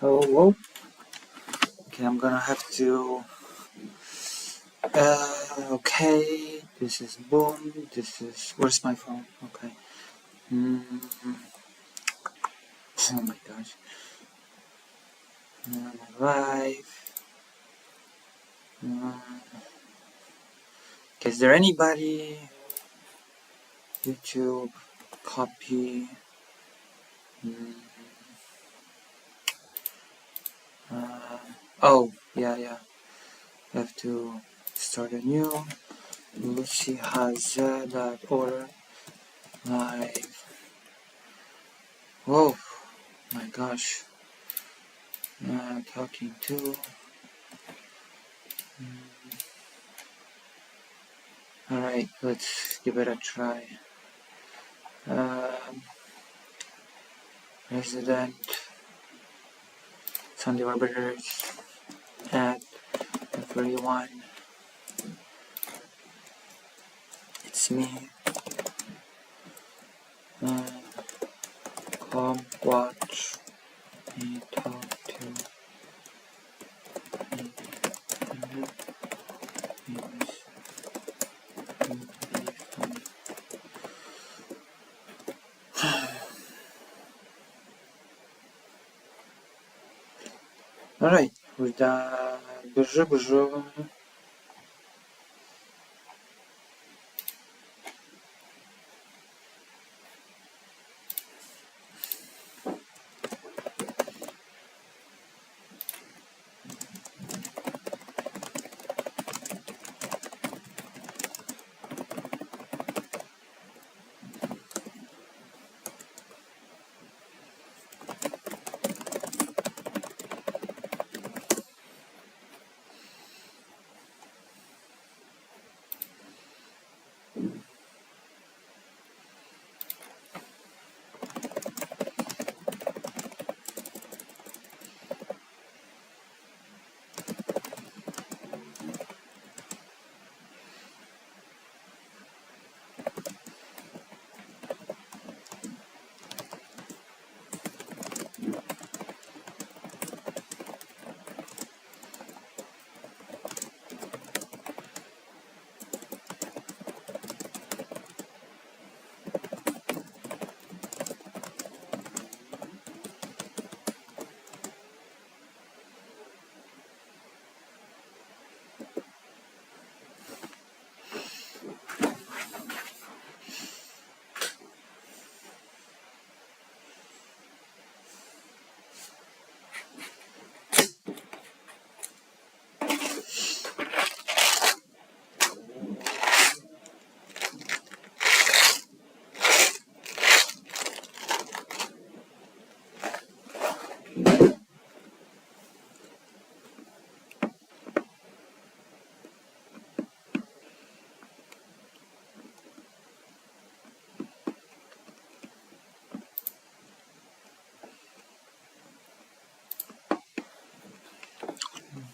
Whoa. Okay, I'm gonna have to. Okay, this is boom. This is. Where's my phone? Okay. Oh my gosh. My life. Is there anybody? YouTube. Copy. Oh, yeah. I have to start a new. LucyHaza.org live. Whoa, my gosh. Talking to. Alright, let's give it a try. Resident Sunday Orbiters at 31. It's me. Come watch me talk to me. Alright, burada bıжı.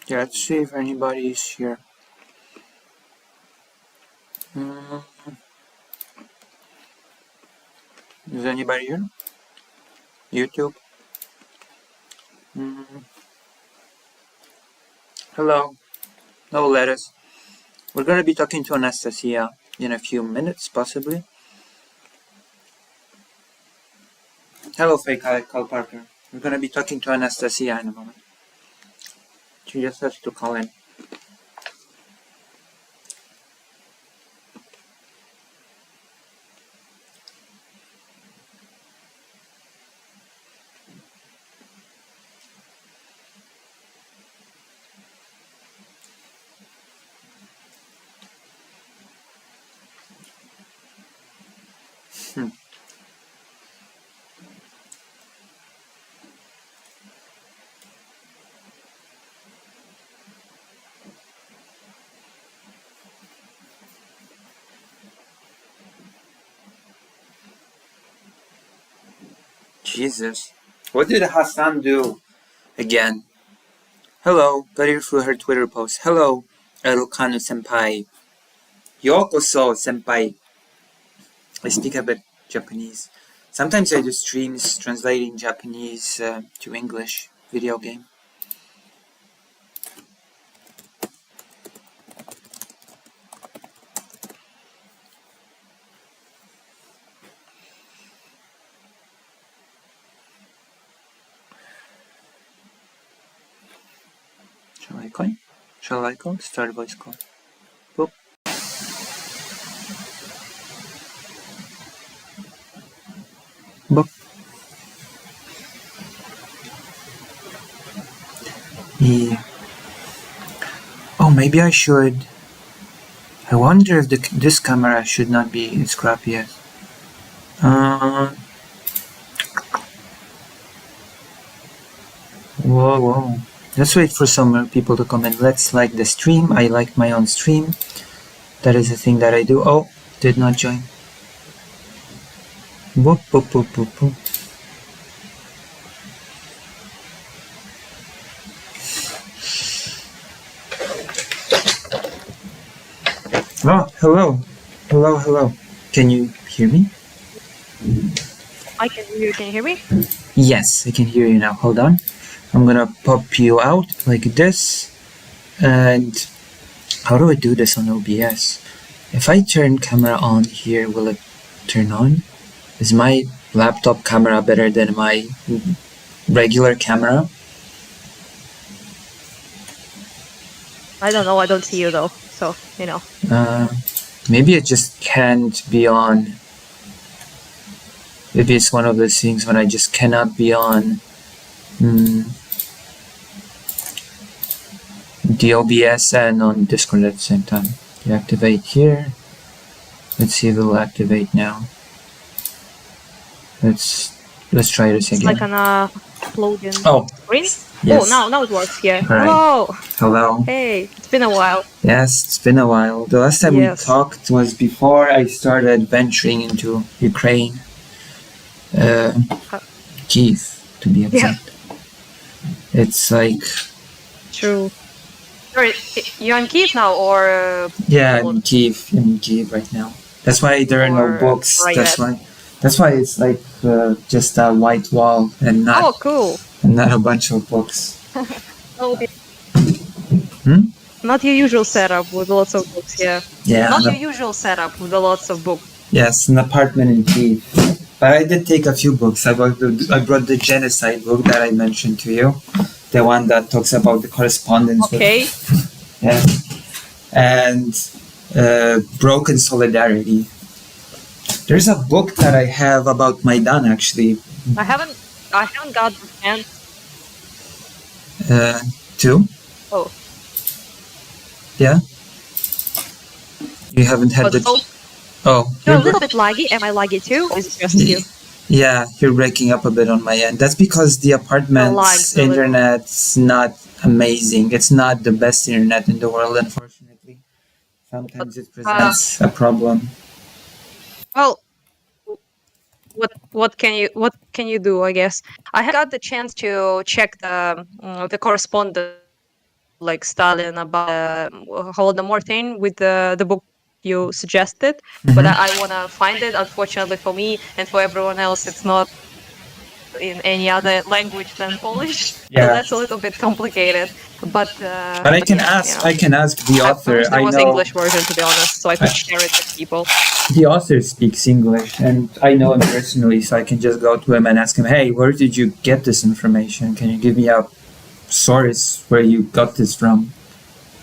Yeah, let's see if anybody is here. Is anybody here? YouTube? Hello. No letters. We're gonna be talking to Anastasiy in a few minutes, possibly. Hello, fake Carl Parker. We're gonna be talking to Anastasiy in a moment. She just has to call in. Jesus. What did Hassan do again? Hello, got here through her Twitter post. Hello, Erukanu senpai. Yokoso senpai. I speak a bit Japanese. Sometimes I do streams translating Japanese to English video game. Shall I call? Start voice call. Boop. Boop. Yeah. Oh, maybe I should. I wonder if this camera should not be scrappy yet. Whoa. Let's wait for some people to comment. Let's like the stream. I like my own stream. That is the thing that I do. Oh, did not join. Boop, boop, boop, boop, boop. Oh, hello. Hello. Can you hear me? I can hear you. Can you hear me? Yes, I can hear you now. Hold on. I'm gonna pop you out like this. And how do I do this on OBS? If I turn camera on here, will it turn on? Is my laptop camera better than my regular camera? I don't know. I don't see you though. So, you know. Maybe it just can't be on. Maybe it's one of those things when I just cannot be on the OBS and on Discord at the same time. Deactivate here. Let's see if it'll activate now. Let's try this again. It's like an uploading screen. Yes. Oh, now it works. Yeah. Right. Hello. Hey, it's been a while. Yes, it's been a while. The last time we talked was before I started venturing into Ukraine. Kyiv, to be exact. Yeah. It's like... True. Sorry, you're in Kyiv now, or... Yeah, I'm in Kyiv right now. That's why there are no books. That's why it's like just a white wall and not... Oh, cool. And not a bunch of books. Not your usual setup with lots of books, yeah. Yeah. Not your usual setup with lots of books. Yes, an apartment in Kyiv. But I did take a few books. I brought the genocide book that I mentioned to you. The one that talks about the correspondence. Okay. Yeah. And Broken Solidarity. There's a book that I have about Maidan, actually. I haven't got the chance. Two? Oh. Yeah? You haven't had the... Oh. You're a little bit laggy. Am I laggy too? Or is it just you? Yeah, you're breaking up a bit on my end. That's because the apartment's internet's not amazing. It's not the best internet in the world, unfortunately. Sometimes it presents a problem. Well, what can you do? I guess I got the chance to check the correspondence, like Stalin about Holodomor thing with the book you suggested, but I want to find it. Unfortunately for me and for everyone else, it's not in any other language than Polish. Yeah. So that's a little bit complicated. But I can ask. I can ask the author. There was English version, to be honest, so I could share it with people. The author speaks English, and I know him personally, so I can just go to him and ask him, "Hey, where did you get this information? Can you give me a source where you got this from?"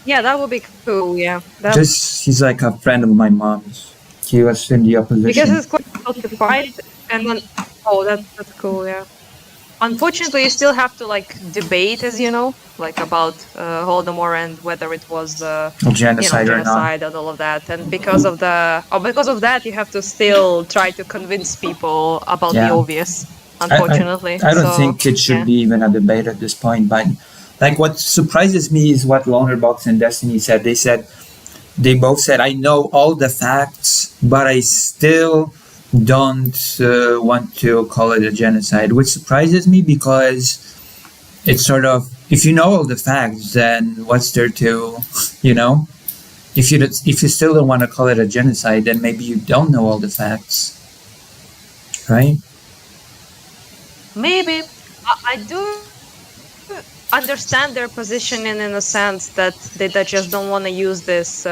Yeah, that would be cool. Yeah. He's like a friend of my mom's. He was in the opposition. Because it's quite hard to find, and then that's cool. Yeah. Unfortunately, you still have to like debate, as you know, like about Holodomor and whether it was genocide or not, and all of that. And because of that, you have to still try to convince people about the obvious. Unfortunately, I don't think it should be even a debate at this point. But like, what surprises me is what Lonerbox and Destiny said. They both said, "I know all the facts, but I still don't want to call it a genocide," which surprises me because it's sort of, if you know all the facts, then what's there to, if you still don't want to call it a genocide, then maybe you don't know all the facts, right? Maybe. I do understand their positioning in a sense that they just don't want to use this,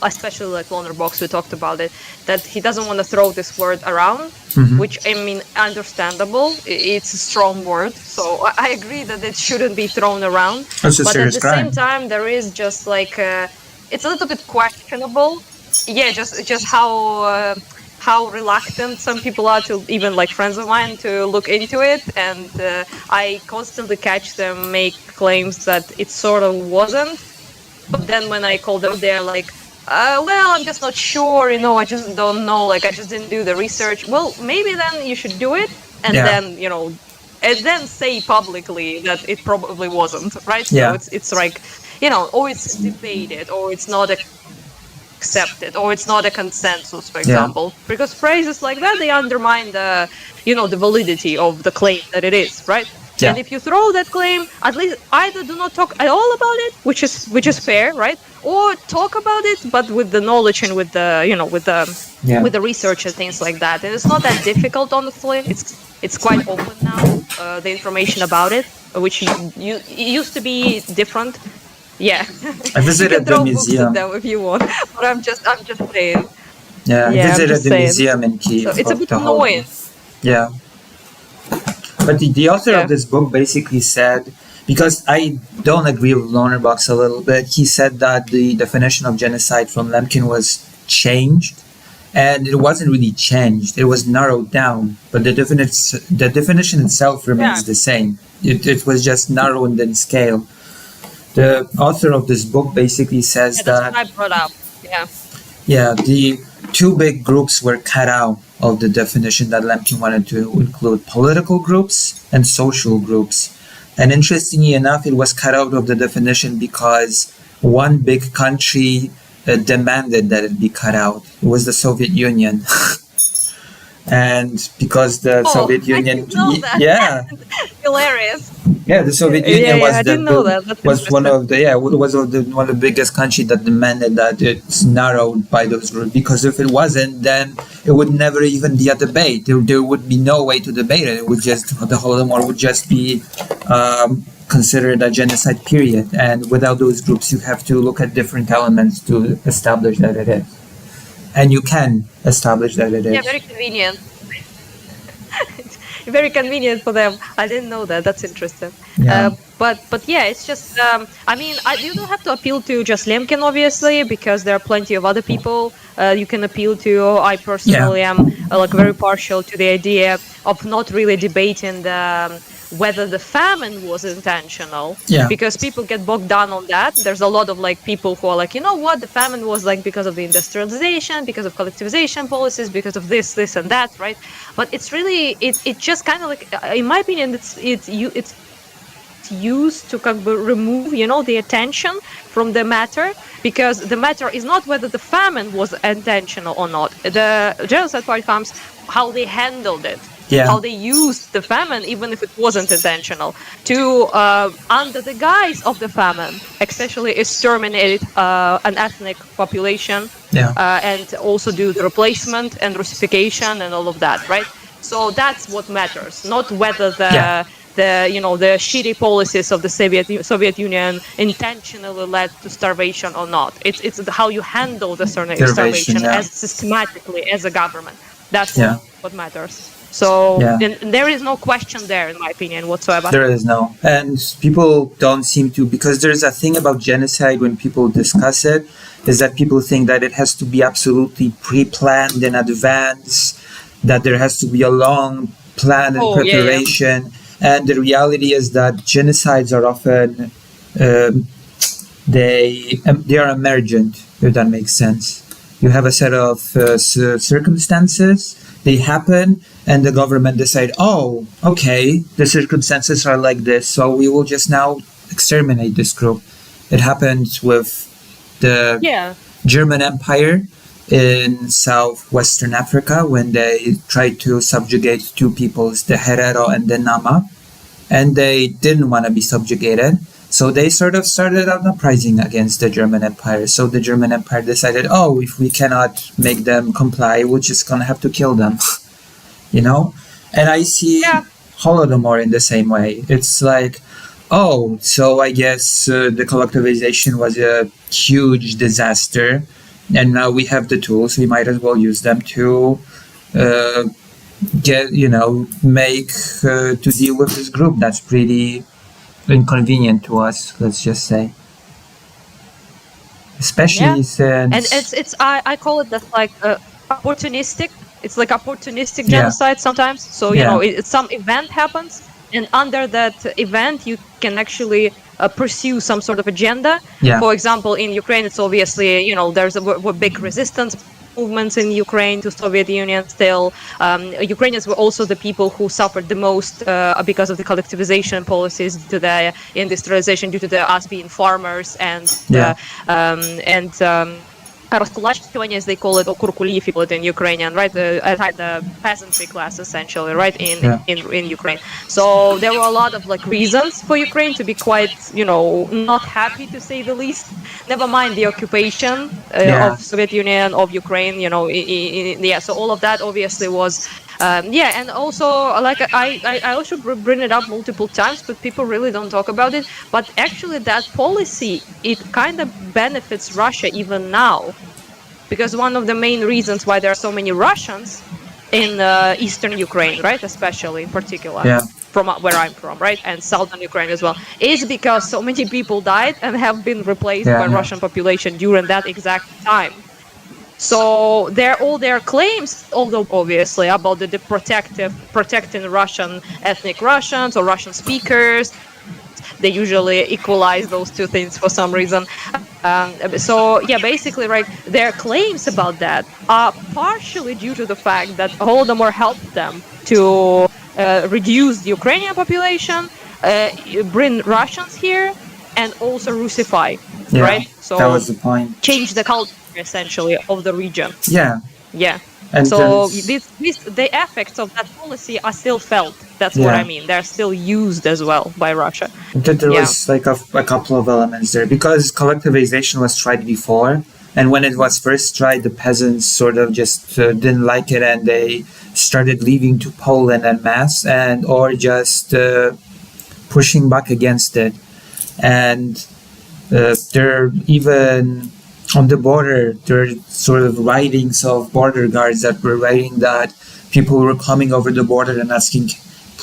especially like Loner Box, we talked about it, that he doesn't want to throw this word around, which, I mean, understandable. It's a strong word. So I agree that it shouldn't be thrown around. It's a But at serious the crime. same time, there is just like, it's a little bit questionable. Yeah, just how reluctant some people are to, even like friends of mine, to look into it. And I constantly catch them make claims that it sort of wasn't. But then when I call them, they're like, well, I'm just not sure, I just don't know. Like, I just didn't do the research. Well, maybe then you should do it. And then, and then say publicly that it probably wasn't, right? Yeah. So it's like, or it's debated, or it's not accepted, or it's not a consensus, for example. Because phrases like that, they undermine the validity of the claim that it is, right? Yeah. And if you throw that claim, at least either do not talk at all about it, which is fair, right? Or talk about it, but with the knowledge and with the with the research and things like that. And it's not that difficult, honestly. It's quite open now, the information about it, which it used to be different. Yeah, I visited the museum. Books at them if you want, but I'm just saying. Yeah, I visited the museum in Kyiv. So it's a bit annoying. Yeah, but the author of this book basically said, because I don't agree with Lonerbox a little bit, he said that the definition of genocide from Lemkin was changed, and it wasn't really changed. It was narrowed down, but the definition itself remains the same. It was just narrowed in scale. The author of this book basically says that's that... what I brought up. Yeah. Yeah, the two big groups were cut out of the definition that Lemkin wanted to include: political groups and social groups. And interestingly enough, it was cut out of the definition because one big country demanded that it be cut out. It was the Soviet Union. And because the Soviet Union... I didn't know that. Yeah. Hilarious. Yeah, the Soviet Union was I didn't know that. Was one of the biggest countries that demanded that it's narrowed by those groups, because if it wasn't, then it would never even be a debate. There would be no way to debate it. It would just, the Holodomor would just be considered a genocide, period. And without those groups, you have to look at different elements to establish that it is. And you can establish that it is. Yeah, very convenient. Very convenient for them. I didn't know that. That's interesting. Yeah. But yeah, it's just. I mean, you don't have to appeal to just Lemkin, obviously, because there are plenty of other people you can appeal to. I personally am like very partial to the idea of not really debating whether the famine was intentional, because people get bogged down on that. There's a lot of like people who are like, the famine was like because of the industrialization, because of collectivization policies, because of this and that, right? But it's really it just kind of like, in my opinion, it's used to kind of remove the attention from the matter, because the matter is not whether the famine was intentional or not. The genocide part comes how they handled it. How they used the famine, even if it wasn't intentional, to, under the guise of the famine, essentially exterminate an ethnic population, and also do the replacement and Russification and all of that, right? So that's what matters, not whether the shitty policies of the Soviet Union intentionally led to starvation or not. It's how you handle the starvation as systematically as a government. That's what matters. So and there is no question there, in my opinion, whatsoever. There is no. And people don't seem to, because there's a thing about genocide when people discuss it, is that people think that it has to be absolutely pre-planned in advance, that there has to be a long plan and preparation. And the reality is that genocides are often, they are emergent, if that makes sense. You have a set of circumstances, they happen, and the government decide, oh, okay, the circumstances are like this, so we will just now exterminate this group. It happened with the German Empire in southwestern Africa when they tried to subjugate two peoples, the Herero and the Nama, and they didn't want to be subjugated. So they sort of started an uprising against the German Empire. So the German Empire decided, oh, if we cannot make them comply, we're just going to have to kill them. And I see Holodomor in the same way. It's like, Oh, so I guess the collectivization was a huge disaster, and now we have the tools. We might as well use them to uh, get, make to deal with this group that's pretty inconvenient to us. Let's just say, Yeah, especially and since I call it that like opportunistic. It's like opportunistic yeah, genocide sometimes. So yeah, some event happens, and under that event, you can actually pursue some sort of agenda. yeah, For example, in Ukraine, it's obviously there's a big resistance movements in Ukraine to Soviet Union still. Ukrainians were also the people who suffered the most because of the collectivization policies, due to the industrialization, due to us being farmers yeah, and Раскулачивание, as they call it, or kurkuli, if you call it in Ukrainian, right? The peasantry class, essentially, right, yeah, in Ukraine. So there were a lot of like reasons for Ukraine to be quite, not happy to say the least. Never mind the occupation yeah, of Soviet Union, of Ukraine, yeah. So all of that obviously was, yeah, and also like I also bring it up multiple times, but people really don't talk about it. But actually, that policy, it kind of benefits Russia even now, because one of the main reasons why there are so many Russians in eastern Ukraine, right, especially in particular, yeah, from where I'm from, right, and southern Ukraine as well, is because so many people died and have been replaced by yeah, Russian population during that exact time. So all their claims, although obviously about the protecting Russian ethnic Russians or Russian speakers, they usually equalize those two things for some reason. So yeah, basically, right, their claims about that are partially due to the fact that Holodomor helped them to reduce the Ukrainian population, bring Russians here, and also Russify, yeah. right? That So was the point. change the culture essentially of the region. Yeah, Yeah. and So there's the effects of that policy are still felt. That's what I yeah. mean. They're still used as well by Russia. That there Yeah. was like a couple of elements there because collectivization was tried before, and when it was first tried, the peasants sort of just didn't like it, and they started leaving to Poland en masse, and or just pushing back against it. And there even on the border, there are sort of writings of border guards that were writing that people were coming over the border and asking,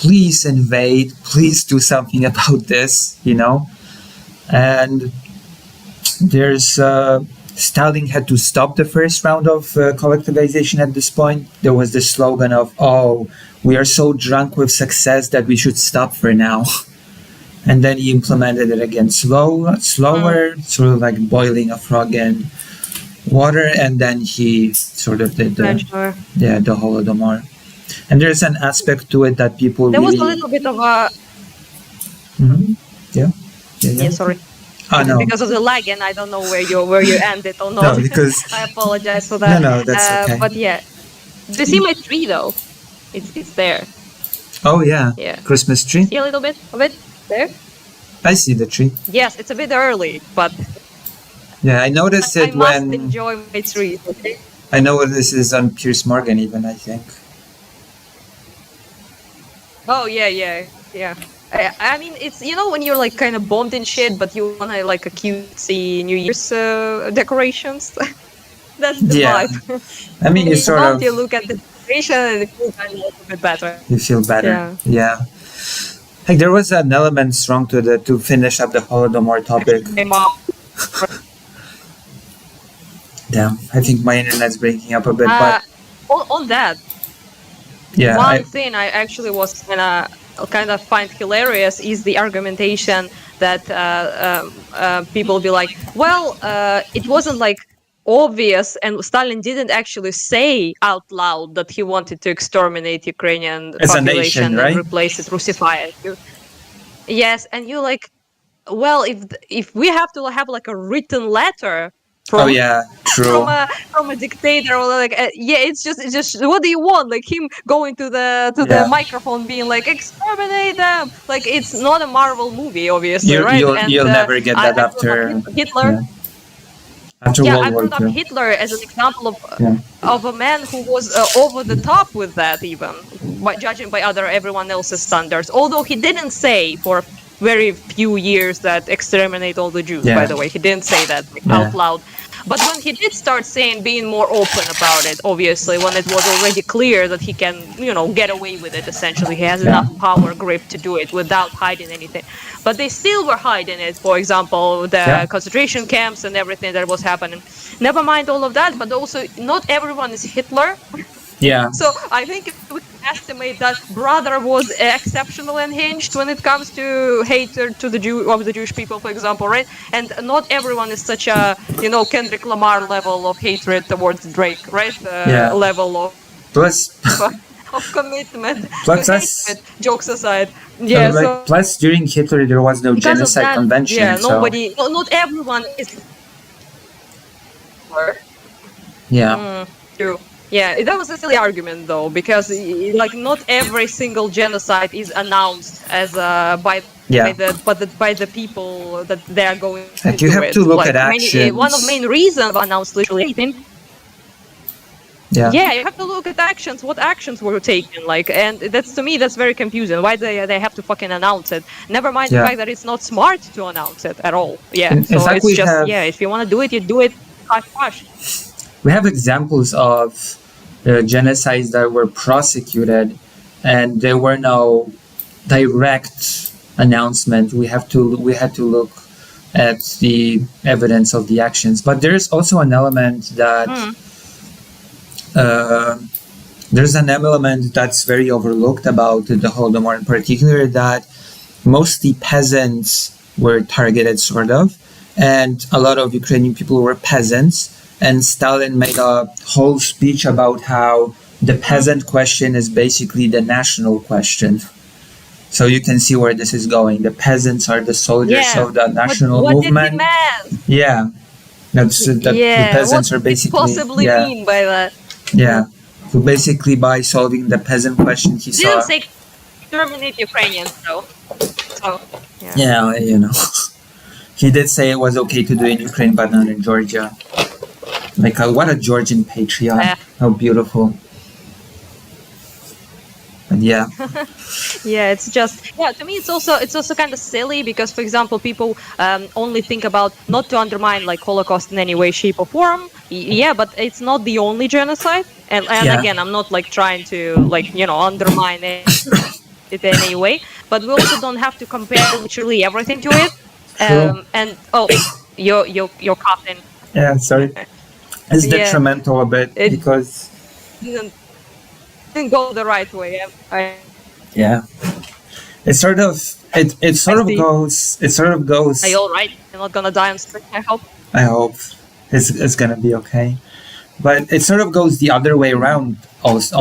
please invade, please do something about this, And there's Stalin had to stop the first round of collectivization at this point. There was the slogan of, oh, we are so drunk with success that we should stop for now. And then he implemented it again slower, sort of like boiling a frog in water, and then he sort of did the Holodomor. And there's an aspect to it that people There really... was a little bit of a Mm-hmm. Yeah. yeah, sorry. Oh, no. Because of the lag, and I don't know where you ended or not. No, because I apologize for that. no, that's okay. But yeah, do you see my tree though? It's there. Oh yeah. Yeah. Christmas tree. See a little bit of it there? I see the tree. Yes, it's a bit early, but yeah, I noticed it I when must enjoy my trees. Okay. I know this is on Piers Morgan even, I think. Oh yeah. I mean, it's when you're like kind of bombed in shit, but you want to like a cutesy New Year's decorations. That's the vibe. I mean, you sort of you look at the decoration and it feels kind of a little bit better. You feel better. Yeah. Like there was an element strong to finish up the Holodomor topic. Damn, I think my internet's breaking up a bit, but on that, yeah, one thing I actually was kind of find hilarious is the argumentation that people be like, well, it wasn't like obvious, and Stalin didn't actually say out loud that he wanted to exterminate Ukrainian as population a nation, right? and replace it, Russify it. Yes, and you're like, well, if we have to have like a written letter from, oh yeah, true. from a dictator, or like it's just what do you want? Like him going to the microphone being like, exterminate them. Like it's not a Marvel movie, obviously, right? You'll never get that after Hitler. Yeah. After Yeah, World I War brought up II. Hitler as an example of a man who was over the top with that, even by judging by everyone else's standards. Although he didn't say for a very few years that exterminate all the Jews, by the way. He didn't say that out loud. But when he did start being more open about it, obviously, when it was already clear that he can, get away with it, essentially, he has enough power grip to do it without hiding anything. But they still were hiding it, for example, the concentration camps and everything that was happening. Never mind all of that, but also not everyone is Hitler. Yeah. So I think we can estimate that Brother was exceptionally unhinged when it comes to hatred to the Jewish people, for example, right? And not everyone is such a, Kendrick Lamar level of hatred towards Drake, right? Level of commitment. Jokes aside. Yeah. Plus, during Hitler, there was no genocide convention. Yeah, not everyone is. Yeah. True. Yeah, that was a silly argument though, because not every single genocide is announced as by the people that they are going to do you have to look at actions. One of the main reasons of announced literally anything. Yeah, you have to look at actions. What actions were taken? And to me, that's very confusing. Why they have to fucking announce it? Never mind the fact that it's not smart to announce it at all. Yeah, it's just if you want to do it, you do it. Hush. We have examples of genocides that were prosecuted, and there were no direct announcement. We had to look at the evidence of the actions. But there's also an element that there's an element that's very overlooked about the Holodomor in particular, that mostly peasants were targeted, sort of, and a lot of Ukrainian people were peasants. And Stalin made a whole speech about how the peasant question is basically the national question. So you can see where this is going. The peasants are the soldiers of the national movement. What did he mean? Yeah. The peasants are basically... What did he possibly mean by that? Yeah. So basically by solving the peasant question, he saw... Didn't say exterminate Ukrainians, though. So, yeah, He did say it was okay to do it in Ukraine, but not in Georgia. What a Georgian patriot. How beautiful. And it's just to me it's also kind of silly, because for example people only think about not to undermine Holocaust in any way, shape or form, but it's not the only genocide, and again, I'm not trying to undermine it in any way, but we also don't have to compare literally everything to it. And you're coughing. Yeah, sorry. It's detrimental a bit because didn't go the right way. It sort of goes. Are you all right? You're not gonna die on street, I hope. I hope it's gonna be okay, but it sort of goes the other way around. Almost,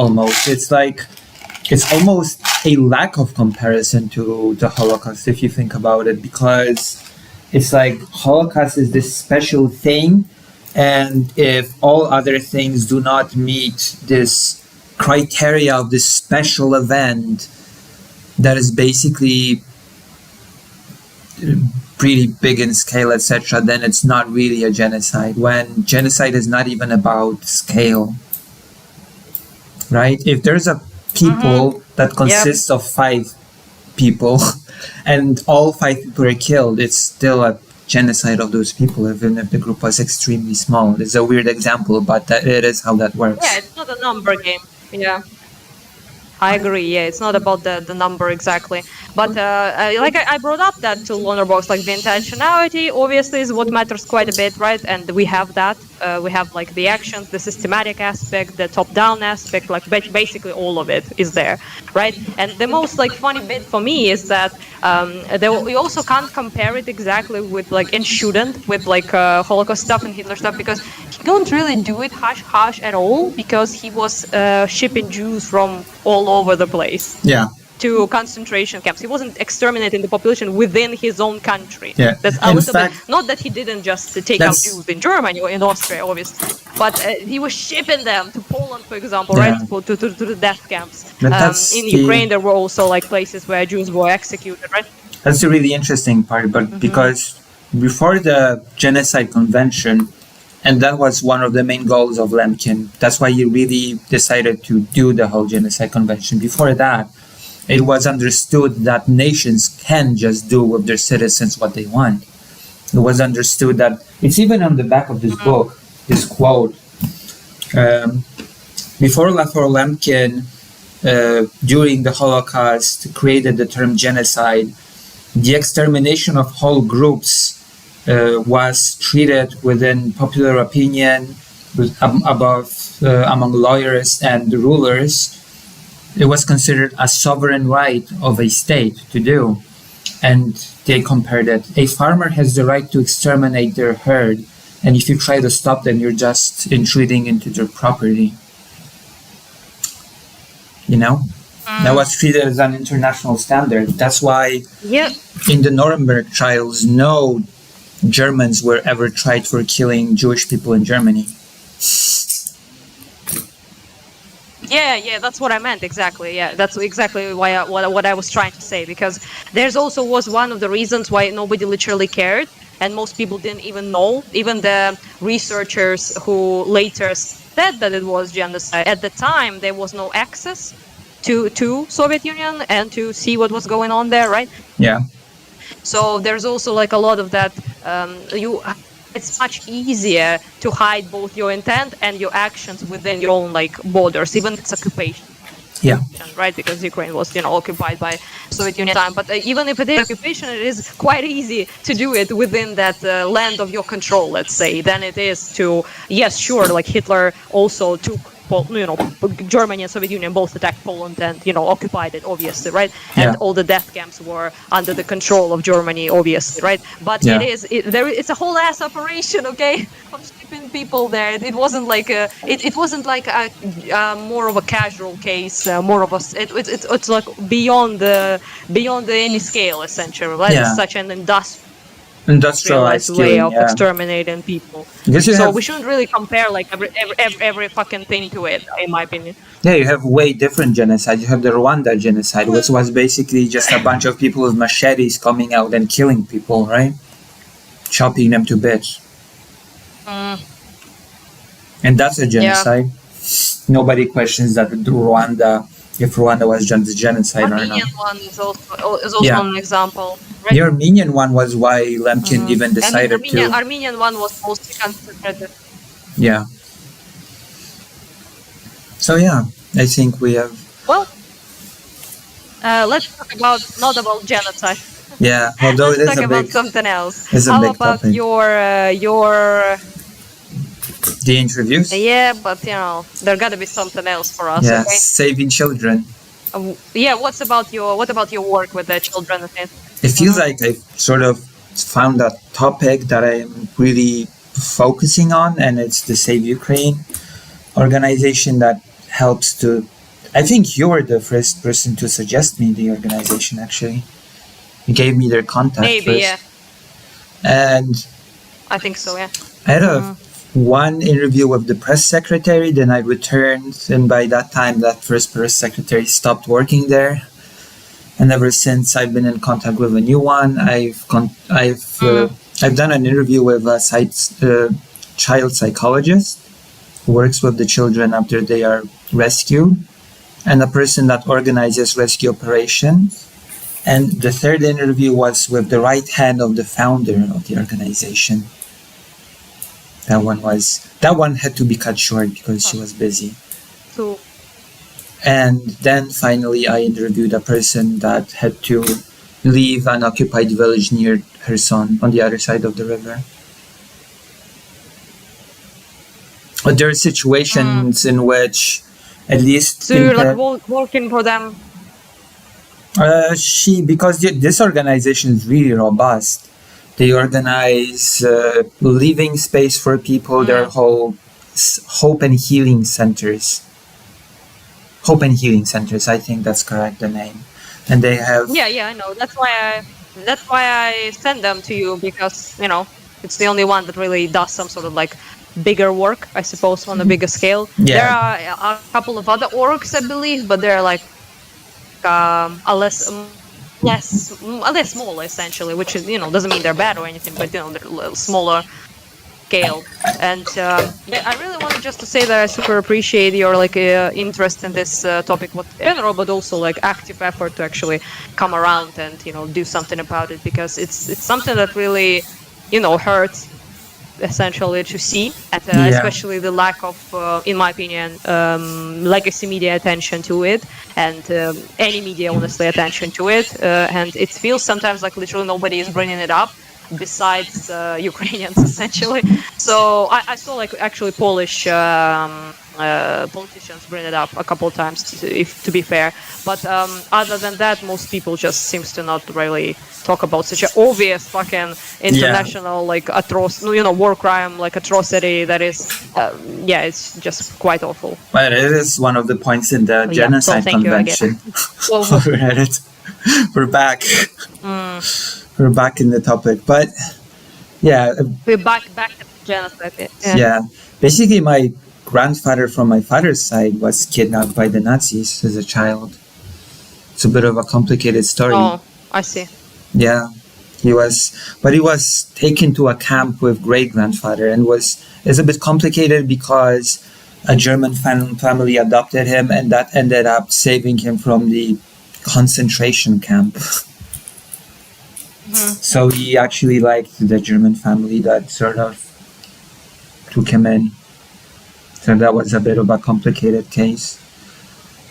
it's almost a lack of comparison to the Holocaust if you think about it, because it's Holocaust is this special thing. And if all other things do not meet this criteria of this special event that is basically pretty big in scale, etc., then it's not really a genocide. When genocide is not even about scale, right? If there's a people that consists of 5 people and all 5 people are killed, it's still a genocide of those people, even if the group was extremely small. It's a weird example, but it is how that works. Yeah, it's not a number game. Yeah, I agree. Yeah, it's not about the number exactly, but I brought up that to Lonerbox, the intentionality obviously is what matters quite a bit, right? And we have that. We have the actions, the systematic aspect, the top-down aspect, basically all of it is there, right? And the most funny bit for me is that we also can't compare it exactly with and shouldn't with Holocaust stuff and Hitler stuff, because he don't really do it hush at all, because he was shipping Jews from all over the place. Yeah. To concentration camps. He wasn't exterminating the population within his own country. Yeah. That's a little bit, not that he didn't just take out Jews in Germany or in Austria, obviously, but he was shipping them to Poland, for example, right? To the death camps. In Ukraine, there were also places where Jews were executed, right? That's the really interesting part, but because before the Genocide Convention, and that was one of the main goals of Lemkin, that's why he really decided to do the whole Genocide Convention. Before that, it was understood that nations can just do with their citizens what they want. It was understood that it's even on the back of this book, this quote. Before Lafayette Lemkin, during the Holocaust, created the term genocide, the extermination of whole groups was treated within popular opinion among lawyers and rulers. It was considered a sovereign right of a state to do. And they compared it. A farmer has the right to exterminate their herd, and if you try to stop them, you're just intruding into their property. You know? That was treated as an international standard. That's why in the Nuremberg trials, no Germans were ever tried for killing Jewish people in Germany. Yeah, that's what I meant, exactly. Yeah, that's exactly why what I was trying to say, because there's also was one of the reasons why nobody literally cared, and most people didn't even know. Even the researchers who later said that it was genocide, at the time there was no access to Soviet Union and to see what was going on there, right? Yeah. So there's also like a lot of that. It's much easier to hide both your intent and your actions within your own like borders, even if it's occupation. Yeah. Right, because Ukraine was, occupied by Soviet Union time. But even if it is occupation, it is quite easy to do it within that land of your control, let's say, than it is to, yes, sure, like Hitler also took, Germany and Soviet Union both attacked Poland and, occupied it, obviously, right? And all the death camps were under the control of Germany, obviously, right? But it's a whole ass operation, okay, of shipping people there. It wasn't like a more of a casual case, more of a it's like beyond any scale, essentially, right? Yeah. It's such an industrialized way of killing, exterminating people. So we shouldn't really compare like every fucking thing to it, in my opinion. Yeah, you have way different genocide. You have the Rwanda genocide, which was basically just a bunch of people with machetes coming out and killing people, right? Chopping them to bits. And that's a genocide. Nobody questions that if Rwanda was just genocide or not. Armenian one is also an example. Right? The Armenian one was why Lemkin even decided to. Armenian one was mostly concentrated. Yeah. So I think we have. Well, let's talk not about genocide. Yeah, although let's talk about something else. How about topic. your the interviews? Yeah, but there gotta be something else for us. Yeah, okay? Saving children. What about your work with the children? It feels like I sort of found a topic that I'm really focusing on, and it's the Save Ukraine organization that helps to. I think you were the first person to suggest me the organization. Actually, you gave me their contact. Maybe, first. And I think so. Yeah. I had one interview with the press secretary, then I returned, and by that time that first press secretary stopped working there, and ever since I've been in contact with a new one. I've done an interview with a child psychologist who works with the children after they are rescued, and a person that organizes rescue operations. And the third interview was with the right hand of the founder of the organization. That one had to be cut short because she was busy. So. And then finally I interviewed a person that had to leave an occupied village near her son on the other side of the river. But there are situations in which, at least... So you're like working for them? Because this organization is really robust. They organize living space for people. There are whole hope and healing centers. Hope and Healing Centers, I think that's correct, the name. And they have... Yeah, I know. That's why I send them to you, because, it's the only one that really does some sort of like bigger work, I suppose, on a bigger scale. Yeah. There are a couple of other orgs, I believe, but they're like a less smaller, essentially, which is, doesn't mean they're bad or anything, but, they're a little smaller scale. And I really want wanted just to say that I super appreciate your interest in this topic, what in general, but also like active effort to actually come around and do something about it, because it's something that really hurts essentially to see, and especially the lack of, in my opinion, legacy media attention to it, and any media honestly attention to it, and it feels sometimes like literally nobody is bringing it up besides Ukrainians essentially. So I saw like actually Polish politicians bring it up a couple of times, to be fair, but other than that, most people just seems to not really talk about such an obvious fucking international war crime, like atrocity that is it's just quite awful. But it is one of the points in the Genocide Convention. We're back. We're back in the topic, but we're back to genocide. Yeah, basically my grandfather from my father's side was kidnapped by the Nazis as a child. It's a bit of a complicated story. Oh, I see. Yeah, he was taken to a camp with great grandfather, and it's a bit complicated because a German family adopted him, and that ended up saving him from the concentration camp. So he actually liked the German family that sort of took him in. So that was a bit of a complicated case.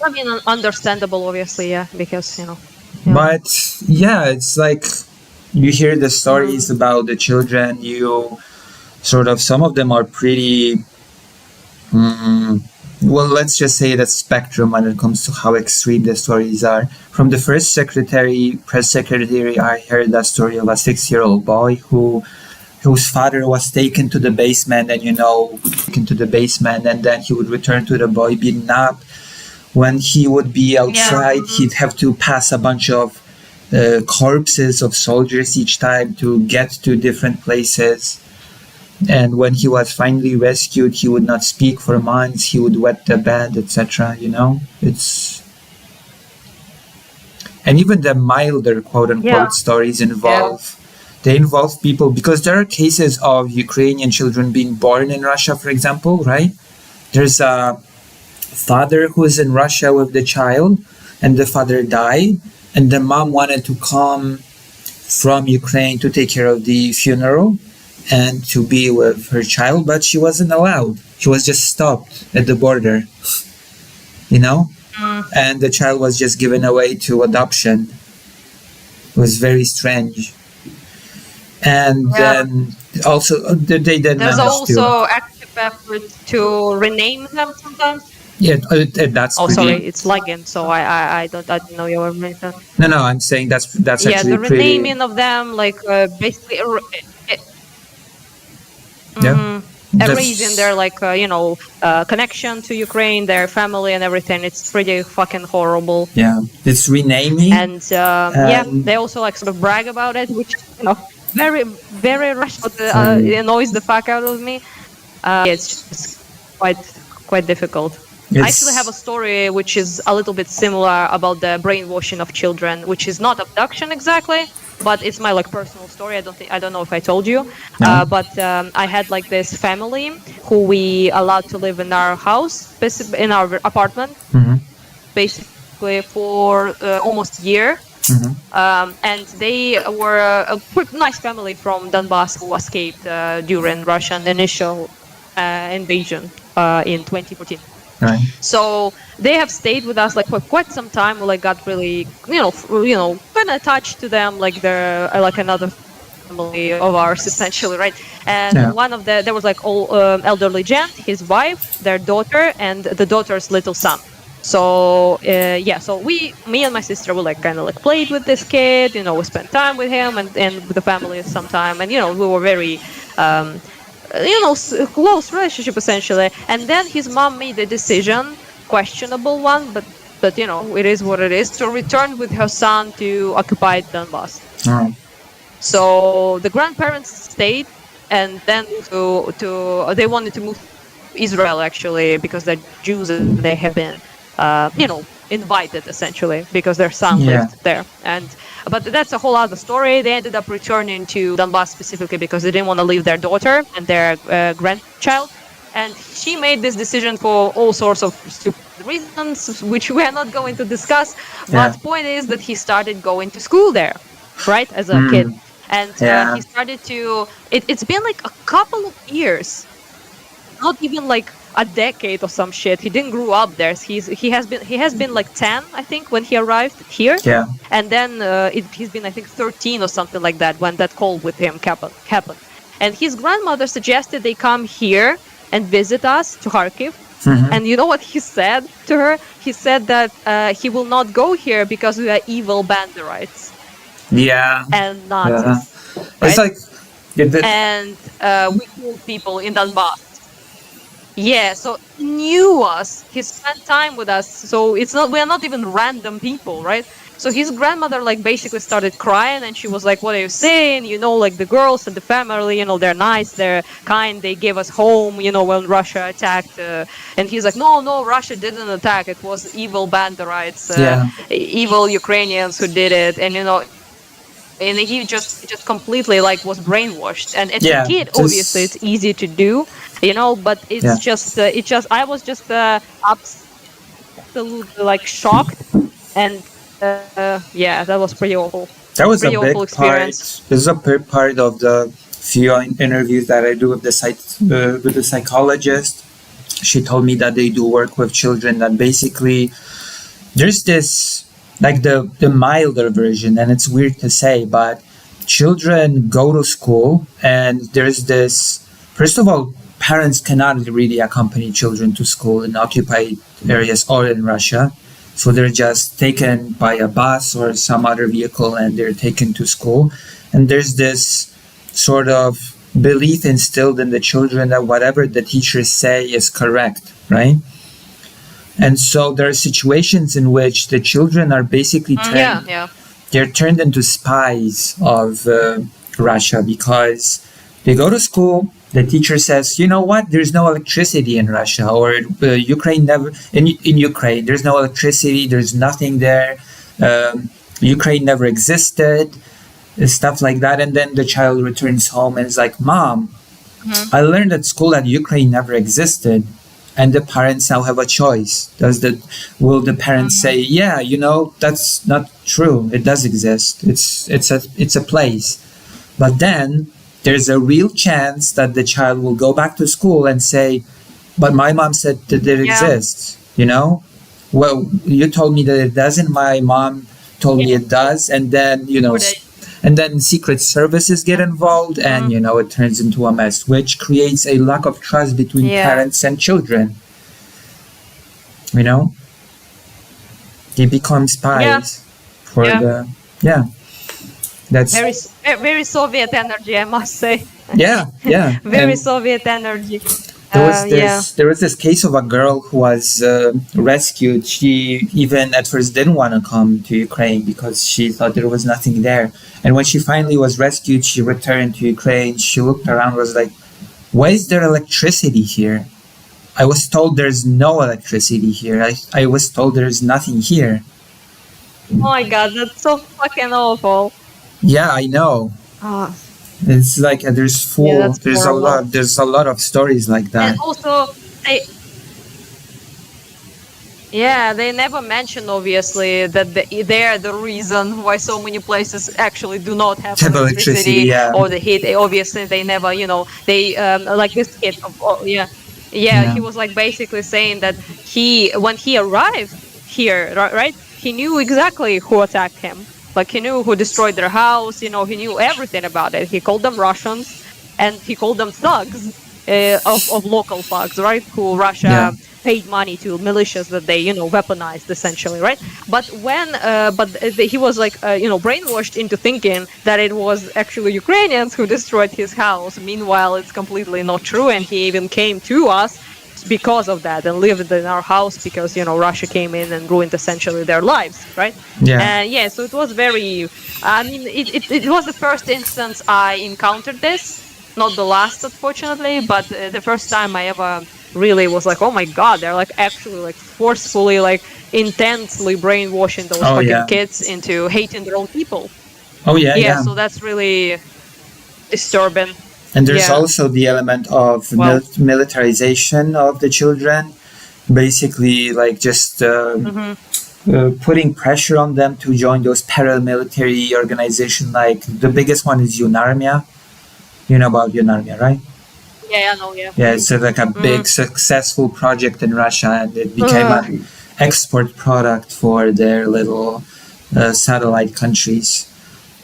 I mean, understandable, obviously, yeah, because, But, it's like, you hear the stories about the children, some of them are pretty, let's just say that spectrum when it comes to how extreme the stories are. From the first press secretary, I heard a story of a 6-year-old boy whose father was taken to the basement, and then he would return to the boy beaten up. When he would be outside, he'd have to pass a bunch of corpses of soldiers each time to get to different places. And when he was finally rescued, he would not speak for months. He would wet the bed, etc. And even the milder quote-unquote stories involve people, because there are cases of Ukrainian children being born in Russia, for example, right? There's a father who is in Russia with the child, and the father died, and the mom wanted to come from Ukraine to take care of the funeral and to be with her child, but she wasn't allowed. She was just stopped at the border, and the child was just given away to adoption. It was very strange. And then also they did there's manage also active effort to rename them sometimes. Yeah, that's. Oh, sorry, it's lagging, so I don't know your mention. No, I'm saying that's actually the renaming of them, like basically. Erasing their connection to Ukraine, their family, and everything. It's pretty fucking horrible. Yeah, it's renaming, and they also sort of brag about it, which very very Russian. It annoys the fuck out of me. It's just quite difficult. I actually have a story which is a little bit similar about the brainwashing of children, which is not abduction exactly, but it's my personal story. I don't know if I told you, but I had this family who we allowed to live in our house, in our apartment, basically for almost a year. And they were a pretty nice family from Donbass who escaped during Russian initial invasion in 2014. Right. So they have stayed with us for quite some time. We got really kind of attached to them, they're another family of ours essentially, right? And one of there was all elderly gent, his wife, their daughter, and the daughter's little son. So so me and my sister we played with this kid, we spent time with him and with the family sometime, and we were very close relationship essentially. And then his mom made a decision, questionable one, but it is what it is, to return with her son to occupied Donbass. So the grandparents stayed, and then they wanted to move to Israel actually, because they're Jews and they have been invited essentially because their son lived there. But that's a whole other story. They ended up returning to Donbass specifically because they didn't want to leave their daughter and their grandchild And she made this decision for all sorts of stupid reasons, which we are not going to discuss. Yeah. But point is that he started going to school there, right, as a kid. And Yeah. he started to. It's been like a couple of years, not even like a decade or some shit. He didn't grow up there. He has been like 10, I think, when he arrived here. Yeah. And then he's been, I think, 13 or something like that when that call with him happened. And his grandmother suggested they come here and visit us to Kharkiv. And you know what he said to her? He said that he will not go here because we are evil banderites Yeah. and Yeah. Nazis. It's Right? like And we kill people in Donbass. Yeah, so he knew us. He spent time with us. So we're not even random people, right? So his grandmother like basically started crying, and she was like, "What are you saying? You know, like the girls and the family, you know, they're nice, they're kind, they gave us home, you know, when Russia attacked." And he's like, "No, Russia didn't attack. It was evil banderites, Yeah. evil Ukrainians who did it." And you know, and he just completely like was brainwashed. And as Yeah, a kid, obviously, it's easy to do, you know, but it's just I was just absolutely like shocked. And yeah, that was pretty awful. That was a Pretty awful big part. experience. This is a big part of the few interviews that I do with the psychologist. She told me that they do work with children that basically there's this like the milder version, and it's weird to say, but children go to school and there's this. First of all, parents cannot really accompany children to school in occupied areas or in Russia. So they're just taken by a bus or some other vehicle and they're taken to school. And there's this sort of belief instilled in the children that whatever the teachers say is correct, right? And so there are situations in which the children are basically they're turned into spies of Russia because they go to school. The teacher says, "You know what? There's no electricity in Russia, or Ukraine never in Ukraine. There's no electricity. There's nothing there. Ukraine never existed." Stuff like that, and then the child returns home and is like, "Mom, I learned at school that Ukraine never existed." And the parents now have a choice. Will the parents say, "Yeah, you know, that's not true. It does exist. It's a place." But then there's a real chance that the child will go back to school and say, "But my mom said that it exists." You know, well, you told me that it doesn't. My mom told me it does, and then and then secret services get involved, and it turns into a mess, which creates a lack of trust between parents and children. They become spies for the that's very Soviet energy, I must say. Very And Soviet energy. there was this case of a girl who was rescued. She even at first didn't want to come to Ukraine because she thought there was nothing there. And when she finally was rescued, she returned to Ukraine. She looked around, was like, "Why is there electricity here? I was told there's no electricity here. I was told there's nothing here." Oh my god, that's so fucking awful. Yeah, I know. It's like there's a lot of stories like that. And also, they never mention obviously that they're the reason why so many places actually do not have electricity or the heat. Obviously, they never, they like this kid. He was like basically saying that when he arrived here, right? He knew exactly who attacked him. Like he knew who destroyed their house. He knew everything about it. He called them Russians, and he called them thugs of local thugs, right? Who Russia paid money to militias that they weaponized essentially, right? But he was like brainwashed into thinking that it was actually Ukrainians who destroyed his house. Meanwhile, it's completely not true, and he even came to us because of that and lived in our house because Russia came in and ruined essentially their lives, right? So it was very it was the first instance I encountered this, not the last unfortunately, but the first time I ever really was like, oh my god, they're like actually like forcefully like intensely brainwashing those fucking kids into hating their own people. So that's really disturbing. And there's Yeah. also the element of Well. militarization of the children, basically like just Hmm. putting pressure on them to join those paramilitary organizations. Like the biggest one is UNARMIA. You know about UNARMIA, right? Yeah, I know. Yeah. Yeah, it's like a Hmm. big successful project in Russia, and it became an export product for their little satellite countries.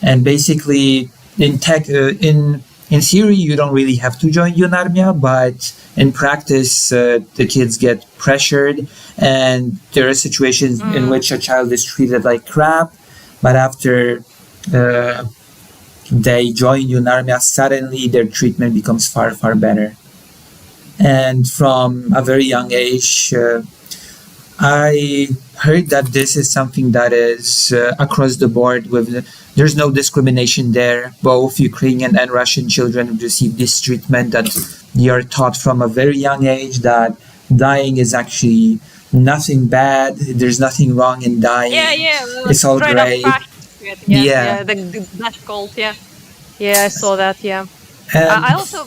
And basically, in tech, in theory, you don't really have to join UNARMIA, but in practice, the kids get pressured, and there are situations in which a child is treated like crap, but after uh, they join UNARMIA, suddenly their treatment becomes far, far better. And from a very young age, I heard that this is something that is across the board. There's no discrimination there. Both Ukrainian and Russian children receive this treatment. That they are taught from a very young age that dying is actually nothing bad. There's nothing wrong in Yeah, dying. yeah, It's all straight up great. fascist shit. Yeah, Yeah, yeah, the death cult. Yeah, yeah, I saw that. Yeah. and I also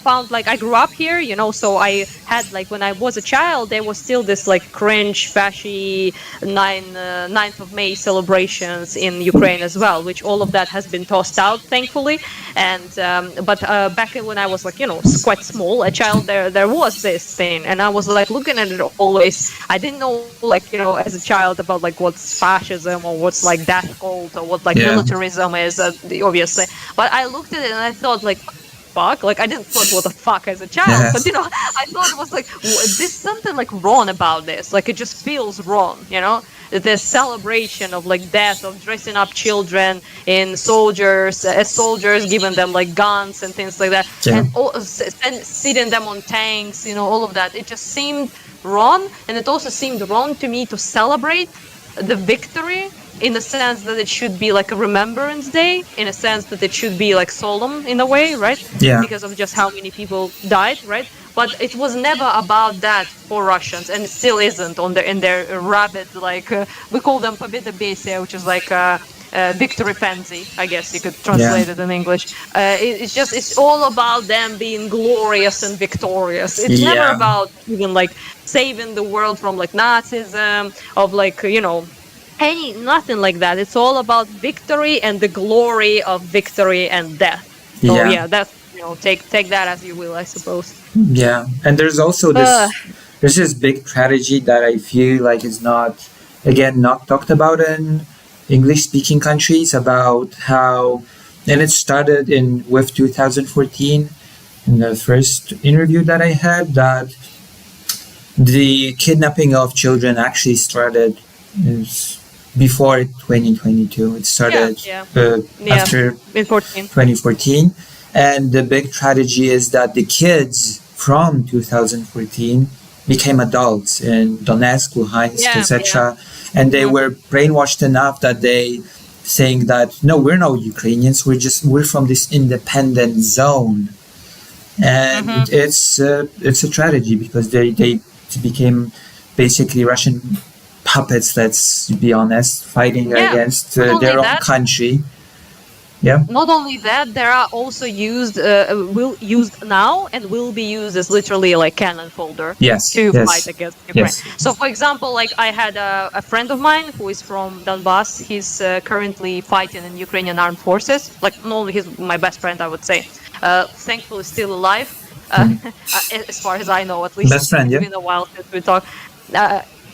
found like I grew up here, so I had like when I was a child, there was still this like cringe, fashy 9th of May celebrations in Ukraine as well, which all of that has been tossed out, thankfully. And but back when I was like quite small, a child, there was this thing, and I was like looking at it always. I didn't know like as a child about like what's fascism or what's like death cult or what like yeah, militarism is, obviously. But I looked at it and I thought like, fuck, like I didn't thought what the fuck as a child, but yes, I thought it was like this something like wrong about this, like it just feels wrong, the celebration of like death, of dressing up children in soldiers as soldiers, giving them like guns and things like that, yeah, and sitting them on tanks, all of that. It just seemed wrong, and it also seemed wrong to me to celebrate the victory in the sense that it should be like a remembrance day, in a sense that it should be like solemn in a way, right? yeah, Because of just how many people died, right? But it was never about that for Russians, and it still isn't in their rabid, like we call them Победа Бесия, which is like victory fancy, I guess you could translate it in English. It's all about them being glorious and victorious. It's never yeah, about even like saving the world from like Nazism, of like nothing like that. It's all about victory and the glory of victory and death. So yeah. yeah, that's take that as you will, I suppose. Yeah, and there's also Uh, this big tragedy that I feel like is not talked about in English speaking countries, about how, and it started in with 2014 in the first interview that I had, that the kidnapping of children actually started is before 2022. It started yeah, after in 14. 2014. And the big tragedy is that the kids from 2014 became adults in Donetsk, Luhansk, Yeah, etc. And they were brainwashed enough that they saying that no, we're no Ukrainians. We're from this independent zone, and it's a tragedy because they became basically Russian puppets. Let's be honest, fighting yeah. against Not only their own that, country. Yeah. Not only that, there are also used now and will be used as literally like cannon fodder Yes. to Yes. fight against Ukraine. Yes. So, for example, like I had a friend of mine who is from Donbass. He's currently fighting in Ukrainian armed forces. Like, no, he's my best friend, I would say. Thankfully, still alive, as far as I know, at least. Best friend, It's yeah. been a while since we talked.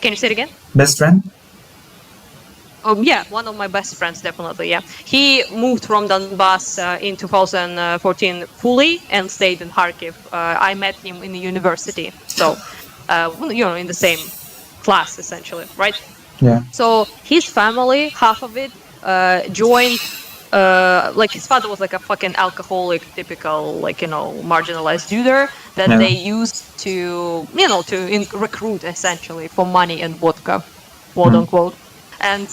Can you say it again? Best friend. Yeah, one of my best friends, definitely. Yeah, he moved from Donbass in 2014 fully and stayed in Kharkiv. I met him in the university, so in the same class essentially, right? Yeah. So his family, half of it, joined. Like his father was like a fucking alcoholic, typical marginalized dude that Yeah. they used to recruit essentially for money and vodka, quote unquote. And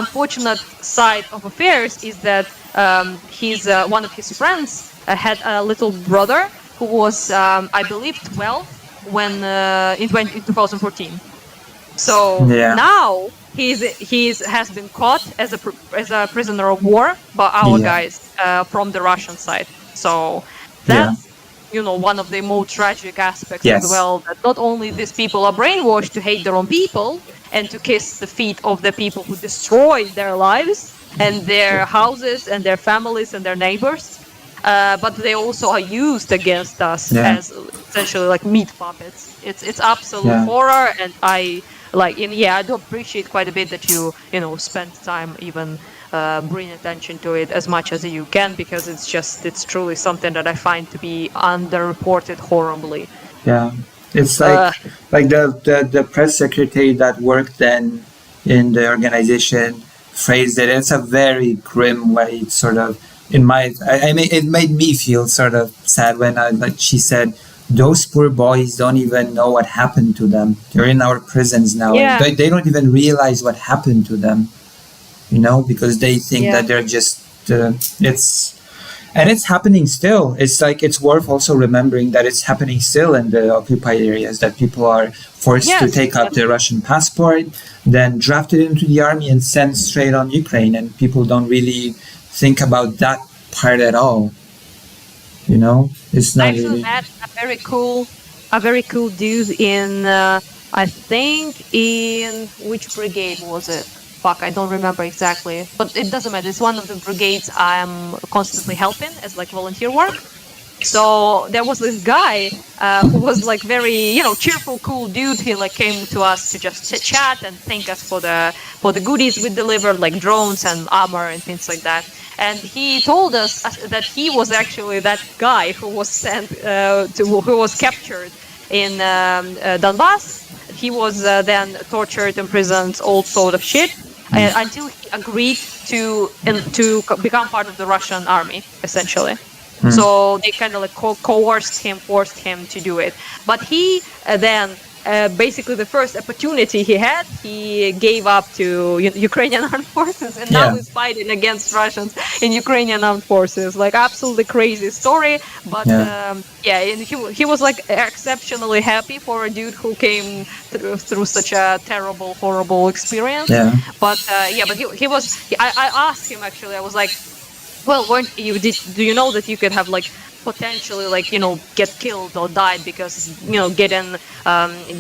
unfortunate side of affairs is that one of his friends had a little brother who was, I believe, 12 when in 2014. So Yeah. now he's has been caught as a prisoner of war by our Yeah. guys from the Russian side. So Yeah. that's one of the more tragic aspects as Yes. well, that not only these people are brainwashed to hate their own people and to kiss the feet of the people who destroyed their lives and their houses and their families and their neighbors, but they also are used against us Yeah. as essentially like meat puppets. It's absolute Yeah. horror, and I like, and yeah, I do appreciate quite a bit that spend time even bring attention to it as much as you can, because it's truly something that I find to be underreported horribly. Yeah, it's Uh, like the press secretary that worked then in the organization phrased it. It's a very grim way. It's sort of I mean, it made me feel sort of sad when she said, "Those poor boys don't even know what happened to them. They're in our prisons now, and yeah, they don't even realize what happened to them. Because they think yeah, that they're just it's." And it's happening still. It's like it's worth also remembering that it's happening still in the occupied areas, that people are forced to yes, take up the Russian passport, then drafted into the army and sent straight on Ukraine. And people don't really think about that part at all. It's I not actually really. met a very cool dude in, I think in which brigade was it? Fuck, I don't remember exactly, but it doesn't matter. It's one of the brigades I'm constantly helping as like volunteer work. So there was this guy who was like very, cheerful, cool dude. He like came to us to just chat and thank us for the goodies we delivered, like drones and armor and things like that. And he told us that he was actually that guy who was sent who was captured in Donbass. He was then tortured, imprisoned, all sort of shit. Until he agreed to become part of the Russian army, essentially. So they kind of like forced him to do it. But he then basically the first opportunity he had, he gave up to Ukrainian armed forces, and now Yeah. he's fighting against Russians in Ukrainian armed forces. Like absolutely crazy story. But Yeah. and he was like exceptionally happy for a dude who came through such a terrible, horrible experience. Yeah. But but he was. I asked him actually. I was like, well, do you know that you could have like potentially like get killed or died because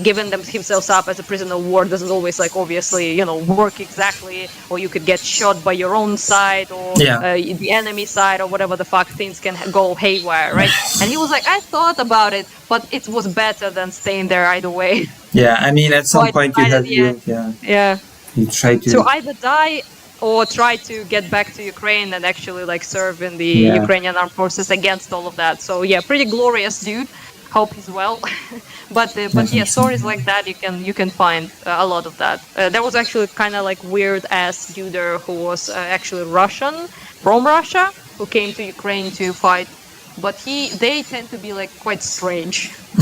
giving themselves up as a prisoner of war doesn't always like obviously work exactly, or you could get shot by your own side or Yeah. the enemy side or whatever the fuck, things can go haywire, right? And he was like, I thought about it, but it was better than staying there either way. Yeah. I mean, at So some I point you decided, have yeah. you try to. So either die or try to get back to Ukraine and actually like serve in the Yeah. Ukrainian armed forces against all of that. So yeah, pretty glorious dude. Hope he's well. but yeah, stories like that you can find a lot of that. There was actually kind of like weird ass dude who was actually Russian from Russia who came to Ukraine to fight. But they tend to be like quite strange.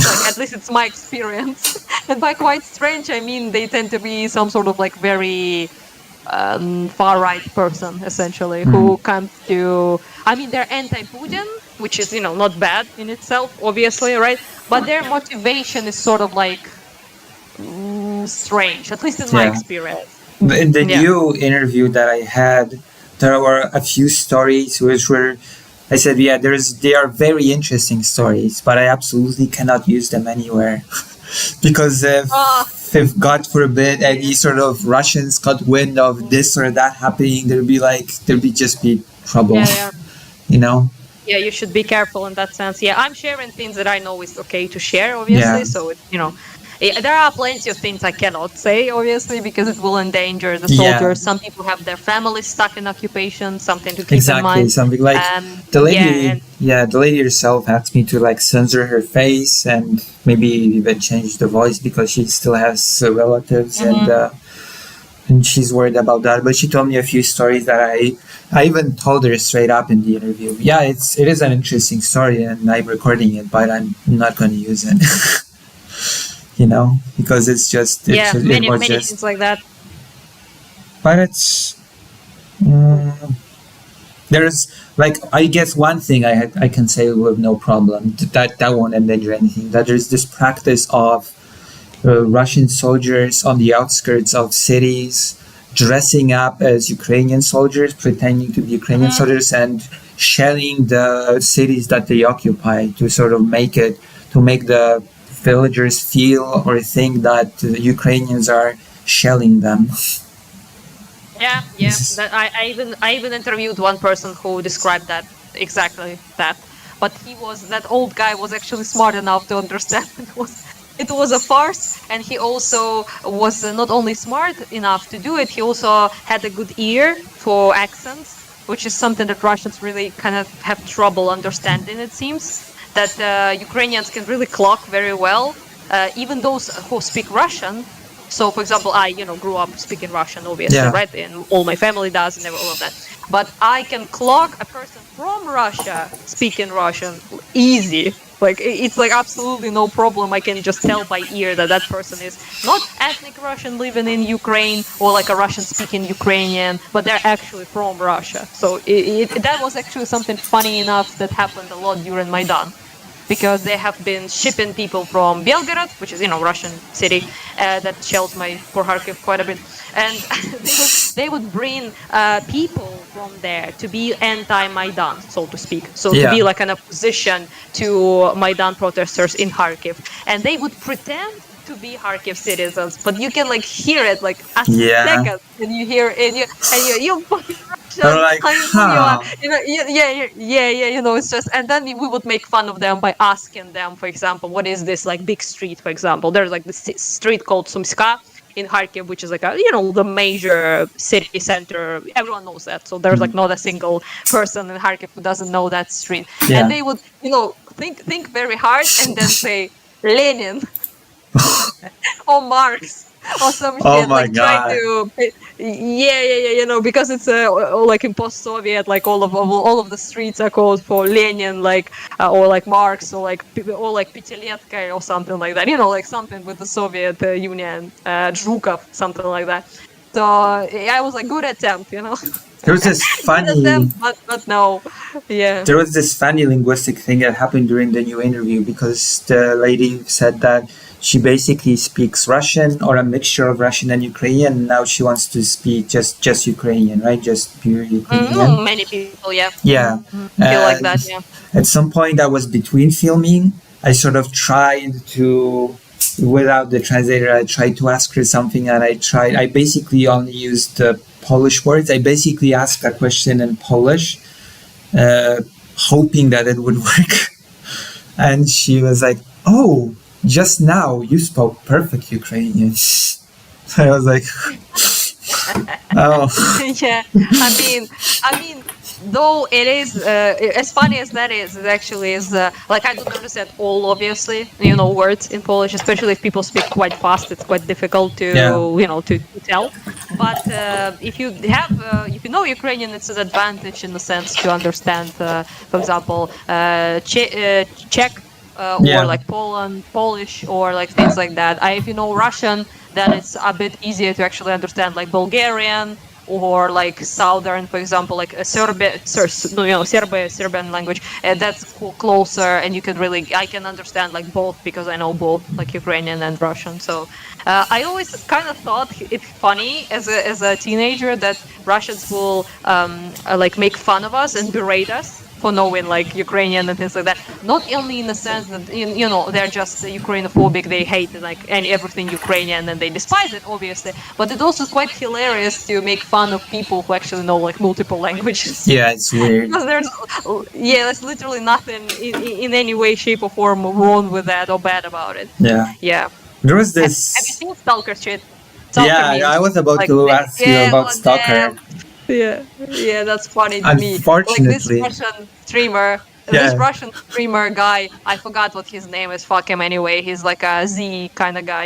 Like at least it's my experience. And by quite strange, I mean they tend to be some sort of like very far right person, essentially, who comes to. I mean, they're anti-Putin, which is not bad in itself, obviously, right? But their motivation is sort of like strange, at least in my Yeah. experience. In the Yeah. new interview that I had, there were a few stories which were, I said, yeah, they are very interesting stories, but I absolutely cannot use them anywhere. Because if God forbid any sort of Russians got wind of this or that happening, there'd be just be trouble. Yeah. You know? Yeah, you should be careful in that sense. Yeah, I'm sharing things that I know is okay to share, obviously. Yeah. So, there are plenty of things I cannot say, obviously, because it will endanger the soldiers. Yeah. Some people have their families stuck in occupation, something to keep in Exactly, mind. something like the lady. Yeah, The lady herself asked me to like censor her face and maybe even change the voice because she still has relatives and she's worried about that. But she told me a few stories that I even told her straight up in the interview. Yeah, it is an interesting story and I'm recording it, but I'm not going to use it. Because it's just many just things like that. but it's there's like I guess one thing I can say with no problem that won't endanger anything, that there's this practice of Russian soldiers on the outskirts of cities dressing up as Ukrainian soldiers, pretending to be Ukrainian soldiers and shelling the cities that they occupy to sort of make the villagers feel or think that the Ukrainians are shelling them. Yeah. That I even interviewed one person who described that exactly that. But that old guy was actually smart enough to understand it was a farce, and he also was not only smart enough to do it, he also had a good ear for accents, which is something that Russians really kind of have trouble understanding. It seems that Ukrainians can really clock very well, even those who speak Russian. So, for example, I grew up speaking Russian, obviously, Yeah. right? And all my family does, and all of that. But I can clock a person from Russia speaking Russian easy. Like it's like absolutely no problem. I can just tell by ear that that person is not ethnic Russian living in Ukraine or like a Russian-speaking Ukrainian, but they're actually from Russia. So that was actually something funny enough that happened a lot during Maidan, because they have been shipping people from Belgorod, which is Russian city that shells for Kharkiv quite a bit, and they would bring people from there to be anti-Maidan, so to speak. So to be like in opposition to Maidan protesters in Kharkiv, and they would pretend to be Kharkiv citizens, but you can like hear it like a second, and you hear and you fucking Russian. Like, It's just, and then we would make fun of them by asking them, for example, what is this like big street? For example, there's like this street called Sumska in Kharkiv, which is like the major city center. Everyone knows that, so there's like not a single person in Kharkiv who doesn't know that street. Yeah. And they would think very hard and then say Lenin or Marx or some shit. Oh my like God. trying to because it's like in post-Soviet, like all of the streets are called for Lenin, like or like Marx, or like Pятилеткой or something like that, like something with the Soviet Union, Zhukov, something like that. So I was like, good attempt, There was this funny, but no, yeah. There was this funny linguistic thing that happened during the new interview, because the lady said that she basically speaks Russian or a mixture of Russian and Ukrainian. And now she wants to speak just Ukrainian, right? Just pure Ukrainian. Many people, yeah. Yeah. Feel like that, yeah. At some point, I was between filming. I sort of tried to, without the translator, I tried to ask her something, and I basically only used the Polish words. I basically asked a question in Polish, hoping that it would work. And she was like, "Oh, just now you spoke perfect Ukrainian." I was like, "Oh." Yeah, I mean, though it is as funny as that is, it actually is like I don't understand all, obviously, words in Polish, especially if people speak quite fast. It's quite difficult to to tell. But if you know Ukrainian, it's an advantage in the sense to understand, for example, Czech. Or like Polish, or like things like that. If you know Russian, then it's a bit easier to actually understand like Bulgarian, or like Southern, for example, like Serbian language. That's closer, and I can understand like both, because I know both, like Ukrainian and Russian. So I always kind of thought it funny as a teenager that Russians will like make fun of us and berate us for knowing like Ukrainian and things like that. Not only in the sense that they're just Ukrainophobic, they hate everything Ukrainian and they despise it, obviously. But it also is quite hilarious to make fun of people who actually know like multiple languages. Yeah, it's weird. Because there's literally nothing in any way, shape, or form wrong with that or bad about it. Yeah. There was this. Have you seen Stalker shit? I was about to ask you about Stalker. Yeah, that's funny to me. Unfortunately. Like this Russian streamer guy, I forgot what his name is, fuck him anyway. He's like a Z kind of guy,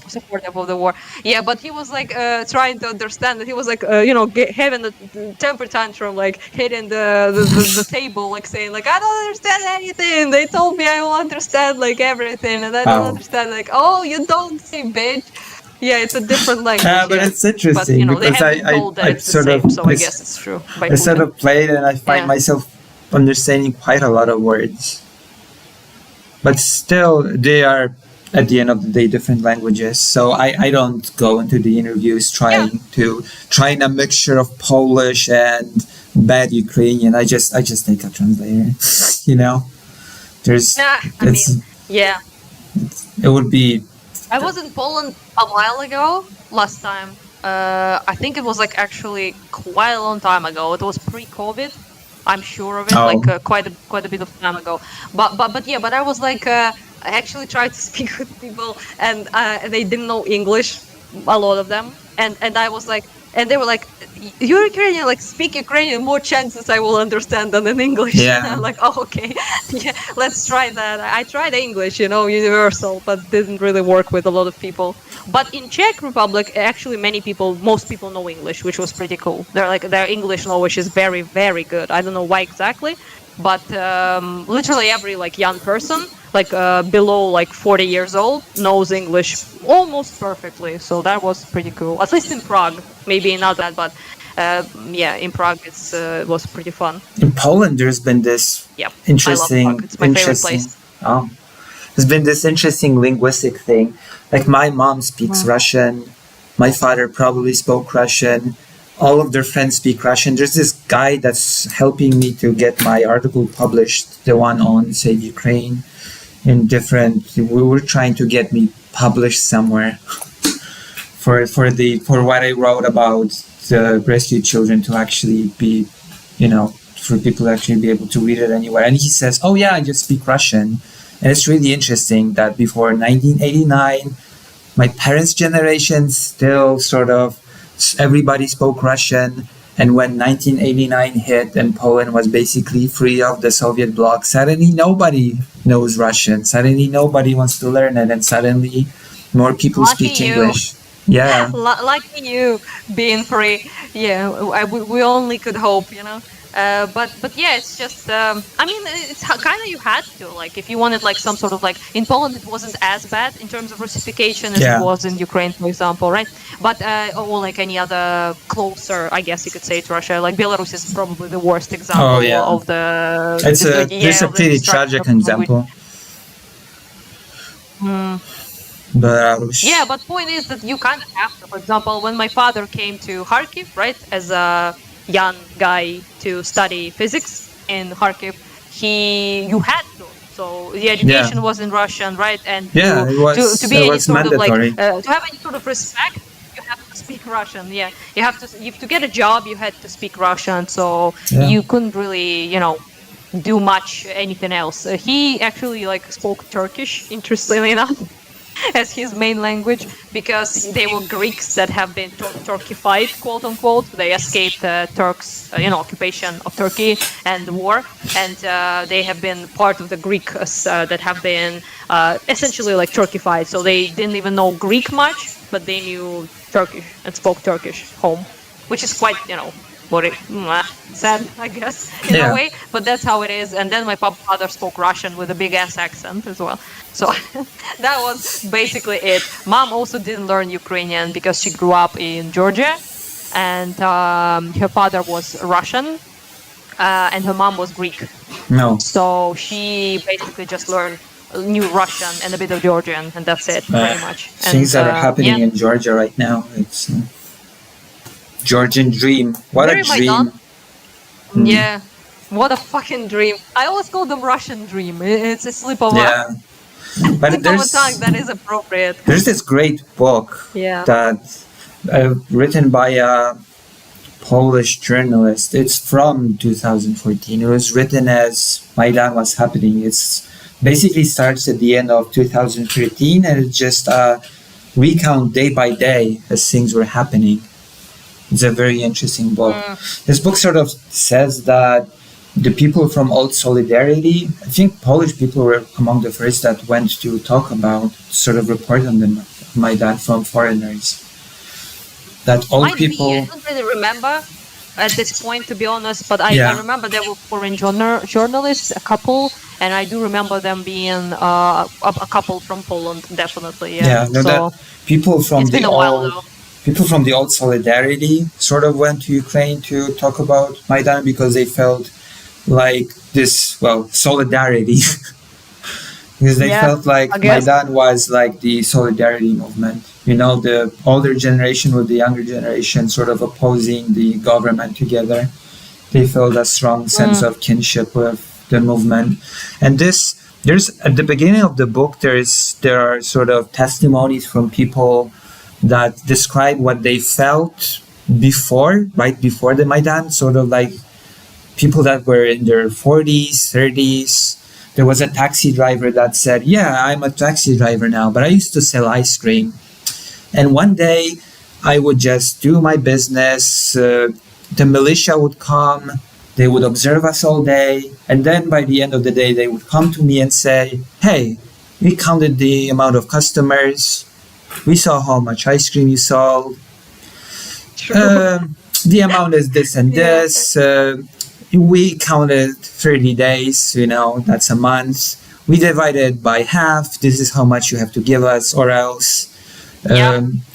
supportive of the war. Yeah, but he was like trying to understand that. He was like, having a temper tantrum, like hitting the table, like saying like, I don't understand anything. They told me I will understand like everything, and I don't understand. Like, oh, you don't see, bitch. Yeah, it's a different language. But it's interesting, but, because I sort of, so I guess it's true. I sort of played, and I find myself understanding quite a lot of words. But still, they are, at the end of the day, different languages. So I don't go into the interviews trying a mixture of Polish and bad Ukrainian. I just take a translator. You know, there's Nah, I it's mean, yeah. it would be I was in Poland a while ago, last time. I think it was like actually quite a long time ago. It was pre-COVID. I'm sure of it, oh like quite a bit of time ago. But yeah, but I was like, I actually tried to speak with people, and they didn't know English, a lot of them, and I was like, and they were like, "You're Ukrainian, like speak Ukrainian, more chances I will understand than in English." yeah. I'm like, "Oh, okay, yeah, let's try that." I tried English, universal, but didn't really work with a lot of people. But in Czech Republic, actually, most people know English, which was pretty cool. Their English knowledge is very, very good. I don't know why exactly, but literally every like young person, like below like 40 years old, knows English almost perfectly. So that was pretty cool. At least in Prague, maybe not that, but yeah, in Prague it was pretty fun. In Poland, there's been this Yeah, I love Prague. interesting, It's my favorite place. Oh, there's been this interesting linguistic thing. Like my mom speaks Russian, my father probably spoke Russian. All of their friends speak Russian. There's this guy that's helping me to get my article published, the one on Save Ukraine, in different. We were trying to get me published somewhere for what I wrote about the rescued children to actually be, for people to actually be able to read it anywhere. And he says, "Oh yeah, I just speak Russian." And it's really interesting that before 1989, my parents' generation still sort of everybody spoke Russian. And when 1989 hit and Poland was basically free of the Soviet bloc, suddenly nobody knows Russian. Suddenly nobody wants to learn it. And suddenly more people Lucky speak you. English. Yeah. Lucky you being free. Yeah, we only could hope. But yeah, it's just. I mean, it's kind of you had to, like, if you wanted like some sort of like in Poland, it wasn't as bad in terms of Russification as Yeah. it was in Ukraine, for example, right? But or like any other closer, I guess you could say, to Russia. Like Belarus is probably the worst example Oh, yeah. of the. It's a there's a of the pretty destruction tragic of language. example. Belarus. Yeah, but point is that you kind of have to. For example, when my father came to Kharkiv, right, as a young guy to study physics in Kharkiv, you had to. So the education was in Russian, right? And Yeah, it was. to be It any was sort of like mandatory. to have any sort of respect, you have to speak Russian. Yeah, you have to get a job, you had to speak Russian. So Yeah. you couldn't really, do much anything else. He actually like spoke Turkish, interestingly enough, as his main language, because they were Greeks that have been Turkified, quote unquote. They escaped Turks, occupation of Turkey and the war, and they have been part of the Greeks that have been essentially like Turkified. So they didn't even know Greek much, but they knew Turkish and spoke Turkish home, which is quite, sad, I guess, in Yeah. a way. But that's how it is. And then my father spoke Russian with a big ass accent as well. So that was basically it. Mom also didn't learn Ukrainian because she grew up in Georgia, and her father was Russian, and her mom was Greek. No. So she basically just knew Russian and a bit of Georgian, and that's it, pretty much. Things that are happening yeah. in Georgia right now. It's Georgian dream. What Where a am I dream. done? Yeah. What a fucking dream. I always call them Russian dream. It's a slip of Yeah. But slip of a tongue that is appropriate. there's this great book Yeah. that written by a Polish journalist. It's from 2014. It was written as Maidan was happening. It's basically starts at the end of 2013 and it's just a recount day by day as things were happening. It's a very interesting book. This book sort of says that the people from Old Solidarity, I think Polish people were among the first that went to talk about, sort of report on the Maidan from foreigners. That old people. I don't really remember at this point, to be honest, but I remember there were foreign journalists, a couple, and I do remember them being a couple from Poland, definitely. Yeah. That people from it's been a while though. People from the Old Solidarity sort of went to Ukraine to talk about Maidan because they felt like this, solidarity. Because they felt like Maidan was like the solidarity movement. The older generation with the younger generation sort of opposing the government together. They felt a strong sense of kinship with the movement. And there's at the beginning of the book, there are sort of testimonies from people that describe what they felt right before the Maidan, sort of like people that were in their 40s, 30s. There was a taxi driver that said, "Yeah, I'm a taxi driver now, but I used to sell ice cream. And one day I would just do my business. The militia would come, they would observe us all day. And then by the end of the day, they would come to me and say, hey, we counted the amount of customers. We saw how much ice cream you sold. The amount is this and this. We counted 30 days, that's a month. We divided by half. This is how much you have to give us, or else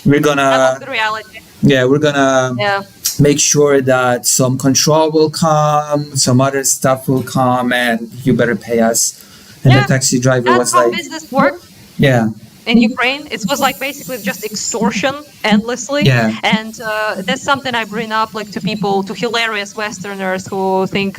we're gonna the reality. we're gonna make sure that some control will come, some other stuff will come, and you better pay us." And the taxi driver was like, business works. Yeah. In Ukraine, it was like basically just extortion endlessly. Yeah. And that's something I bring up like to people, to hilarious Westerners who think,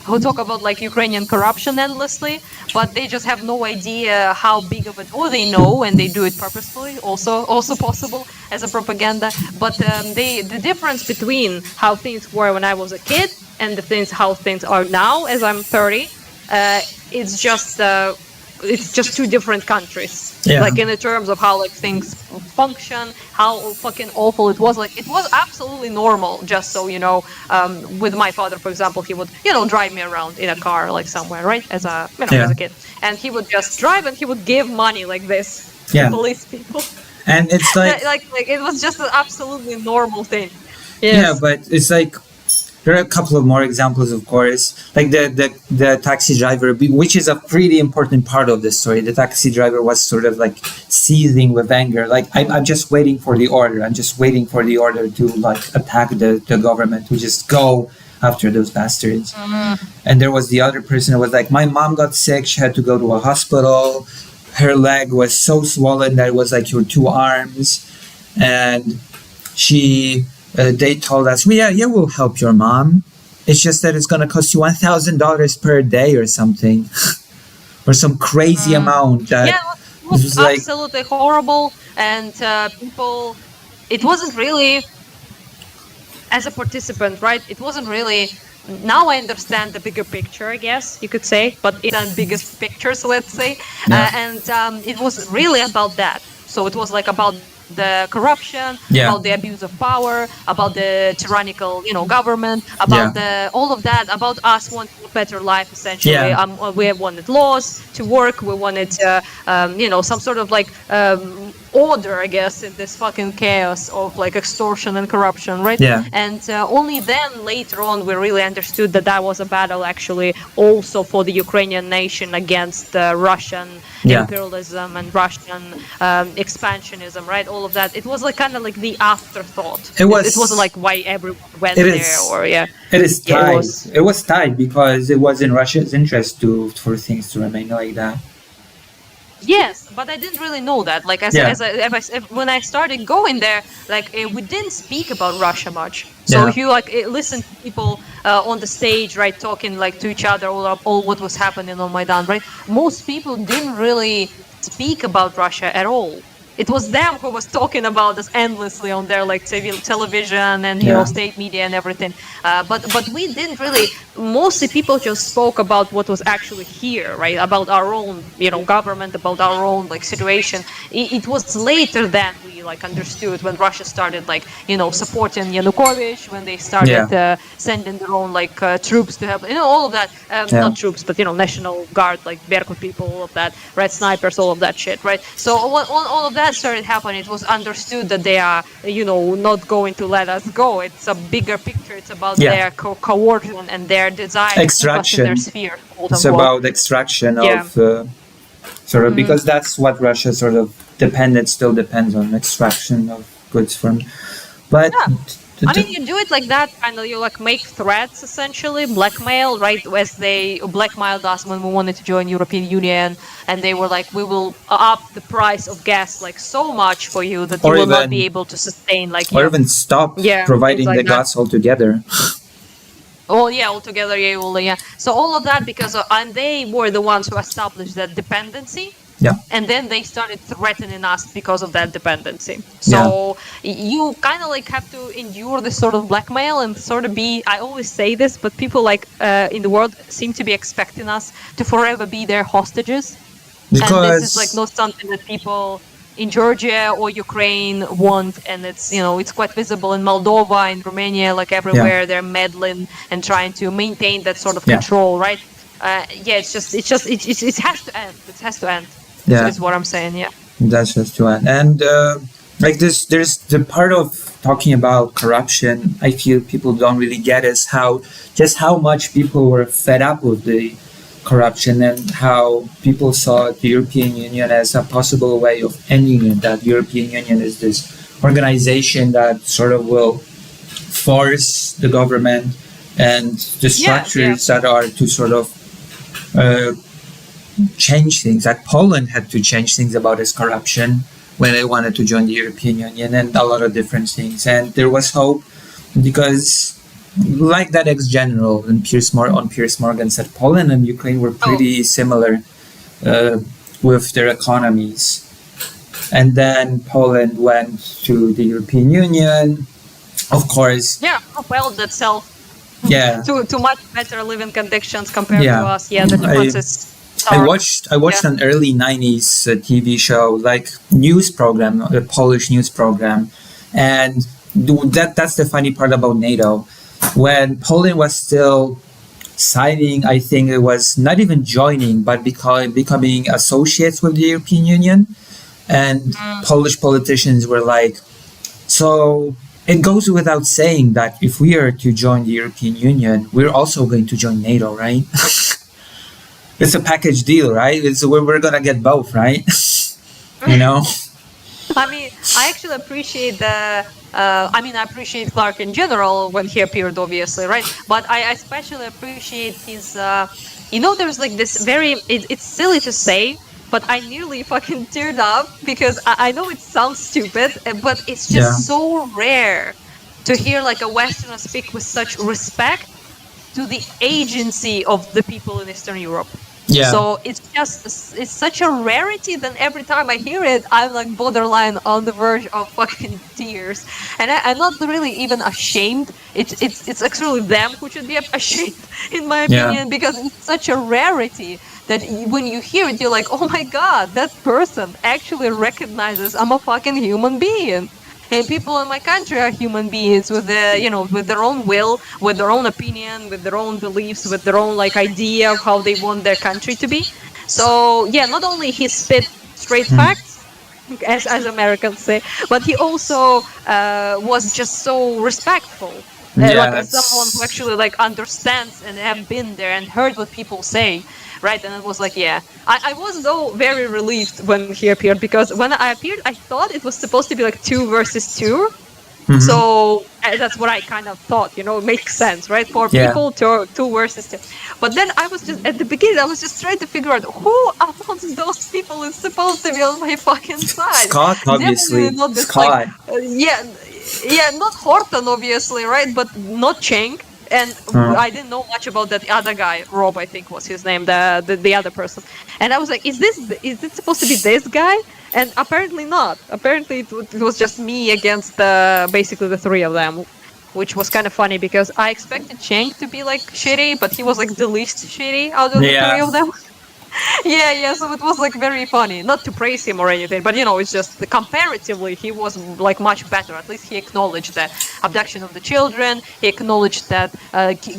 who talk about like Ukrainian corruption endlessly, but they just have no idea how big of it, or they know and they do it purposefully, also possible as a propaganda. But the difference between how things were when I was a kid and how things are now as I'm 30, it's just two different countries. Like in the terms of how like things function, how fucking awful it was. Like it was absolutely normal. Just so you know, with my father, for example, he would drive me around in a car like somewhere, right? As a as a kid, and he would just drive and he would give money like this to police people. And it's like like it was just an absolutely normal thing. Yeah, but it's like there are a couple of more examples, of course, like the taxi driver, which is a pretty important part of the story. The taxi driver was sort of like seething with anger. Like, I'm just waiting for the order. I'm just waiting for the order to like attack the government, to just go after those bastards. And there was the other person who was like, my mom got sick. She had to go to a hospital. Her leg was so swollen that it was like your two arms. And they told us, we'll help your mom. It's just that it's going to cost you $1,000 per day or something. Or some crazy amount. That it was absolutely horrible. And people, it wasn't really, as a participant, right? It wasn't really, now I understand the bigger picture, I guess you could say, but it's the biggest pictures, let's say. And it was really about that. So it was like about the corruption, about the abuse of power, about the tyrannical, government, about all of that, about us wanting a better life, essentially. We wanted laws to work. We wanted, some sort of like order, I guess, in this fucking chaos of like extortion and corruption, right? And only then, later on, we really understood that was a battle, actually, also for the Ukrainian nation against Russian imperialism and Russian expansionism, right? All of that. It was like kind of like the afterthought. It wasn't like why everyone went there, or It is tied. It was tied because it was in Russia's interest for things to remain like that. Yes, but I didn't really know that. Like when I started going there, like we didn't speak about Russia much. So if you like listen to people on the stage, right, talking like to each other, all what was happening on Maidan, right? Most people didn't really speak about Russia at all. It was them who was talking about this endlessly on their like television and state media and everything. But we didn't really. Mostly people just spoke about what was actually here, right? About our own, government, about our own like situation. It was later that we like understood, when Russia started like supporting Yanukovych, when they started sending their own like troops to help, all of that. Not troops, but National Guard, like Berkut people, all of that, red snipers, all of that shit, right? So all of that started happening. It was understood that they are, not going to let us go. It's a bigger picture. It's about their coercion and their desire extraction. To keep us in their sphere. It's about extraction of sort of because that's what Russia sort of still depends on, extraction of goods from. But I mean, you do it like that, kind of. You like make threats, essentially, blackmail, right? As they blackmailed us when we wanted to join European Union, and they were like, "We will up the price of gas like so much for you that you will not be able to sustain like." Or even stop providing the gas altogether. Oh yeah, altogether, yeah, yeah. So all of that because and they were the ones who established that dependency, Yeah, and then they started threatening us because of that dependency. yeah, So you kind of like have to endure this sort of blackmail and sort of be. I always say this, but people like in the world seem to be expecting us to forever be their hostages, and this is like because not something that people in Georgia or Ukraine want, and it's it's quite visible in Moldova, in Romania, like yeah, everywhere they're meddling and trying to maintain that sort of yeah, control, right? Yeah, it has to end. It has to end. yeah. Is what I'm saying. Yeah. That's just one. And like this, there's the part of talking about corruption. I feel people don't really get is how much people were fed up with the corruption and how people saw the European Union as a possible way of ending it. That European Union is this organization that sort of will force the government and the Yeah. Yeah. structures that are to sort of uh, change things. That Poland had to change things about its corruption when they wanted to join the European Union, and a lot of different things. And there was hope because, like that ex-general and Piers Morgan said, Poland and Ukraine were Oh. pretty similar with their economies. And then Poland went to the European Union. Of course, Yeah. Propelled itself yeah, to much better living conditions compared to yeah. us. Yeah, the difference is I stark. watched Yeah. an early '90s TV show, like news program, a Polish news program, and that's the funny part about NATO. When Poland was still signing, I think it was not even joining, but becoming associates with the European Union, and Polish politicians were like, so. It goes without saying that if we are to join the European Union, we're also going to join NATO, right? It's a package deal, right? It's we're gonna get both, right? You know? I mean, I actually appreciate the. I appreciate Clark in general when he appeared, obviously, right? But I especially appreciate his. There's like this very. It's silly to say, but I nearly fucking teared up because I know it sounds stupid, but it's just Yeah. so rare to hear like a Westerner speak with such respect to the agency of the people in Eastern Europe. Yeah. So it's such a rarity that every time I hear it, I'm like borderline on the verge of fucking tears, and I'm not really even ashamed. It's actually them who should be ashamed, in my Yeah. opinion, because it's such a rarity that when you hear it, you're like, oh my god, that person actually recognizes I'm a fucking human being. And people in my country are human beings with with their own will, with their own opinion, with their own beliefs, with their own like idea of how they want their country to be. So yeah, not only he spit straight facts, as Americans say, but he also was just so respectful. Like as someone who actually like understands and have been there and heard what people say, right? And it was like, yeah, I was though very relieved when he appeared, because when I appeared, I thought it was supposed to be like 2 versus 2. So that's what I kind of thought, it makes sense, right? For people, 2 versus 2. But then I was just, at the beginning, I was just trying to figure out who amongst those people is supposed to be on my fucking side. Scott, obviously. Definitely not this, Scott. yeah, not Horton, obviously, right? But not Cheng. And I didn't know much about that other guy, Rob, I think was his name, the other person. And I was like, is it supposed to be this guy? And apparently not. Apparently it was just me against basically the 3 of them, which was kind of funny because I expected Cheng to be like shitty, but he was like the least shitty out of the 3 of them. Yeah, so it was like very funny. Not to praise him or anything, but it's just comparatively he was like much better. At least he acknowledged the abduction of the children. He acknowledged that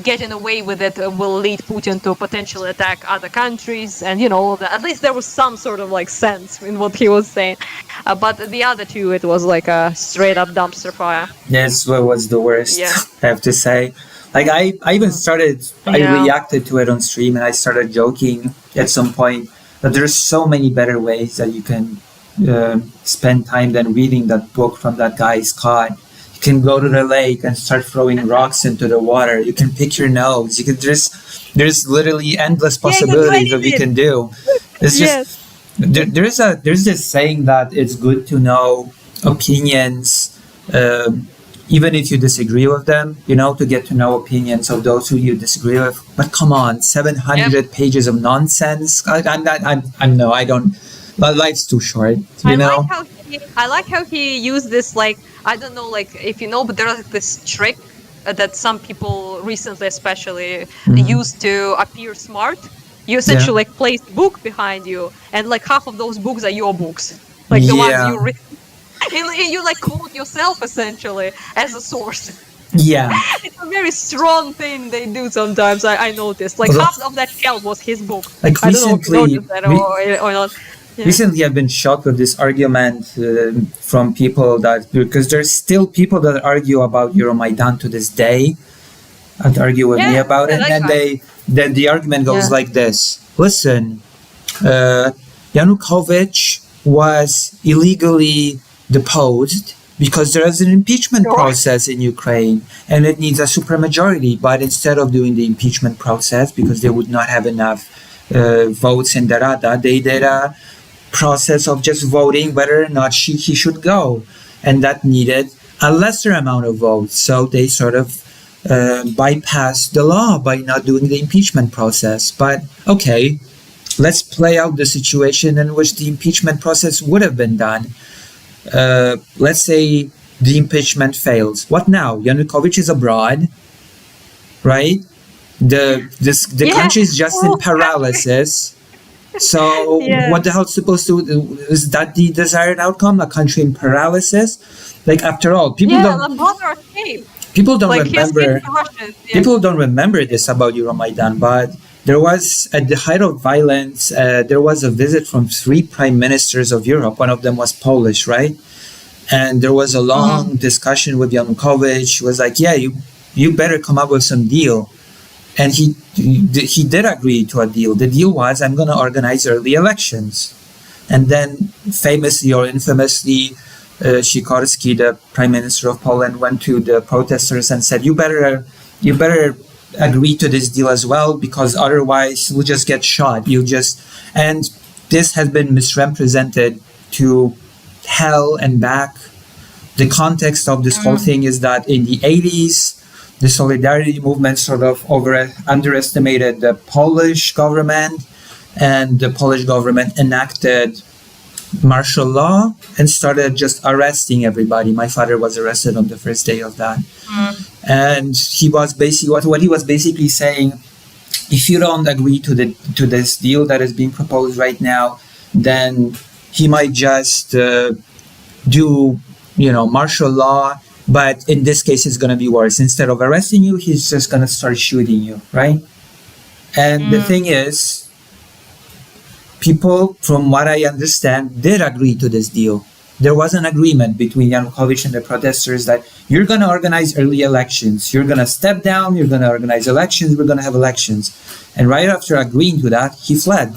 getting away with it will lead Putin to potentially attack other countries, and at least there was some sort of like sense in what he was saying. But the other 2, it was like a straight up dumpster fire. Yes, what was the worst, Yeah. I have to say. Like I even I reacted to it on stream, and I started joking at some point that there's so many better ways that you can spend time than reading that book from that guy Scott. You can go to the lake and start throwing rocks into the water. You can pick your nose. You can there's literally endless possibilities that we can do. It's just there's this saying that it's good to know opinions even if you disagree with them, to get to know opinions of those who you disagree with. But come on, 700 pages of nonsense. No, I don't. Life's too short, I like how he used this, like, I don't know, like, if you know, but there's this trick that some people recently especially used to appear smart. You essentially like place a book behind you, and like half of those books are your books, like the ones you read. And you like quote yourself essentially as a source. Yeah. It's a very strong thing they do sometimes. I noticed. Like half of that shelf was his book. Like I don't know if you noticed that or not. Yeah. Recently, I've been shocked with this argument from people because there's still people that argue about Euromaidan to this day, and argue with me about it, and then the argument goes like this: listen, Yanukovych was illegally deposed because there is an impeachment process in Ukraine, and it needs a supermajority. But instead of doing the impeachment process, because they would not have enough votes in the Rada, they did a process of just voting whether or not he should go, and that needed a lesser amount of votes. So they sort of bypassed the law by not doing the impeachment process. But okay, let's play out the situation in which the impeachment process would have been done. Let's say the impeachment fails. What now? Yanukovych is abroad, right? The country is just in paralysis. So what the hell is supposed to is that the desired outcome? A country in paralysis? Like, after all, people don't remember. People don't remember this about Euromaidan, but there was, at the height of violence, there was a visit from 3 prime ministers of Europe. One of them was Polish, right? And there was a long discussion with Yanukovych. He was like, yeah, you better come up with some deal. And he did agree to a deal. The deal was, I'm going to organize early elections. And then famously or infamously, Sikorski, the prime minister of Poland, went to the protesters and said, you better agree to this deal as well, because otherwise we'll just get shot. And this has been misrepresented to hell and back. The context of this whole thing is that in the 80s, the Solidarity movement sort of underestimated the Polish government, and the Polish government enacted martial law and started just arresting everybody. My father was arrested on the first day of that. And he was basically, what he was basically saying, if you don't agree to this deal that is being proposed right now, then he might just do martial law. But in this case, it's going to be worse. Instead of arresting you, he's just going to start shooting you, right? And the thing is, people, from what I understand, did agree to this deal. There was an agreement between Yanukovych and the protesters that you're going to organize early elections. You're going to step down. You're going to organize elections. We're going to have elections. And right after agreeing to that, he fled.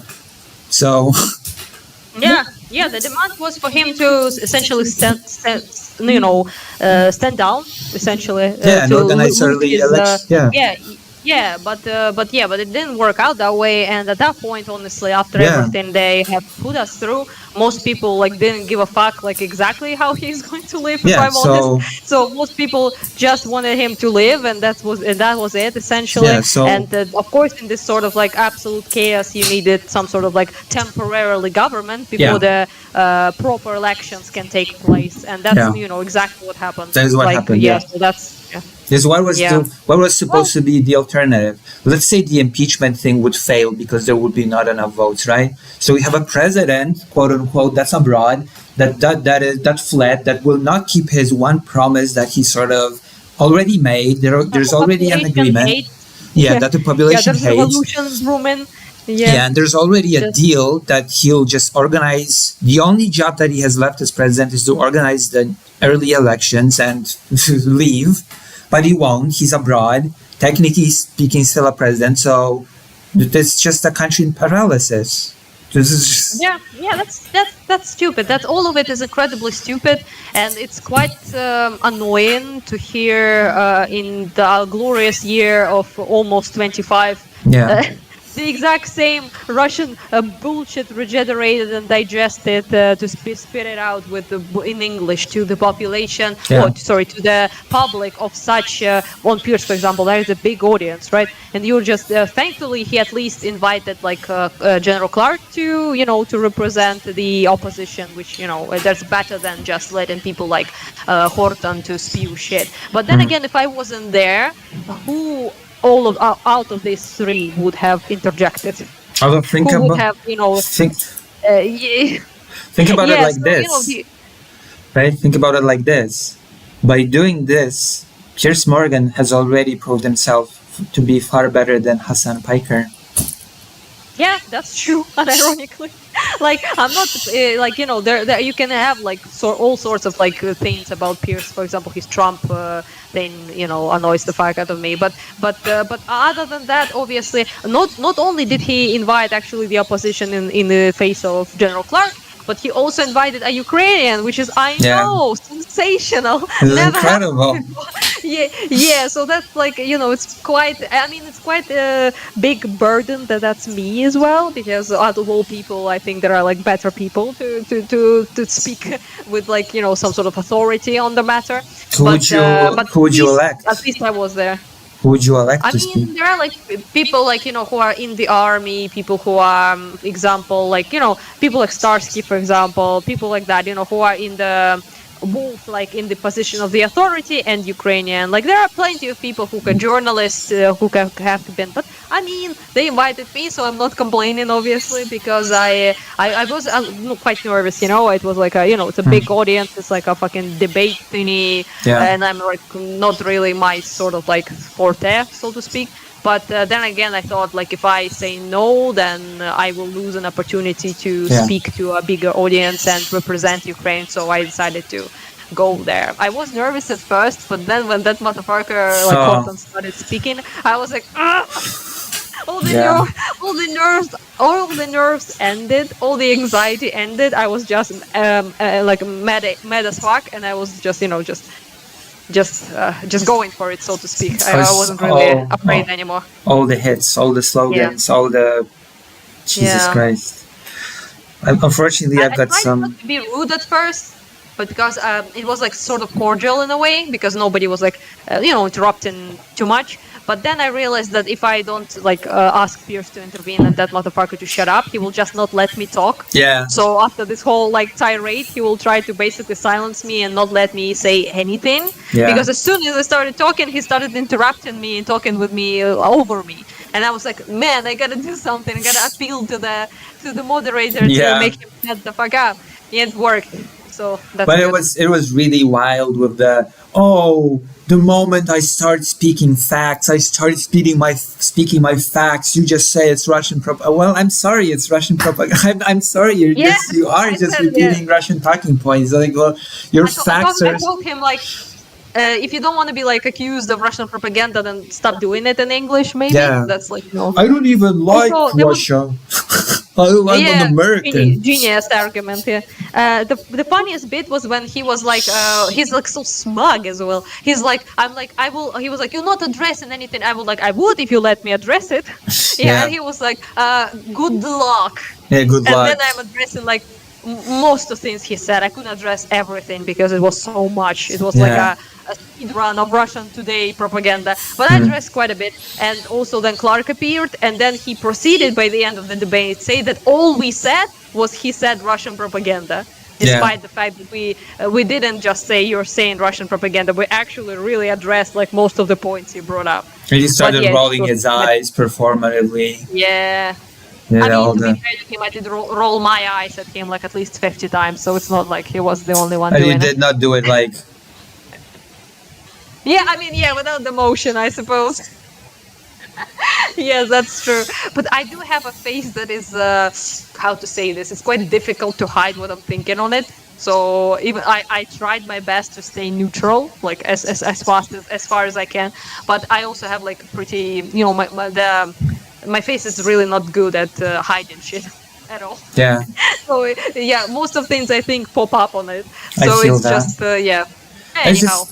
So... Yeah, the demand was for him to essentially stand down, essentially. And organize early elections. But it didn't work out that way. And at that point, honestly, after everything they have put us through, most people didn't give a fuck exactly how he's going to live. If I'm honest. So most people just wanted him to live, and that was it essentially. And of course, in this sort of absolute chaos, you needed some sort of temporarily government before the proper elections can take place, and that's exactly what happened. That is what happened. So that's. Is what was supposed to be the alternative. Let's say the impeachment thing would fail because there would be not enough votes, right? So we have a president, quote unquote, that's abroad, that fled, that will not keep his one promise that he sort of already made. There's already an agreement. That the population hates. And there's already a deal that he'll just organize. The only job that he has left as president is to organize the early elections and leave. But he won't. He's abroad. Technically speaking, still a president. So it's just a country in paralysis. This is just... that's stupid. That all of it is incredibly stupid, and it's quite annoying to hear in the glorious year of almost 25. the exact same Russian bullshit regenerated and digested to spit it out in English to the population, Yeah. sorry, to the public of such on Pierce, for example. There is a big audience, right? And you're just thankfully he at least invited like General Clark to to represent the opposition, which that's better than just letting people like Horton to spew shit. But then again, if I wasn't there, who out of these three would have interjected? I don't think Who would about have think yeah, think about it yeah, like so this, right? Think about it like this. By doing this, Piers Morgan has already proved himself to be far better than Hassan Piker. yeah, that's true. Unironically, like I'm not like there you can have like all sorts of like things about Pierce. For example, his Trump thing annoys the fuck out of me. But other than that, obviously, not only did he invite actually the opposition in the face of General Clark, but he also invited a Ukrainian, which is know sensational. It's Never incredible. yeah. So that's like it's quite. I mean, it's quite a big burden that's me as well, because out of all people, I think there are like better people to speak with like some sort of authority on the matter. Who would you elect? At least I was there. Who would you elect to speak? I mean, there are like people like who are in the army, people who are, example, like people like Starsky, for example, people like that, who are in the both like in the position of the authority and Ukrainian. Like there are plenty of people who can journalists who have been, but I mean they invited me, so I'm not complaining obviously, because I was quite nervous. It was like it's a big audience. It's like a fucking debate thingy, and I'm like not really my sort of like forte, so to speak. But then again, I thought like if I say no, then I will lose an opportunity to speak to a bigger audience and represent Ukraine. So I decided to go there. I was nervous at first, but then when that motherfucker like Horton started speaking, I was like, all the nerves ended, all the anxiety ended. I was just like mad as fuck, and I was just going for it, so to speak. I wasn't really afraid anymore. All the hits, all the slogans, all the Jesus Christ. Unfortunately, I've got some. Not to be rude at first, but because it was like sort of cordial in a way, because nobody was like interrupting too much. But then I realized that if I don't like ask Pierce to intervene and that motherfucker to shut up, he will just not let me talk. Yeah. So after this whole like tirade, he will try to basically silence me and not let me say anything. Yeah. Because as soon as I started talking, he started interrupting me and talking with me over me. And I was like, man, I gotta do something. I gotta appeal to the moderator to make him shut the fuck up. It worked. So that's but good. it was really wild with the moment I start speaking facts, I started speaking my facts. You just say it's Russian propaganda. Well, I'm sorry, it's Russian propaganda. I'm sorry, you are just repeating Russian talking points. Like, well, your facts are. I told him like, if you don't want to be like accused of Russian propaganda, then stop doing it in English. Maybe that's like I don't even like Russia. I'm an American. Genius argument. Yeah. The funniest bit was when he was like, he's like so smug as well. He's like, I'm like, I will. He was like, you're not addressing anything. I would if you let me address it. And he was like, good luck. Yeah, good luck. And then I'm addressing like most of the things he said. I couldn't address everything because it was so much. It was like a speed run of Russian Today propaganda. But I addressed quite a bit. And also then Clark appeared, and then he proceeded by the end of the debate say that all we said was he said Russian propaganda. Despite the fact that we didn't just say you're saying Russian propaganda, we actually really addressed like most of the points he brought up. And he started rolling his eyes performatively. Yeah. I mean, to be fair to him, I did roll my eyes at him like at least 50 times, so it's not like he was the only one doing it. And you did not do it like... Yeah, I mean, without the motion, I suppose. Yes, that's true. But I do have a face that is, how to say this, it's quite difficult to hide what I'm thinking on it. So even I tried my best to stay neutral, like as far as I can. But I also have like pretty, my face is really not good at hiding shit at all. Yeah. So most of things I think pop up on it. So I feel it's that. Just Anyhow,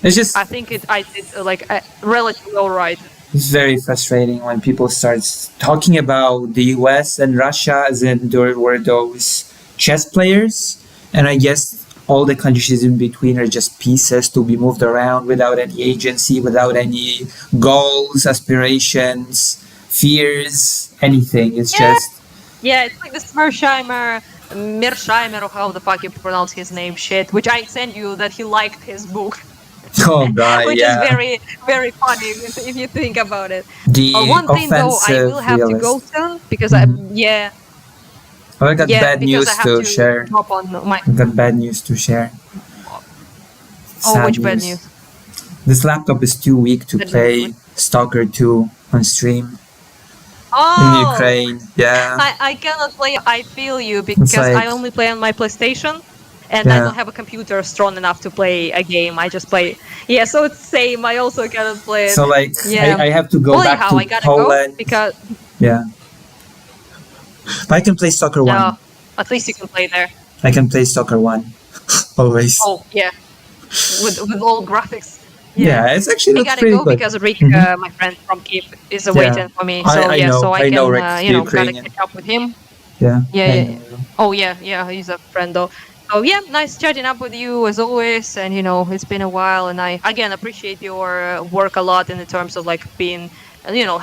it's just. I think I did like relatively all right. It's very frustrating when people start talking about the US and Russia as if there were those chess players. And I guess all the countries in between are just pieces to be moved around without any agency, without any goals, aspirations, fears, anything. It's Yeah, just, yeah, it's like this Mersheimer, or how the fuck you pronounce his name, shit, which I sent you that he liked his book, oh God, which is yeah. very, very funny if you think about it. The One thing though, I will offensive have to go realist. soon because Mhm. I got yeah, bad because I news have to to share. drop on my. I got bad news to share. Oh, Sad which bad news. news? This laptop is too weak to That- play Stalker 2 on stream in Oh, Ukraine. Yeah. I cannot play. I feel you It's because I like, only play on my PlayStation, and I yeah. don't have a computer strong enough to play a game. I just play. Yeah, so it's same. I also cannot play it. So, like, Yeah. I have to go Well, back anyhow, to I gotta go Poland. because Yeah. But I can play Stalker 1. at least you can play there. I can play Stalker 1. Always. Oh yeah, with all graphics. Yeah. Yeah, it actually I looks gotta pretty go good. because Rick, Hmm. my friend from Kiev, is Yeah. waiting for me. So I yeah, know. so I I know can, Rick, the gotta Ukrainian. catch up with him. Yeah, Yeah, I yeah, know. yeah. Oh yeah, yeah, he's a friend though. So yeah, nice chatting up with you as always. And it's been a while, and I again appreciate your work a lot in the terms of like being,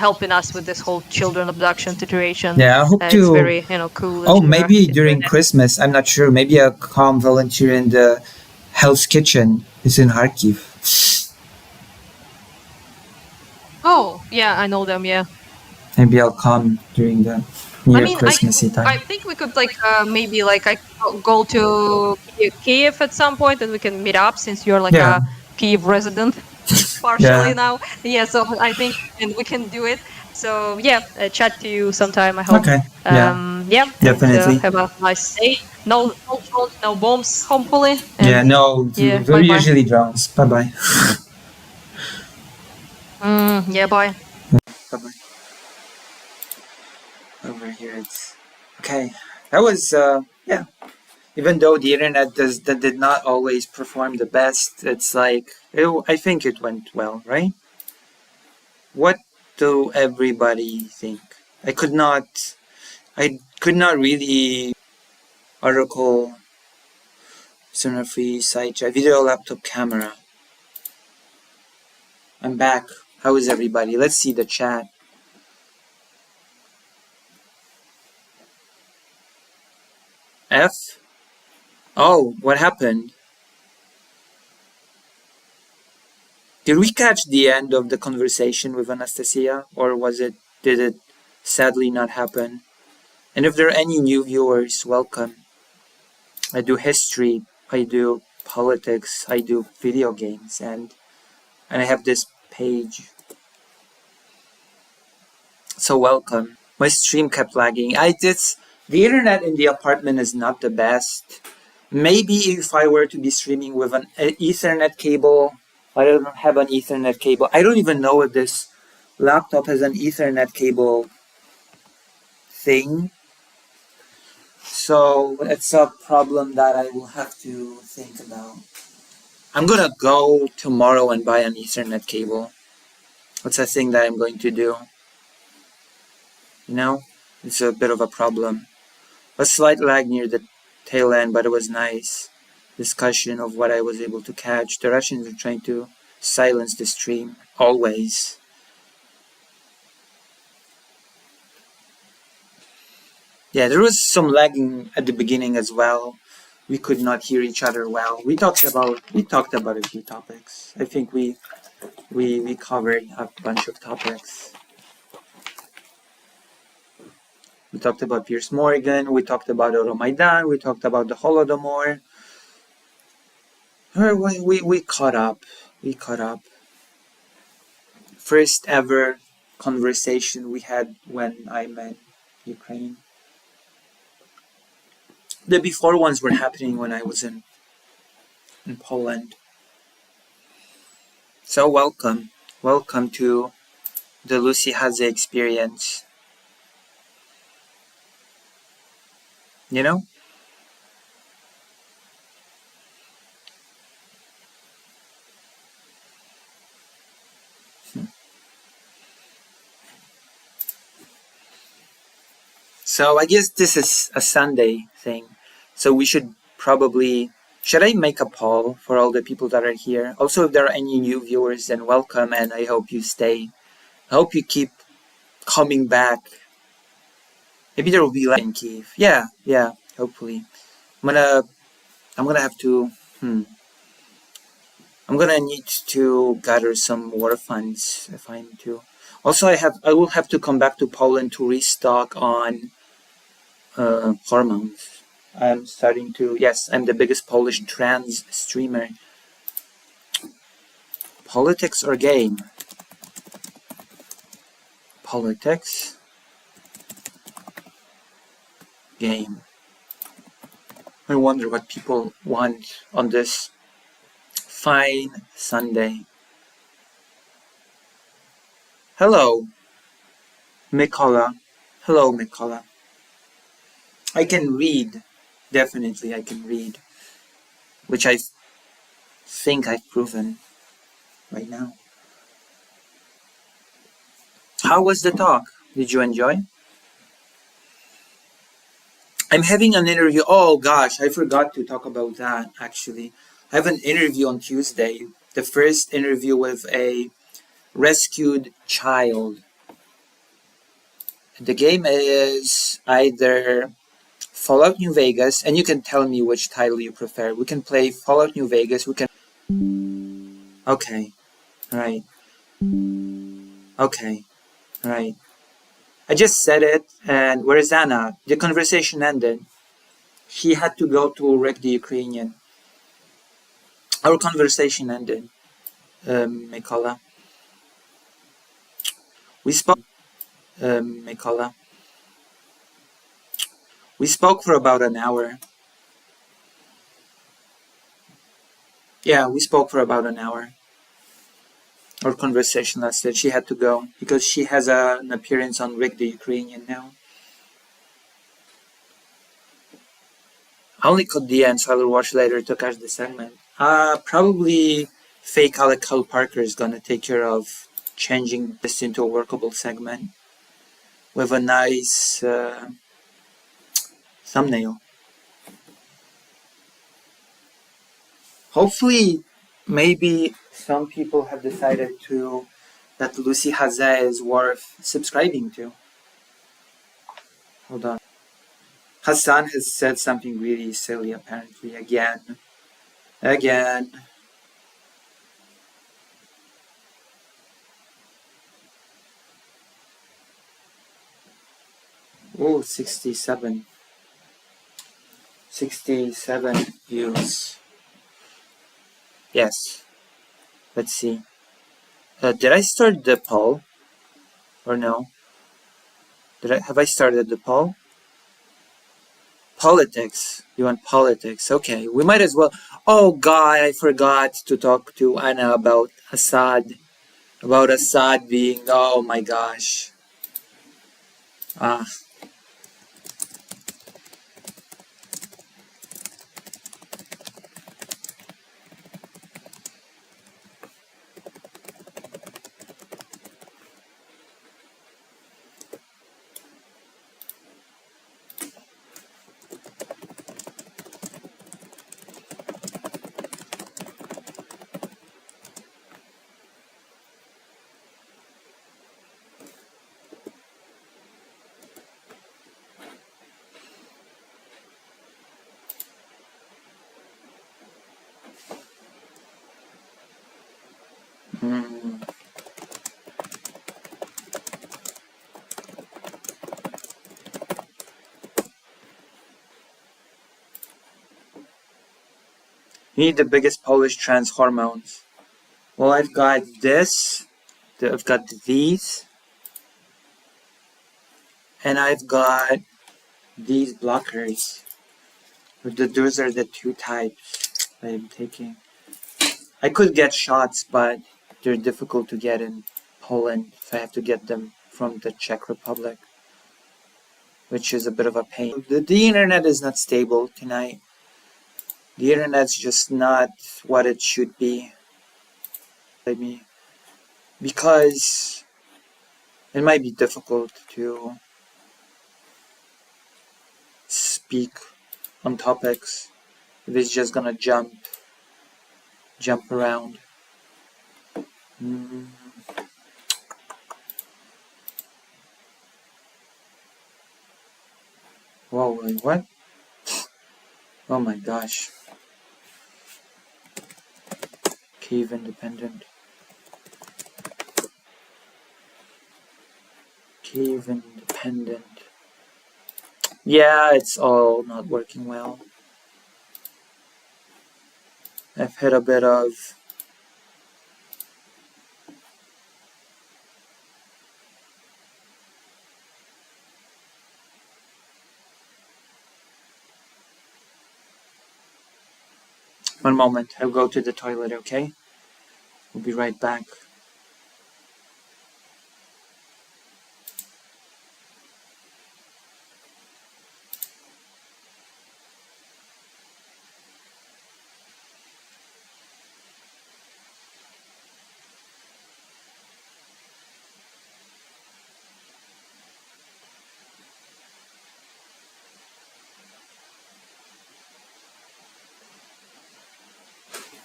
helping us with this whole children abduction situation. Yeah, I hope It's to. very cool that Oh, you're maybe doing during it. Christmas. I'm not sure. Maybe I'll come volunteer in the Hell's Kitchen. It's in Kharkiv. Oh yeah, I know them. Yeah. Maybe I'll come during the I near mean, Christmassy I time. think we could like maybe like I go to Kiev at some point and we can meet up since you're like Yeah, a Kiev resident partially yeah. now. Yeah, so I think and we can do it. So yeah, chat to you sometime. I hope. Okay. Yeah, Yeah, and definitely. have a nice day. No drones, no bombs, hopefully. Yeah, And no, yeah, we're bye bye. usually drones. Bye bye. Yeah, bye. Bye bye. Over here, it's okay. That was yeah. Even though the internet that did not always perform the best, it's like I think it went well, right? What do everybody think? I could not really article sonar free site chat video laptop camera. I'm back. How is everybody? Let's see the chat. F? Oh, what happened? Did we catch the end of the conversation with Anastasia, or did it sadly not happen? And if there are any new viewers, welcome. I do history, I do politics, I do video games, and I have this page. So welcome. My stream kept lagging. The internet in the apartment is not the best. Maybe if I were to be streaming with an Ethernet cable, I don't have an Ethernet cable. I don't even know if this laptop has an Ethernet cable thing. So it's a problem that I will have to think about. I'm gonna go tomorrow and buy an Ethernet cable. That's a thing that I'm going to do. It's a bit of a problem. A slight lag near the tail end, but it was nice. Discussion of what I was able to catch. The Russians are trying to silence the stream. Always. Yeah, there was some lagging at the beginning as well. We could not hear each other well. We talked about a few topics. I think we covered a bunch of topics. We talked about Piers Morgan. We talked about Euromaidan. We talked about the Holodomor. We caught up. We caught up. First ever conversation we had when I met Ukraine. The before ones were happening when I was in Poland. So welcome. Welcome to the Lucy Haze experience. You know? So I guess this is a Sunday thing. So we should probably... Should I make a poll for all the people that are here? Also, if there are any new viewers, then welcome, and I hope you stay. I hope you keep coming back. Maybe there will be like in Kiev. Yeah, hopefully. I'm gonna have to... I'm gonna need to gather some more funds if I need to. Also, I will have to come back to Poland to restock on hormones. I'm starting to... Yes, I'm the biggest Polish trans streamer. Politics or game? Politics. Game. I wonder what people want on this fine Sunday. Hello, Mikola. Hello, Mikola. I can read. Definitely, I can read. Which I think I've proven right now. How was the talk? Did you enjoy? I'm having an interview. Oh gosh, I forgot to talk about that actually. I have an interview on Tuesday. The first interview with a rescued child. The game is either Fallout New Vegas, and you can tell me which title you prefer. We can play Fallout New Vegas. We can... Okay, right. Okay, right. I just said it, and where is Anna? The conversation ended. She had to go to wreck the Ukrainian. Our conversation ended, Mikola. We spoke, Mikola. We spoke for about an hour. Yeah, we spoke for about an hour. Our conversation lasted. She had to go because she has an appearance on Rick the Ukrainian now. I only caught the end, so I will watch later to catch the segment. Probably fake Alec Cole Parker is gonna take care of changing this into a workable segment with a nice thumbnail. Hopefully, maybe some people have decided that Lucy Hazeh is worth subscribing to. Hold on. Hassan has said something really silly, apparently, again. Oh, 67. 67 views. Yes. Let's see. Did I start the poll? Or no? Have I started the poll? Politics. You want politics? Okay, we might as well. Oh God, I forgot to talk to Anna about Assad. About Assad being... Oh my gosh. Ah. Hmm. You need the biggest Polish trans hormones. Well, I've got this. I've got these. And I've got these blockers. Those are the two types that I'm taking. I could get shots, but they're difficult to get in Poland if I have to get them from the Czech Republic, which is a bit of a pain. The internet is not stable tonight. The internet's just not what it should be. Because it might be difficult to speak on topics, if it's just gonna jump around. Whoa, wait, what? Oh my gosh. Cave independent. Cave independent. Yeah, it's all not working well. I've hit a bit of one moment, I'll go to the toilet, okay? We'll be right back.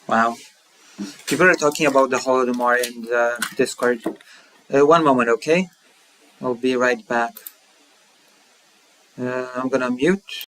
Wow. People are talking about the Holodomor in the Discord. One moment, okay? I'll be right back. I'm gonna mute.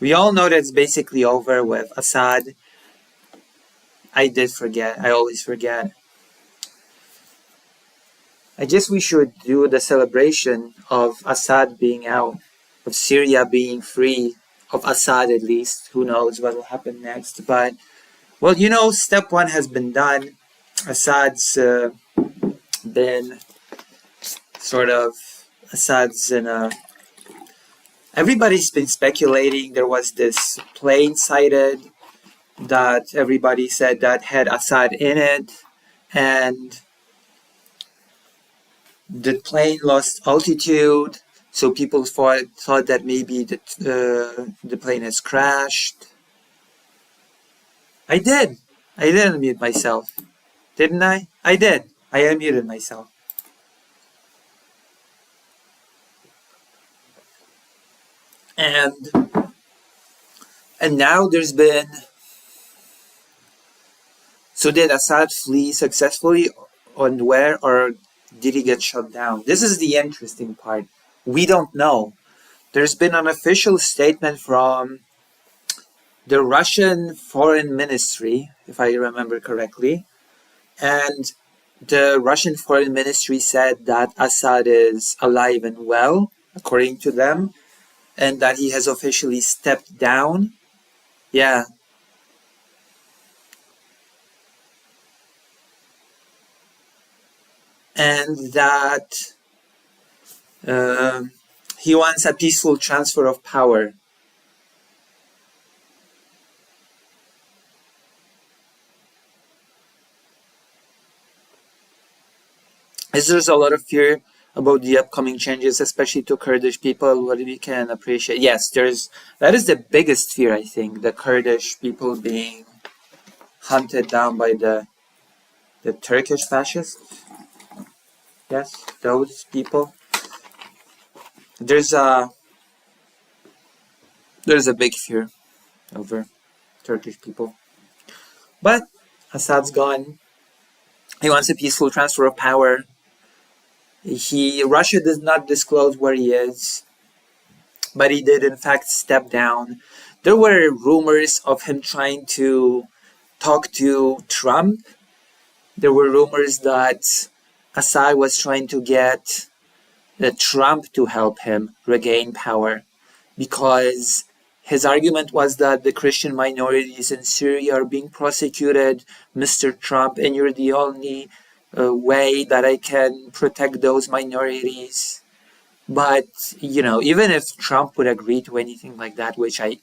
We all know that it's basically over with Assad. I did forget. I always forget. I guess we should do the celebration of Assad being out, of Syria being free, of Assad at least. Who knows what will happen next? But, well, step one has been done. Assad's been sort of, Assad's in a. Everybody's been speculating. There was this plane sighted that everybody said that had Assad in it, and the plane lost altitude, so people thought that maybe the plane has crashed. I did. I did unmute myself. Didn't I? I did. I unmuted myself. And now there's been... So did Assad flee successfully on where, or did he get shut down? This is the interesting part. We don't know. There's been an official statement from the Russian Foreign Ministry, if I remember correctly, and the Russian Foreign Ministry said that Assad is alive and well, according to them, and that he has officially stepped down. Yeah. And that he wants a peaceful transfer of power. As there's a lot of fear about the upcoming changes, especially to Kurdish people, what we can appreciate. Yes, that is the biggest fear, I think, the Kurdish people being hunted down by the Turkish fascists. Yes, those people. There's a big fear over Turkish people. But Assad's gone. He wants a peaceful transfer of power. Russia does not disclose where he is, but he did in fact step down. There were rumors of him trying to talk to Trump. There were rumors that Assad was trying to get Trump to help him regain power, because his argument was that the Christian minorities in Syria are being prosecuted, Mr. Trump, and you're the only way that I can protect those minorities. But, even if Trump would agree to anything like that, which I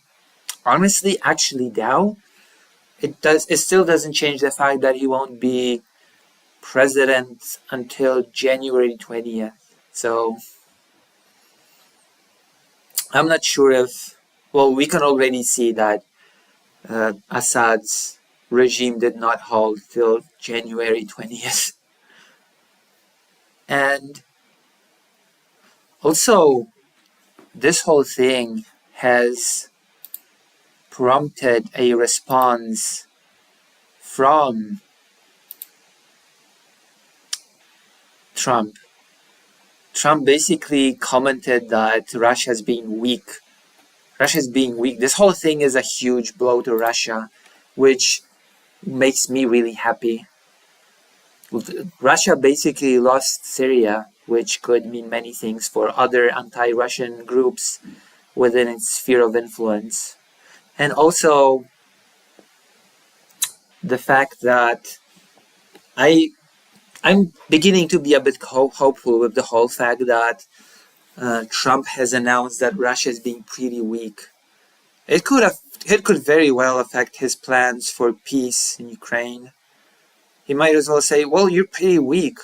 honestly actually doubt, it still doesn't change the fact that he won't be president until January 20th. So I'm not sure if, well, we can already see that Assad's regime did not halt till January 20th. And also, this whole thing has prompted a response from Trump. Trump basically commented that Russia's being weak. Russia's being weak. This whole thing is a huge blow to Russia, which makes me really happy. Russia basically lost Syria, which could mean many things for other anti-Russian groups within its sphere of influence. And also the fact that I'm beginning to be a bit hopeful with the whole fact that Trump has announced that Russia is being pretty weak. It could very well affect his plans for peace in Ukraine. He might as well say, well, you're pretty weak.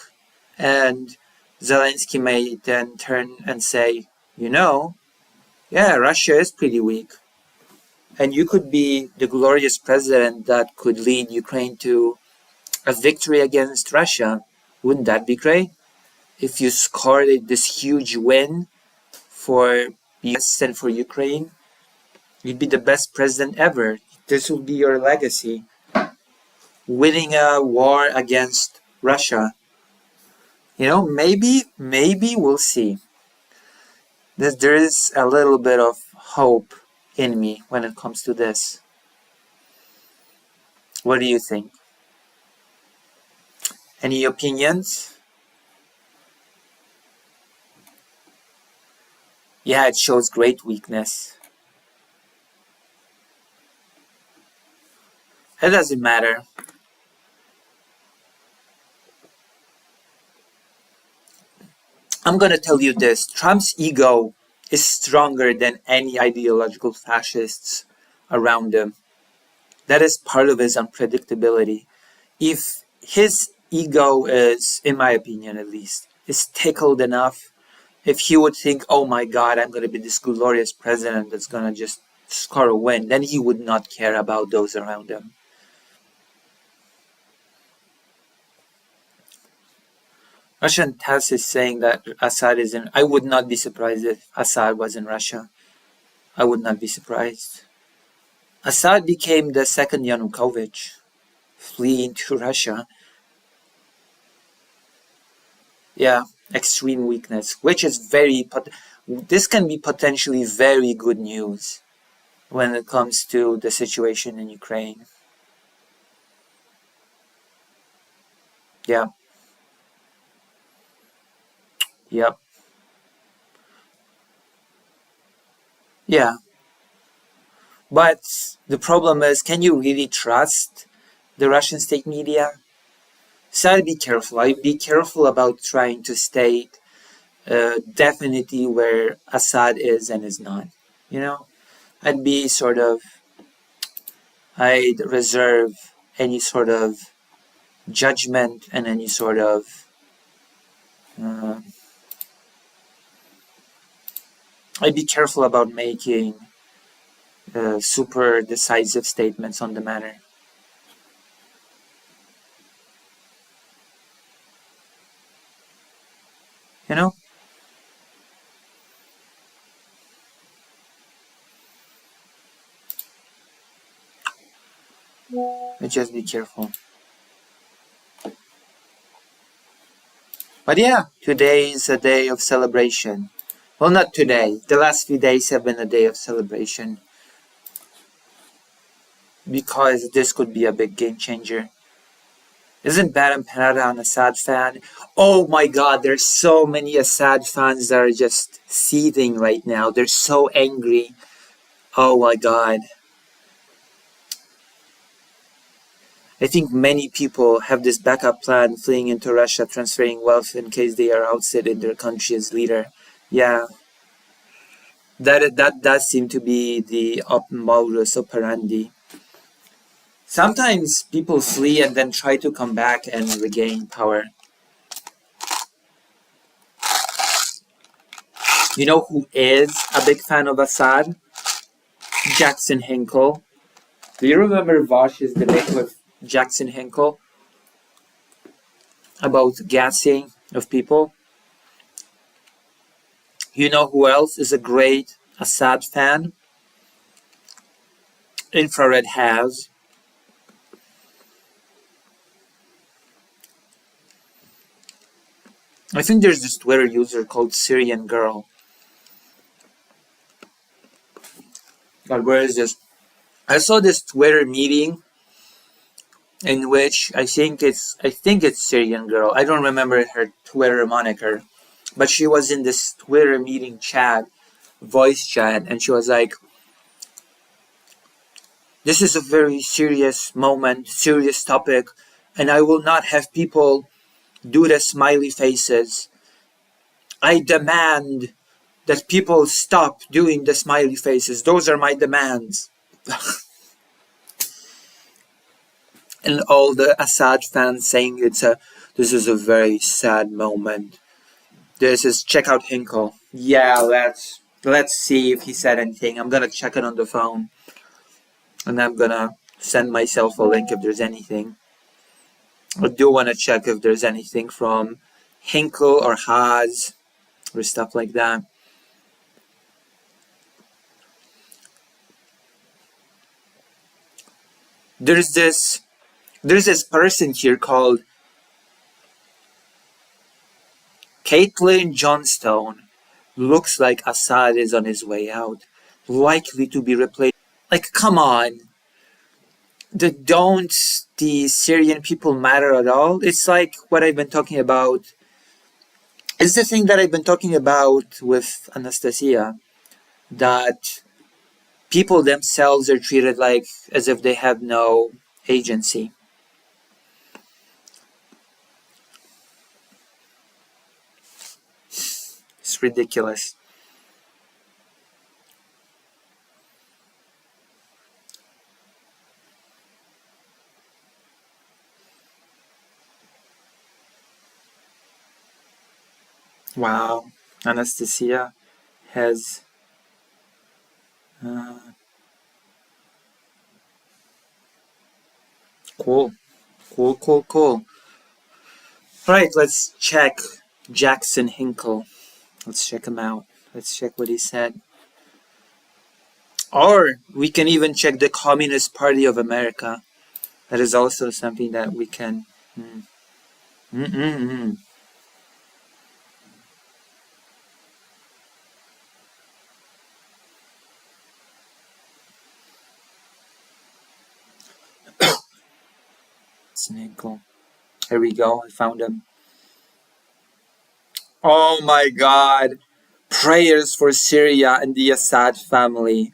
And Zelensky may then turn and say, yeah, Russia is pretty weak. And you could be the glorious president that could lead Ukraine to a victory against Russia. Wouldn't that be great? If you scored this huge win for US and for Ukraine, you'd be the best president ever. This will be your legacy. Winning a war against Russia. Maybe we'll see. There is a little bit of hope in me when it comes to this. What do you think? Any opinions? Yeah, it shows great weakness. It doesn't matter. I'm gonna tell you this. Trump's ego is stronger than any ideological fascists around him. That is part of his unpredictability. If his ego is, in my opinion at least, is tickled enough, if he would think, oh my God, I'm going to be this glorious president that's going to just score a win, then he would not care about those around him. Russian TASS is saying that Assad is in. I would not be surprised if Assad was in Russia. I would not be surprised. Assad became the second Yanukovych, fleeing to Russia. Yeah, extreme weakness, which is this can be potentially very good news when it comes to the situation in Ukraine. Yeah. Yep. Yeah. But the problem is, can you really trust the Russian state media? So I'd be careful. I'd be careful about trying to state definitely where Assad is and is not. You know, I'd be sort of, I'd reserve any sort of judgment and any sort of, uh, I'd be careful about making super decisive statements on the matter. You know? But just be careful. But yeah, today is a day of celebration. Well, not today. The last few days have been a day of celebration. Because this could be a big game changer. Isn't Baram Panada an Assad fan? Oh my god, there's so many Assad fans that are just seething right now. They're so angry. Oh my god. I think many people have this backup plan, fleeing into Russia, transferring wealth in case they are ousted in their country as leader. Yeah, that does seem to be the modus operandi. Sometimes people flee and then try to come back and regain power. You know who is a big fan of Assad? Jackson Hinkle. Do you remember Vosh's debate with Jackson Hinkle about gassing of people? You know who else is a great Assad fan? Infrared has. I think there's this Twitter user called Syrian Girl. God, where is this? I saw this Twitter meeting in which I think it's Syrian Girl. I don't remember her Twitter moniker, but she was in this Twitter meeting chat, voice chat, and she was like, "This is a very serious moment, serious topic, and I will not have people do the smiley faces. I demand that people stop doing the smiley faces. Those are my demands." And all the Assad fans saying this is a very sad moment. This is check out Hinkle. Yeah, let's see if he said anything. I'm gonna check it on the phone, and I'm gonna send myself a link if there's anything. I do want to check if there's anything from Hinkle or Haas or stuff like that. There's this person here called Caitlin Johnstone. Looks like Assad is on his way out. likely to be replaced. Like, come on. Don't the Syrian people matter at all? It's like what I've been talking about. It's the thing that I've been talking about with Anastasia, that people themselves are treated like as if they have no agency. It's ridiculous. Wow. Anastasia has. Uh, cool. Cool, cool, cool. Alright, let's check Jackson Hinkle. Let's check him out. Let's check what he said. Or we can even check the Communist Party of America. That is also something that we can. Mm, mm, mm, mm. Hinkle. Here we go. I found him. Oh my God. Prayers for Syria and the Assad family.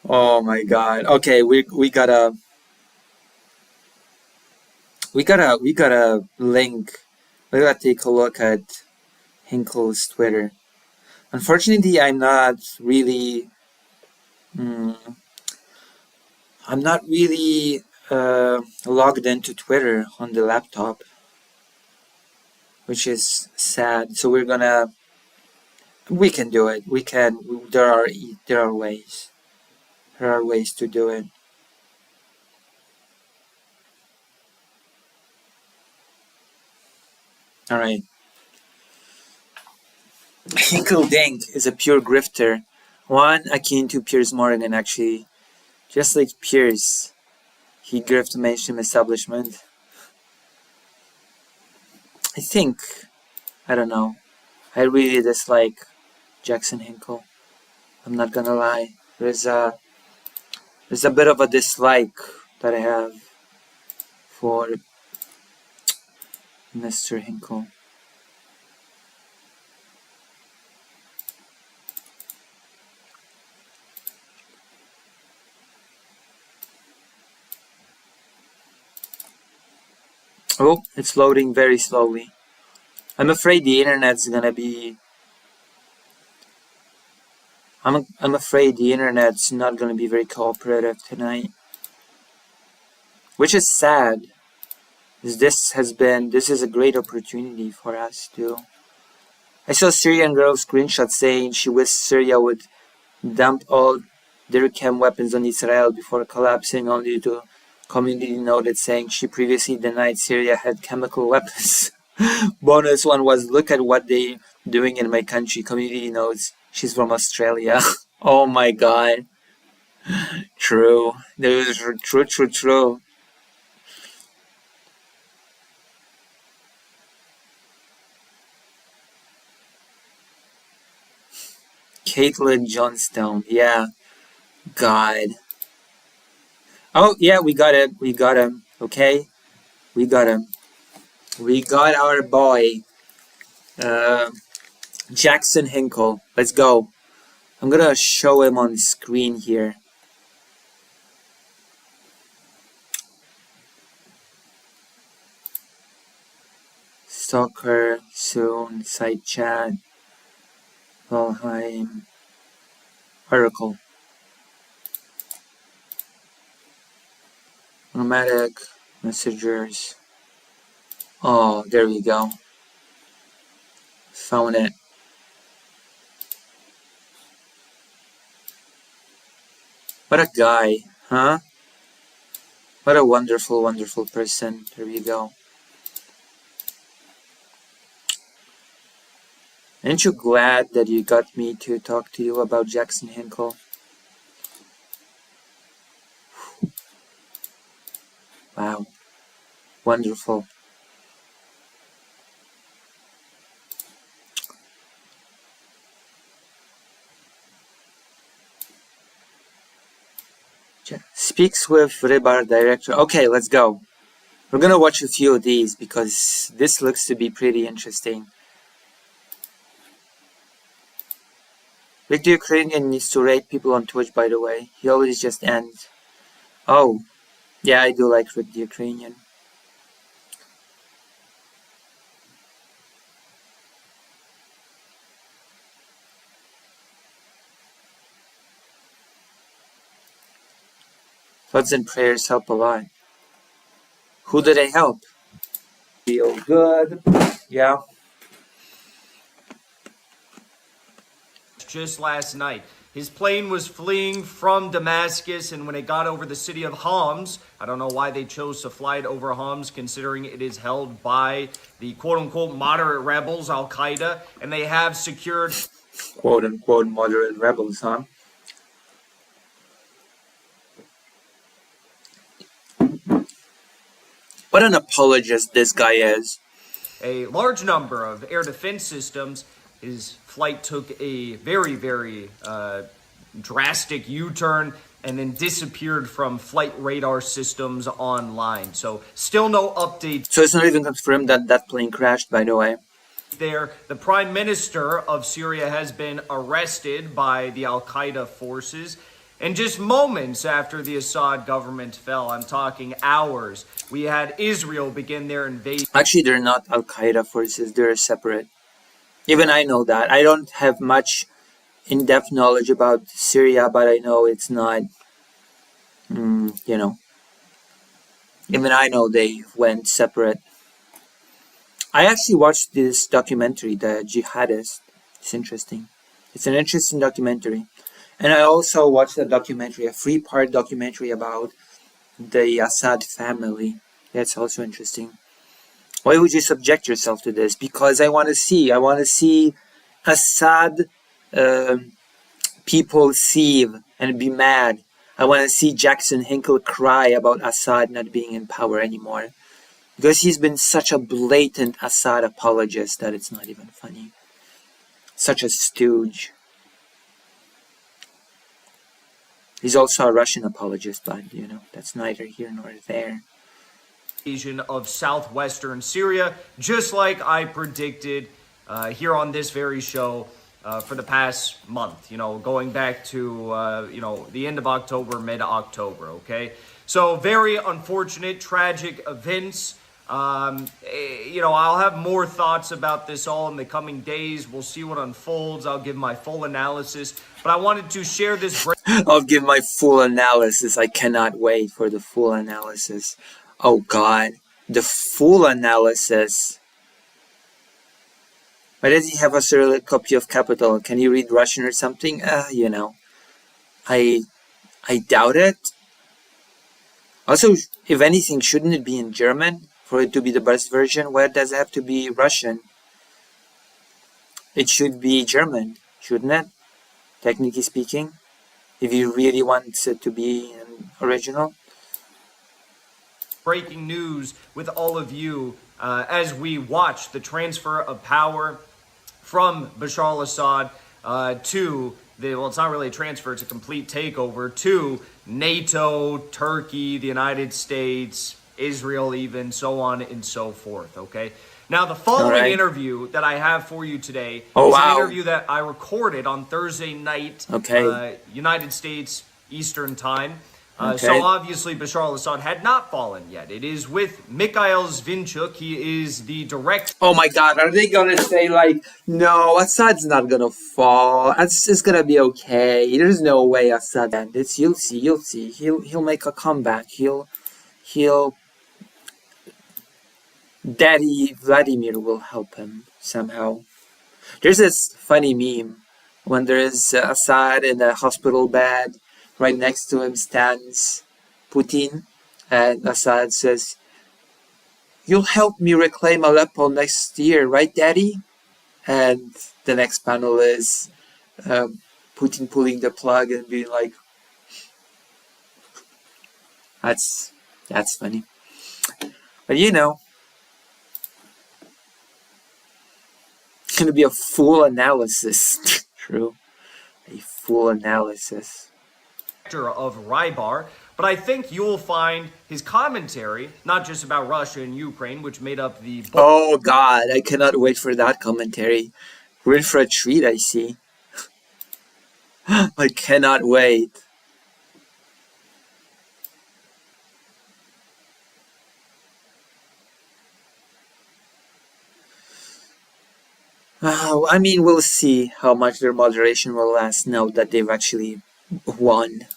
Oh my God. Okay, we gotta link. We gotta take a look at Hinkle's Twitter. Unfortunately, mm, I'm not really logged into Twitter on the laptop, which is sad. So we can do it. We can. There are ways. There are ways to do it. All right. Hinkle Dink is a pure grifter. One akin to Piers Morgan, actually. Just like Piers, he grifted mainstream establishment. I think, I don't know. I really dislike Jackson Hinkle. I'm not gonna lie. There's a bit of a dislike that I have for Mr. Hinkle. Oh, it's loading very slowly. I'm afraid the internet's gonna be. I'm afraid the internet's not gonna be very cooperative tonight, which is sad. This is a great opportunity for us to. I saw a Syrian girl screenshot saying she wished Syria would dump all their chem weapons on Israel before collapsing, only to community noted saying she previously denied Syria had chemical weapons. Bonus one was look at what they doing in my country. Community notes she's from Australia. Oh my God. True. True, true, true. Caitlin Johnstone. Yeah. God. Oh yeah, we got him. We got him. Okay. We got him. We got our boy. Uh, Jackson Hinkle. Let's go. I'm gonna show him on screen here. Stalker, soon, side chat, Valheim, article. Nomadic, messengers. Oh, there we go. Found it. What a guy, huh? What a wonderful, wonderful person. There we go. Aren't you glad that you got me to talk to you about Jackson Hinkle? Wow. Speaks with Rybar director. Okay, let's go. We're gonna watch a few of these because this looks to be pretty interesting. Rick the Ukrainian needs to rate people on Twitch, by the way. He always just ends. Oh, yeah, I do like Rick the Ukrainian. Thoughts and prayers help a lot. Who do they help? Feel good. Yeah. Just last night, his plane was fleeing from Damascus, and when it got over the city of Homs, I don't know why they chose to fly it over Homs, considering it is held by the quote-unquote moderate rebels, Al-Qaeda, and they have secured Quote-unquote moderate rebels, huh? What an apologist this guy is. a large number of air defense systems. His flight took a very, very drastic U-turn and then disappeared from flight radar systems online. So still no updates. So it's not even confirmed that that plane crashed, by the way. There, the prime minister of Syria has been arrested by the Al-Qaeda forces. And just moments after the Assad government fell, I'm talking hours, we had Israel begin their invasion. Actually, they're not Al-Qaeda forces, they're separate. Even I know that. I don't have much in-depth knowledge about Syria, but I know it's not, you know. Even I know they went separate. I actually watched this documentary, The Jihadist. It's interesting. It's an interesting documentary. And I also watched a documentary, a 3-part documentary about the Assad family. That's also interesting. Why would you subject yourself to this? Because I want to see Assad people seethe and be mad. I want to see Jackson Hinkle cry about Assad not being in power anymore. Because he's been such a blatant Assad apologist that it's not even funny. Such a stooge. He's also a Russian apologist, but, you know, that's neither here nor there. Invasion of southwestern Syria, just like I predicted here on this very show for the past month, you know, going back to, you know, the end of October, mid-October, okay? So very unfortunate, tragic events. You know, I'll have more thoughts about this all in the coming days. We'll see what unfolds. I'll give my full analysis. But I wanted to share this. I'll give my full analysis. I cannot wait for the full analysis. Oh God, the full analysis. Why does he have a Cyrillic copy of Capital? Can you read Russian or something? You know, I doubt it. Also, if anything, shouldn't it be in German for it to be the best version? Why does it have to be Russian? It should be German, shouldn't it? Technically speaking, if you really want it to be an original. Breaking news with all of you as we watch the transfer of power from Bashar al-Assad to the, well, it's not really a transfer, it's a complete takeover, to NATO, Turkey, the United States, Israel even, so on and so forth, okay? Now, the following interview that I have for you today is an interview that I recorded on Thursday night, United States Eastern Time. So obviously Bashar al-Assad had not fallen yet. It is with Mikhail Zvinchuk. He is the director. Oh my God, are they gonna say like, no, Assad's not gonna fall. It's just gonna be okay. There's no way Assad ends. You'll see. He'll make a comeback. He'll Daddy Vladimir will help him somehow. There's this funny meme when there is Assad in a hospital bed. Right next to him stands Putin, and Assad says, "You'll help me reclaim Aleppo next year, right, Daddy?" And the next panel is Putin pulling the plug and being like, "That's funny." But you know, it's gonna be a full analysis. True, a full analysis. Of Rybar But I think you'll find his commentary, not just about Russia and Ukraine, which made up the book. Oh God, I cannot wait for that commentary. We're in for a treat, I see. I cannot wait. I mean, we'll see how much their moderation will last now that they've actually won.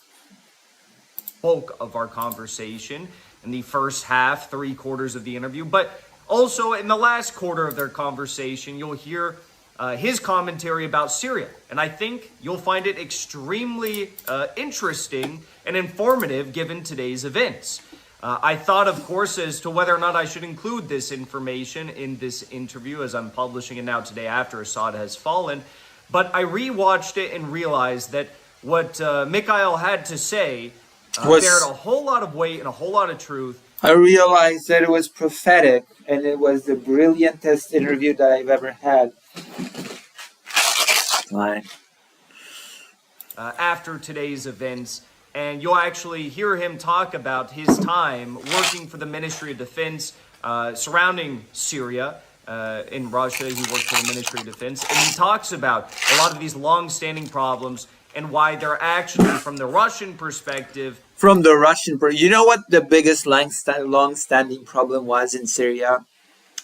Bulk of our conversation in the first half, 3/4 of the interview, but also in the last quarter of their conversation, you'll hear his commentary about Syria. And I think you'll find it extremely interesting and informative given today's events. I thought, of course, as to whether or not I should include this information in this interview, as I'm publishing it now today after Assad has fallen. But I rewatched it and realized that what Mikhail had to say bared a whole lot of weight and a whole lot of truth. I realized that it was prophetic, and it was the brilliantest interview that I've ever had. Fine. After today's events, and you'll actually hear him talk about his time working for the Ministry of Defense surrounding Syria. In Russia, he worked for the Ministry of Defense, and he talks about a lot of these long-standing problems and why they're actually, from the Russian perspective... You know what the biggest long-standing problem was in Syria?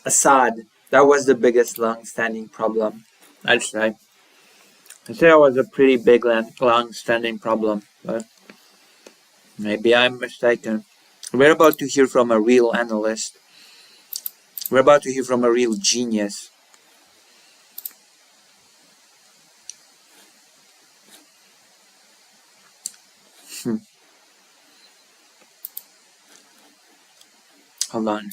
Assad. That was the biggest long-standing problem. I'd say. I'd say it was a pretty big long-standing problem, but maybe I'm mistaken. We're about to hear from a real analyst. We're about to hear from a real genius. Hold on.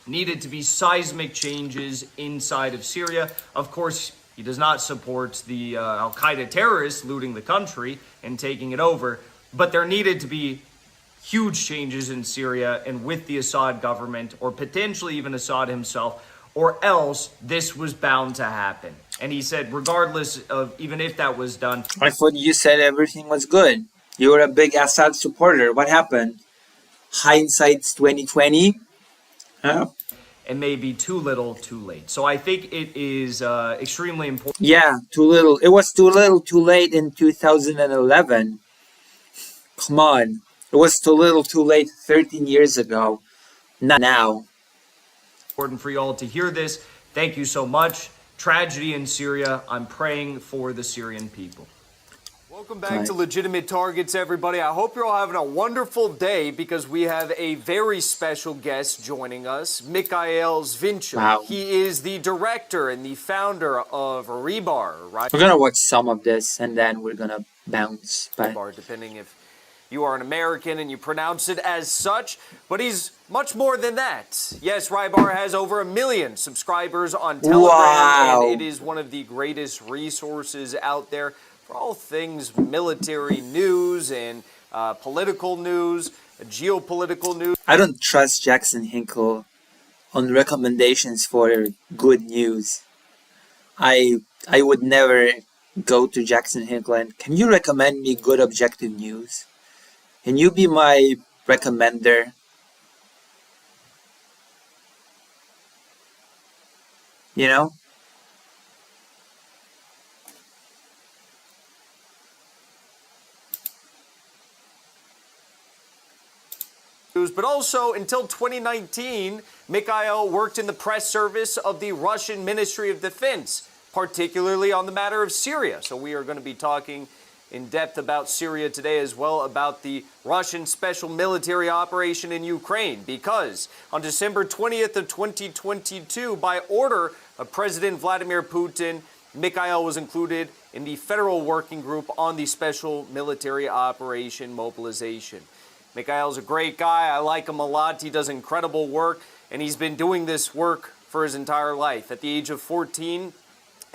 Needed to be seismic changes inside of Syria. Of course, he does not support the Al-Qaeda terrorists looting the country and taking it over, but there needed to be huge changes in Syria and with the Assad government, or potentially even Assad himself, or else this was bound to happen. And he said, regardless of even if that was done... I thought you said everything was good. You were a big Assad supporter. What happened? Hindsight's 2020? Huh? It may be too little, too late. So I think it is extremely important. Yeah, too little. It was too little, too late in 2011. Come on. It was too little, too late 13 years ago. Not now. Important for you all to hear this. Thank you so much. Tragedy in Syria. I'm praying for the Syrian people. Welcome back to Legitimate Targets, everybody. I hope you're all having a wonderful day because we have a very special guest joining us, Mikhail Zvinchuk. Wow. He is the director and the founder of Rebar, right? We're gonna watch some of this and then we're gonna bounce. Rebar, depending if you are an American and you pronounce it as such, but he's much more than that. Yes, Rybar has over 1 million subscribers on Telegram, and it is one of the greatest resources out there for all things military news and political news, geopolitical news. I don't trust Jackson Hinkle on recommendations for good news. I would never go to Jackson Hinkle and, can you recommend me good objective news? Can you be my recommender? You know? But also, until 2019, Mikhail worked in the press service of the Russian Ministry of Defense, particularly on the matter of Syria. So we are going to be talking in depth about Syria today, as well about the Russian special military operation in Ukraine, because on December 20th of 2022, by order of President Vladimir Putin, Mikhail was included in the federal working group on the special military operation mobilization. Mikhail's a great guy. I like him a lot. He does incredible work, and he's been doing this work for his entire life. At the age of 14,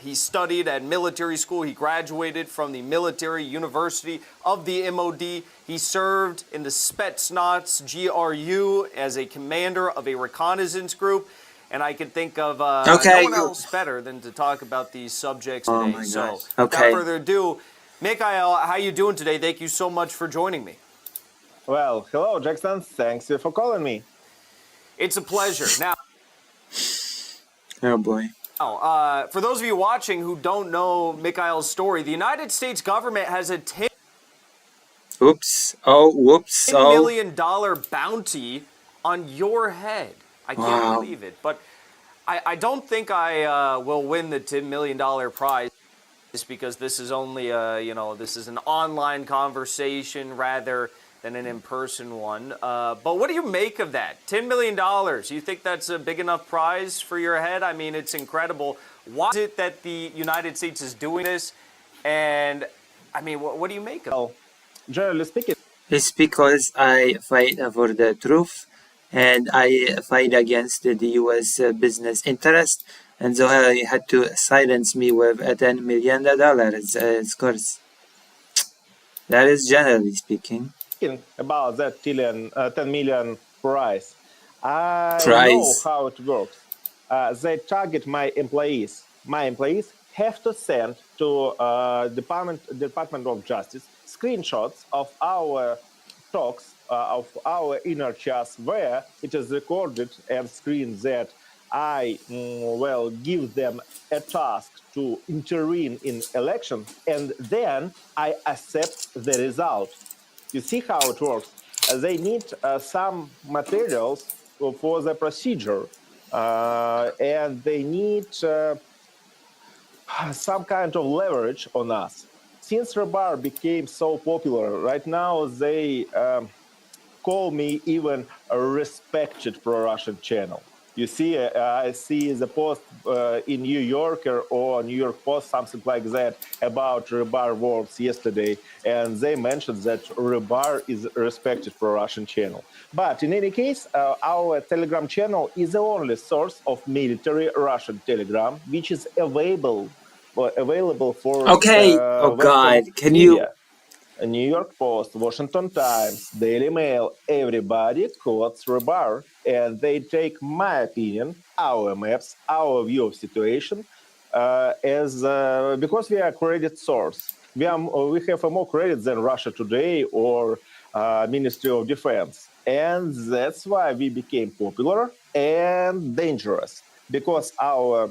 he studied at military school. He graduated from the Military University of the MOD. He served in the Spetsnaz GRU as a commander of a reconnaissance group. And I could think of no one else better than to talk about these subjects today. My So gosh. without further ado, Mikhail, how you doing today? Thank you so much for joining me. Well, hello, Jackson. Thanks for calling me. It's a pleasure. Now, Oh boy. for those of you watching who don't know Mikhail's story, the United States government has a Oops. Oh, whoops. $10 Oh. million bounty on your head. I can't Wow. believe it. But I don't think I will win the $10 million prize because this is only this is an online conversation rather than an in-person one. But what do you make of that? $10 million. You think that's a big enough prize for your head? I mean, it's incredible. Why is it that the United States is doing this? And, I mean, what do you make of it? Well, generally speaking, It's because I fight for the truth and I fight against the US business interest, and so I had to silence me with $10 million, of course. That is generally speaking. about that 10 million price, I know Prize. how it works. They target my employees. My employees have to send to Department of Justice screenshots of our talks, of our inner chats, where it is recorded and screened that I give them a task to intervene in election, and then I accept the result. You see how it works. They need some materials for the procedure, and they need some kind of leverage on us. Since Rebar became so popular, right now they call me even a respected pro-Russian channel. You see, I see the post in New Yorker or New York Post, something like that, about Rebar Worlds yesterday, and they mentioned that Rebar is a respected pro-Russian channel. But in any case, our Telegram channel is the only source of military Russian Telegram, which is available for Okay. Oh Western God. Can you? media. New York Post, Washington Times, Daily Mail, everybody quotes Rebar, and they take my opinion, our maps, our view of situation, as because we are a credit source. We have a more credit than Russia Today or Ministry of Defense, and that's why we became popular and dangerous, because our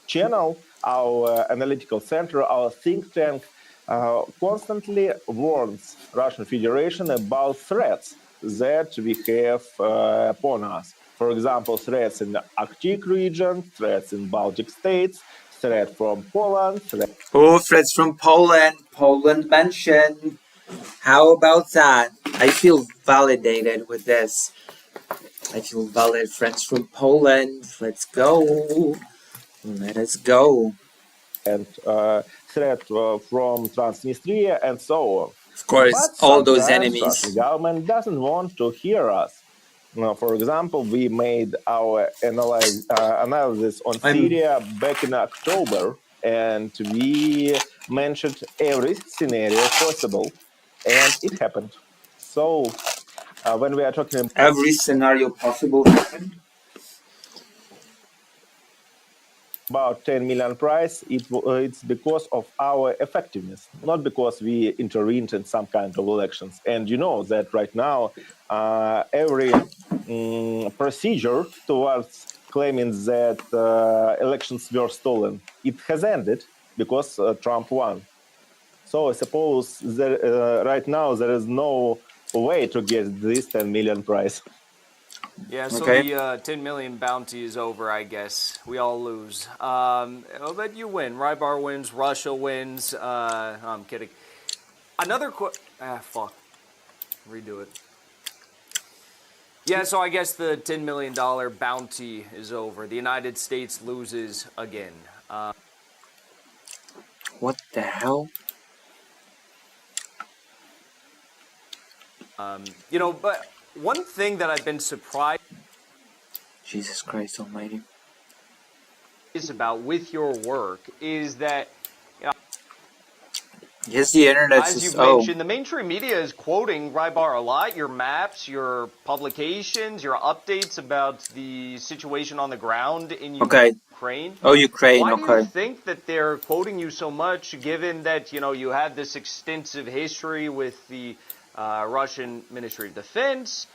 channel, our analytical center, our think tank constantly warns Russian Federation about threats that we have upon us. For example, threats in the Arctic region, threats in Baltic states, threat from Poland, Oh, threats from Poland. Poland mentioned. How about that? I feel validated with this. I feel valid. Friends from Poland. Let's go. Let us go. and threat from Transnistria, and so on. Of course, But all those sometimes Russian enemies. government doesn't want to hear us. Now, for example, we made our analysis on Syria back in October, and we mentioned every scenario possible, and it happened. So when we are talking Every scenario possible happened. about 10 million price, it's because of our effectiveness, not because we intervened in some kind of elections. And you know that right now, every procedure towards claiming that elections were stolen, it has ended because Trump won. So I suppose that right now there is no way to get this 10 million prize. Yeah, so Okay. the 10 million bounty is over, I guess. We all lose. But you win. Rybar wins. Russia wins. I'm kidding. Another fuck. Redo it. Yeah, so I guess the $10 million bounty is over. The United States loses again. What the hell? But one thing that I've been surprised Jesus Christ Almighty. about with your work is that Yes, the internet's As just you've oh. mentioned, the mainstream media is quoting Rybar a lot. Your maps, your publications, your updates about the situation on the ground in Okay. Ukraine. Oh, Ukraine. Why do you Okay. think that they're quoting you so much, given that you have this extensive history with the Russian Ministry of Defense,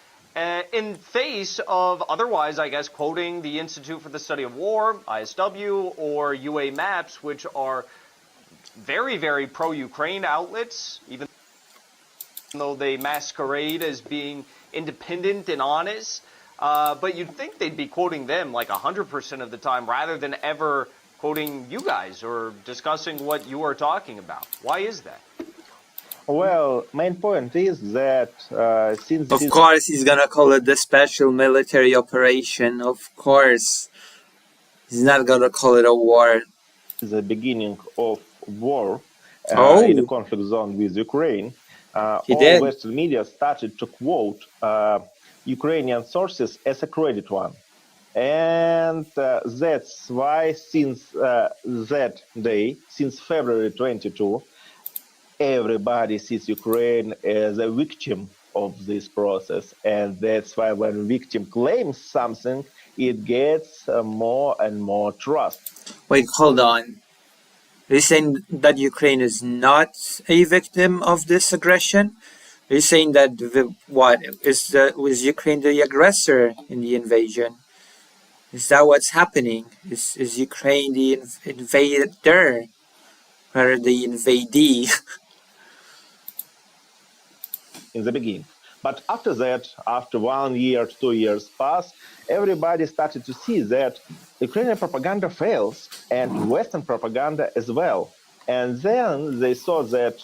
in face of otherwise, I guess, quoting the Institute for the Study of War (ISW) or UA Maps, which are very, very pro-Ukraine outlets, even though they masquerade as being independent and honest. But you'd think they'd be quoting them like 100% of the time rather than ever quoting you guys or discussing what you are talking about. Why is that? Well, main point is that since Of course, he's gonna call it the special military operation. Of course. He's not gonna call it a war. the beginning of war in a Oh, conflict zone with Ukraine, he all did. Western media started to quote Ukrainian sources as a credit one. And that's why since that day, since February 22, everybody sees Ukraine as a victim of this process. And that's why when victim claims something, it gets more and more trust. Wait, hold on. Are you saying that Ukraine is not a victim of this aggression? Are you saying that was Ukraine the aggressor in the invasion? Is that what's happening? Is Ukraine the invader rather the invadee? In the beginning. But after that, after 1 year, 2 years pass, everybody started to see that Ukrainian propaganda fails and Western propaganda as well. And then they saw that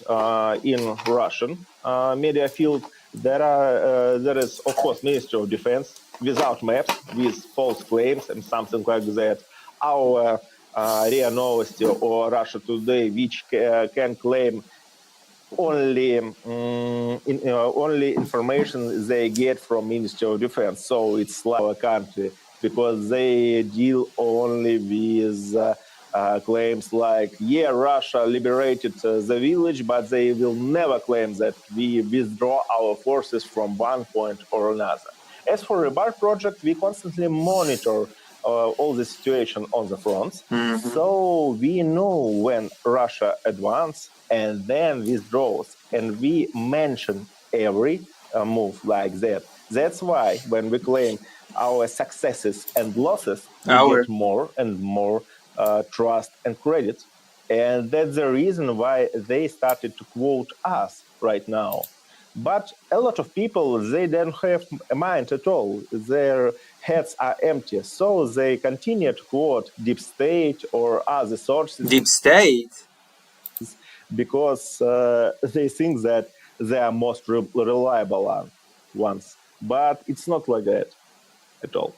in Russian media field, there is, of course, Ministry of Defense without maps, with false claims and something like that. Our RIA Novosti or Russia Today, which can claim only only information they get from Ministry of Defense. So it's like our country because they deal only with claims like, yeah, Russia liberated the village, but they will never claim that we withdraw our forces from one point or another. As for Rebar project, we constantly monitor all the situation on the fronts. Mhm. So we know when Russia advances and then withdraws, and we mention every move like that. That's why when we claim our successes and losses, we get more and more trust and credit. And that's the reason why they started to quote us right now. But a lot of people, they don't have a mind at all. Their heads are empty. So they continue to quote deep state or other sources. Deep state? Because they think that they are most reliable ones. But it's not like that at all.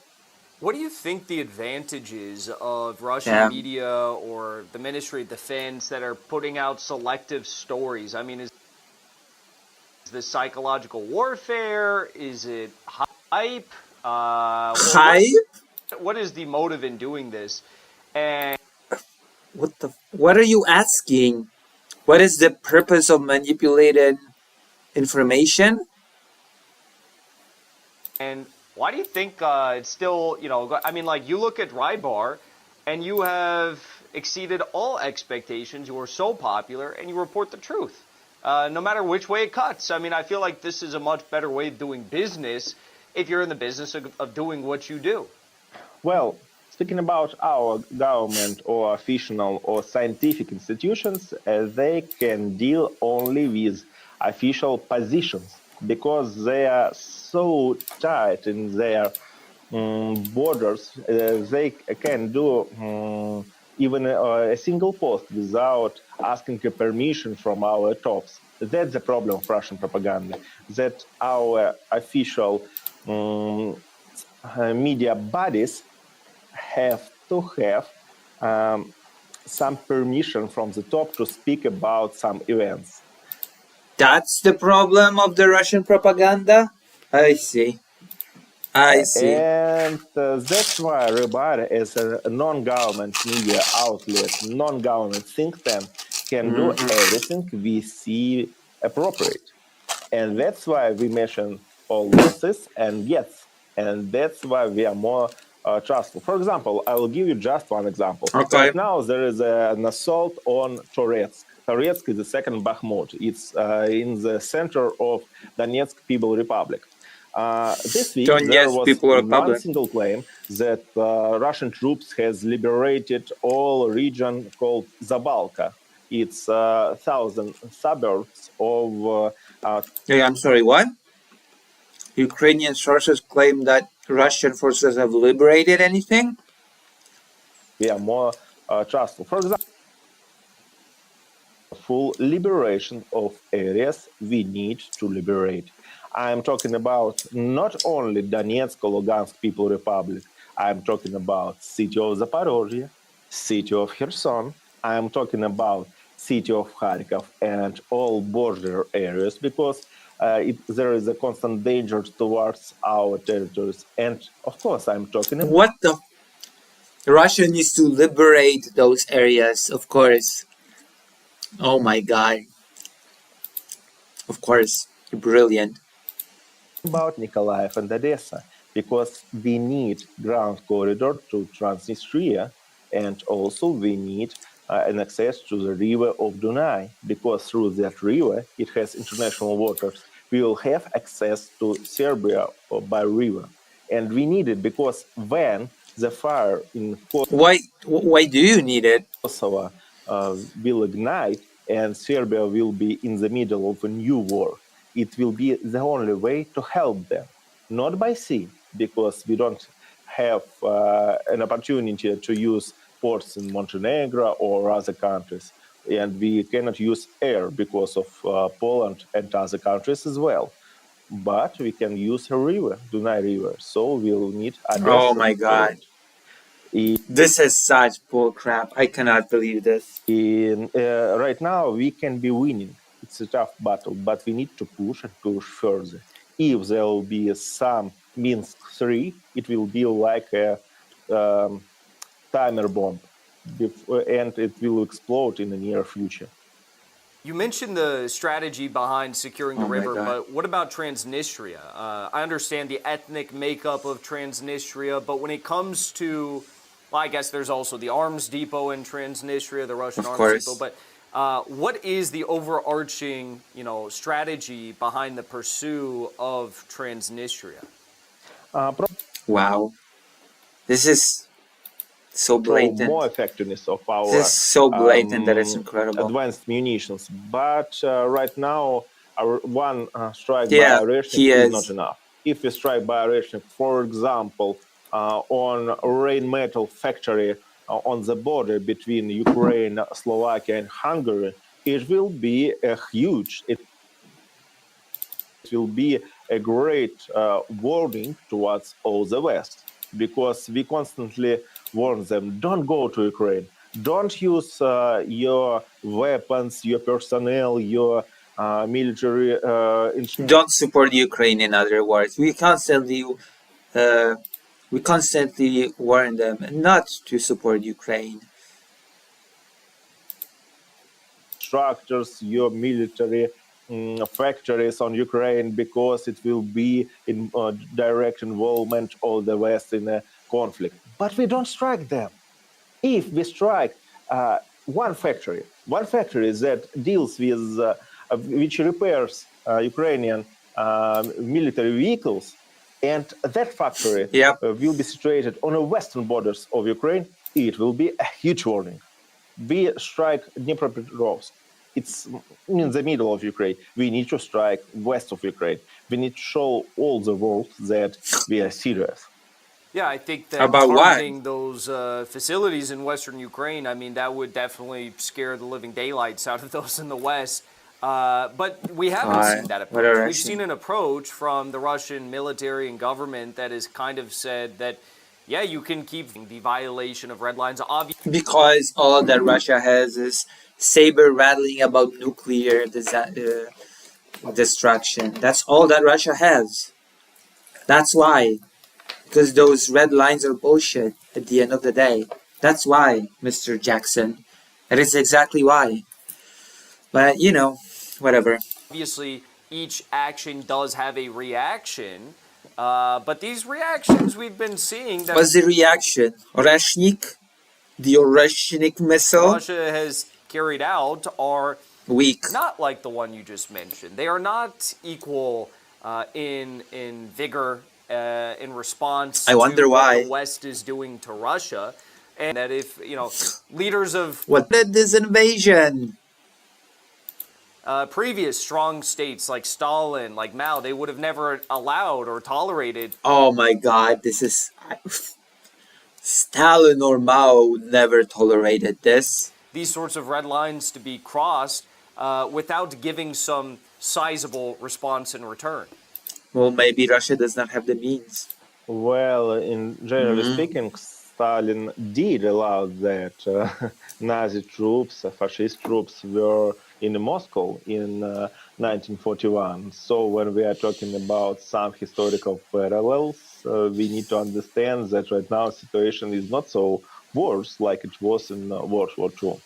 What do you think the advantages of Russian media or the Ministry of Defense that are putting out selective stories? I mean, is this psychological warfare? Is it hype? Hype? What is the motive in doing this? And What are you asking? What is the purpose of manipulated information? And why do you think it's still, I mean, like you look at Rybar and you have exceeded all expectations. You are so popular and you report the truth, no matter which way it cuts. I mean, I feel like this is a much better way of doing business if you're in the business of doing what you do. Well, speaking about our government or official or scientific institutions, they can deal only with official positions because they are so tight in their borders. They can do even a single post without asking a permission from our tops. That's the problem of Russian propaganda, that our official media bodies have to have some permission from the top to speak about some events. That's the problem of the Russian propaganda? I see. I see. And that's why Rebar, as a non-government media outlet, non-government think tank, can do everything we see appropriate. And that's why we mention all losses and gets. And that's why we are more trustful. For example, I will give you just one example. Okay. Right now, there is an assault on Toretsk. Toretsk is the second Bakhmut. It's in the center of Donetsk People Republic. This week, there Donetsk was People one Republic. single claim that Russian troops has liberated all region called Zabalka. It's 1,000 suburbs of Yeah, I'm sorry, what? Ukrainian sources claim that Russian forces have liberated anything? we are more trustful. For example, full liberation of areas we need to liberate. I'm talking about not only Donetsk or Lugansk People Republic. I'm talking about city of Zaporozhye, city of Kherson. I'm talking about city of Kharkov and all border areas because there is a constant danger towards our territories. And of course, I'm talking about What the? Russia needs to liberate those areas, of course. Oh my god. Of course. Brilliant. Nikolaev and Odessa because we need ground corridor to Transnistria, and also we need an access to the river of Dunai because through that river it has international waters. We will have access to Serbia by river, and we need it because when the fire in Why do you need it? Kosovo will ignite and Serbia will be in the middle of a new war, it will be the only way to help them, not by sea, because we don't have an opportunity to use ports in Montenegro or other countries. And we cannot use air because of Poland and other countries as well. But we can use a river, Dunai River. So we'll need Odessa. Oh my god. This is such bullcrap. I cannot believe this. Right now, we can be winning. It's a tough battle, but we need to push and push further. If there will be some Minsk 3, it will be like a timer bomb, and it will explode in the near future. You mentioned the strategy behind securing the Oh my river, God. but what about Transnistria? I understand the ethnic makeup of Transnistria, but when it comes to, well, I guess there's also the arms depot in Transnistria, the Russian Of arms course. depot. But what is the overarching, strategy behind the pursuit of Transnistria? Wow. This is so Show blatant. more effectiveness of our This is so blatant that it's incredible. advanced munitions. But right now, our one strike Yeah, by Oрешnik he is is. not enough. If we strike by Oрешnik, for example, on rain metal factory on the border between Ukraine, Slovakia, and Hungary, it will be a huge. It will be a great warning towards all the West because we constantly warn them: don't go to Ukraine, don't use your weapons, your personnel, your military. Don't support Ukraine, in other words. We constantly warn them not to support Ukraine. Structures, your military factories on Ukraine because it will be in direct involvement of the West in a conflict. But we don't strike them. If we strike one factory that deals with, which repairs Ukrainian military vehicles, and that factory Yep. will be situated on the western borders of Ukraine, it will be a huge warning. We strike Dnipropetrovsk. It's in the middle of Ukraine. We need to strike west of Ukraine. We need to show all the world that we are serious. Yeah, I think that About what? targeting those facilities in western Ukraine, I mean, that would definitely scare the living daylights out of those in the West. But we haven't seen that what approach. We've direction? seen an approach from the Russian military and government that has kind of said that, yeah, you can keep the violation of red lines. Obviously, Because all that Russia has is saber rattling about nuclear destruction. That's all that Russia has. That's why. Because those red lines are bullshit at the end of the day. That's why, Mr. Jackson. That is exactly why. But, whatever. Obviously, each action does have a reaction, but these reactions we've been seeing that What's the reaction? Oreshnik? The Oreshnik missile? Russia has carried out are Weak. not like the one you just mentioned. They are not equal in vigor, in response I wonder to what why. the West is doing to Russia, and that if leaders of What did this invasion? previous strong states like Stalin, like Mao, they would have never allowed or tolerated. Oh my god, this is... Stalin or Mao never tolerated this. These sorts of red lines to be crossed without giving some sizable response in return. Well, maybe Russia does not have the means. Well, in generally speaking, Stalin did allow that Nazi troops, fascist troops, were in Moscow in 1941. So when we are talking about some historical parallels, we need to understand that right now situation is not so worse like it was in World War II.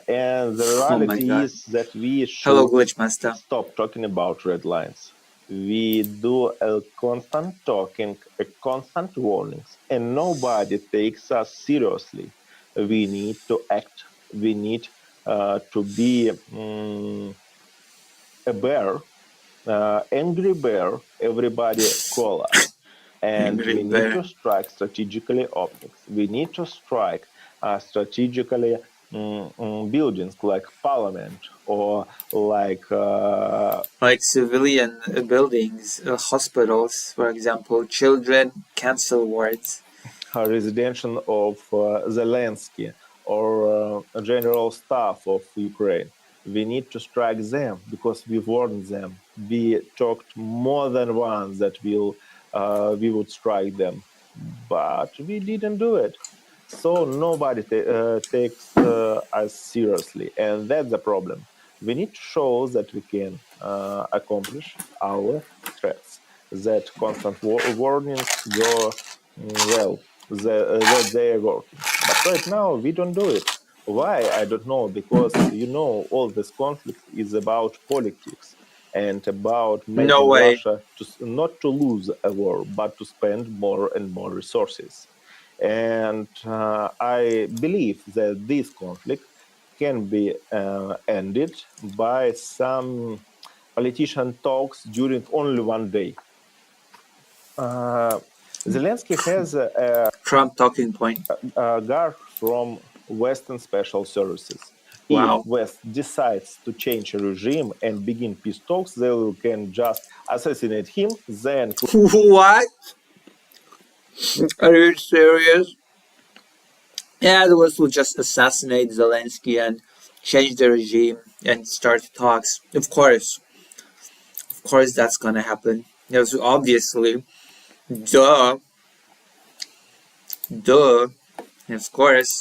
And the Oh my reality god. is that we Hello, should Glitchmaster. stop talking about red lines. We do a constant talking, a constant warnings, and nobody takes us seriously. We need to act. We need to be a bear, angry bear. Everybody call us, and Angry we need bear. to strike strategically objects. We need to strike strategically buildings like parliament or like Like civilian buildings, hospitals, for example, children, cancer wards. residential of Zelensky or general staff of Ukraine. We need to strike them because we warned them. We talked more than once that we would strike them, but we didn't do it. So nobody takes us seriously, and that's the problem. We need to show that we can accomplish our threats. That constant warnings go well, that they are working. But right now we don't do it. Why? I don't know. Because all this conflict is about politics and about No making way. Russia not to lose a war, but to spend more and more resources. And I believe that this conflict can be ended by some politician talks during only one day. Zelensky has a Trump talking point. guard from Western special services. If Wow. West decides to change a regime and begin peace talks, they can just assassinate him, then What? Are you serious? Yeah, the West will just assassinate Zelensky and change the regime and start talks. Of course that's gonna happen. Yes, obviously. Duh. Duh. Of course.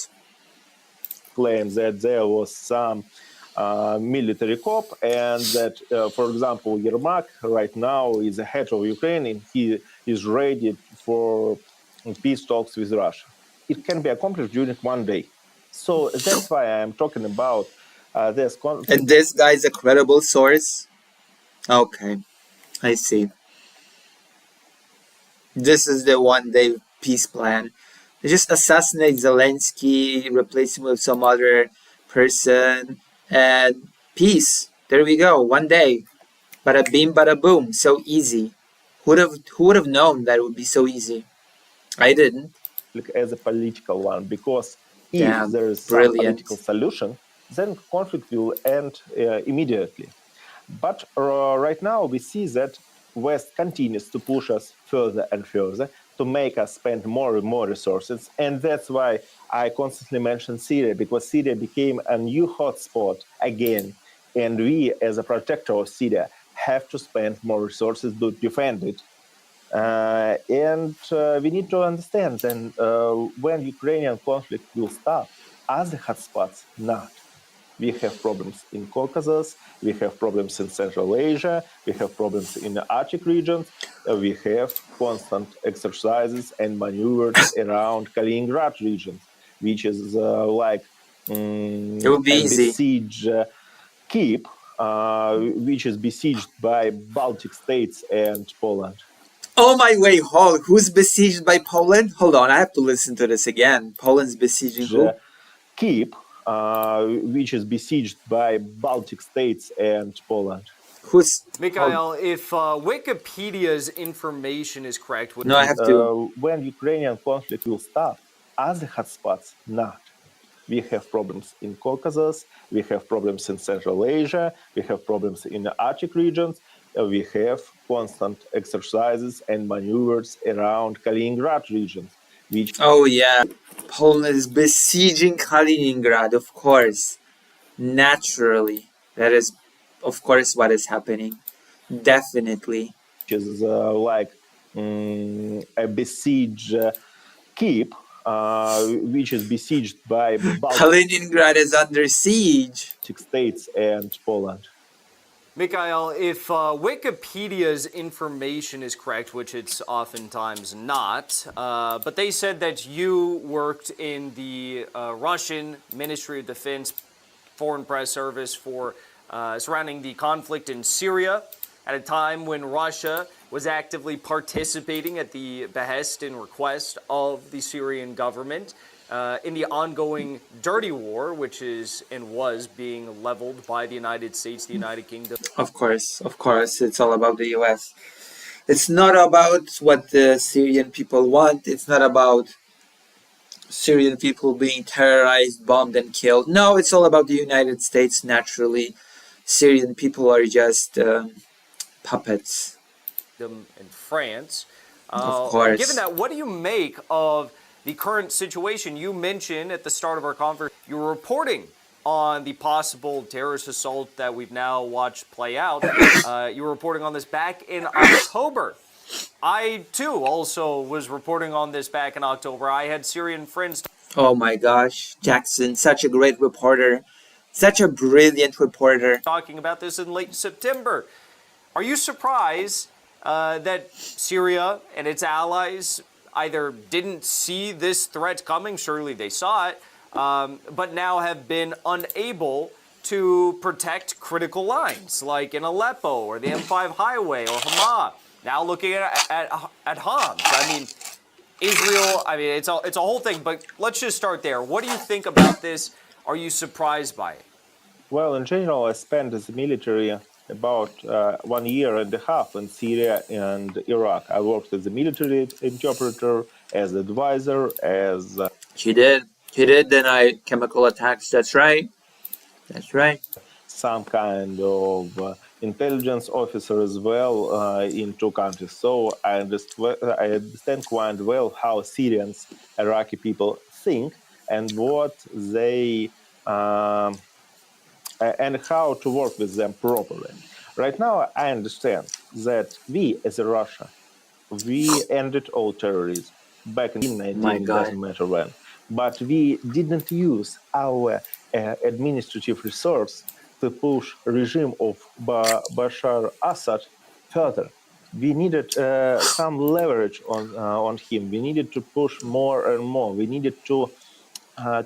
claim that there was some military coup and that, for example, Yermak right now is the head of Ukraine and he is ready for peace talks with Russia. It can be accomplished during one day. So that's why I'm talking about this conflict. And this guy's a credible source? Okay, I see. This is the one-day peace plan. They just assassinate Zelensky, replace him with some other person, and peace. There we go. One day. Bada bing, bada boom. So easy. Who would have known that it would be so easy? I didn't. As a political one, because if Damn. there is some political Brilliant. solution, then conflict will end immediately. But right now we see that West continues to push us further and further to make us spend more and more resources. And that's why I constantly mention Syria, because Syria became a new hotspot again. And we, as a protector of Syria, have to spend more resources to defend it. And we need to understand then when Ukrainian conflict will stop, other hotspots not. We have problems in Caucasus, we have problems in Central Asia, we have problems in the Arctic regions, we have constant exercises and maneuvers around Kaliningrad regions, which is like It would be a easy. besieged Kyiv, which is besieged by Baltic states and Poland. Oh my way, who's besieged by Poland? Hold on, I have to listen to this again. Poland's besieging who? Kyiv, which is besieged by Baltic states and Poland. Who's... Mikhail, if Wikipedia's information is correct, No, I have to... When Ukrainian conflict will stop, other hotspots not. We have problems in Caucasus, we have problems in Central Asia, we have problems in the Arctic regions, we have constant exercises and maneuvers around Kaliningrad regions. Oh yeah, Poland is besieging Kaliningrad, of course. Naturally. That is, of course, what is happening. Definitely. Which is like a besiege Kyiv, which is besieged by Kaliningrad is under siege. Baltic states and Poland. Mikhail, if Wikipedia's information is correct, which it's oftentimes not, but they said that you worked in the Russian Ministry of Defense Foreign Press Service for surrounding the conflict in Syria at a time when Russia was actively participating at the behest and request of the Syrian government in the ongoing dirty war, which is and was being leveled by the United States, the United Kingdom. Of course, it's all about the US. It's not about what the Syrian people want. It's not about Syrian people being terrorized, bombed, and killed. No, it's all about the United States, naturally. Syrian people are just puppets. In France. Of course. Given that, what do you make of the current situation? You mentioned at the start of our conference, you were reporting on the possible terrorist assault that we've now watched play out. You were reporting on this back in October. I, too, also was reporting on this back in October. I had Syrian friends. Oh my gosh, Jackson, such a great reporter. Such a brilliant reporter. Talking about this in late September. Are you surprised that Syria and its allies either didn't see this threat coming? Surely they saw it, but now have been unable to protect critical lines like in Aleppo or the M5 highway or Hama. Now looking at Homs. I mean, Israel, it's a whole thing, but let's just start there. What do you think about this? Are you surprised by it? Well, in general, I spent as a military about 1 year and a half in Syria and Iraq. I worked as a military interpreter, as advisor, as... He did deny chemical attacks, that's right. Some kind of intelligence officer as well in two countries. So I understand quite well how Syrians, Iraqi people think and what they... and how to work with them properly. Right now, I understand that we, as a Russia, we ended all terrorism back in 19, doesn't matter when. But we didn't use our administrative resource to push regime of Bashar Assad further. We needed some leverage on him. We needed to push more and more. We needed to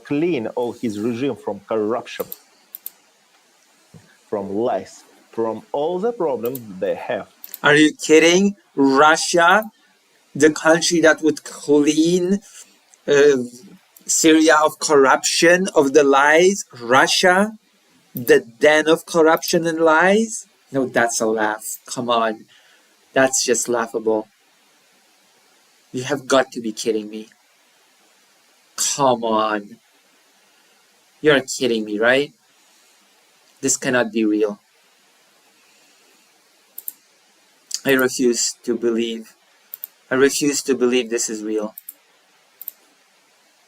clean all his regime from corruption, from lies, from all the problems they have. Are you kidding? Russia, the country that would clean Syria of corruption, of the lies? Russia, the den of corruption and lies? No, that's a laugh. Come on. That's just laughable. You have got to be kidding me. Come on. You're kidding me, right? This cannot be real. I refuse to believe this is real.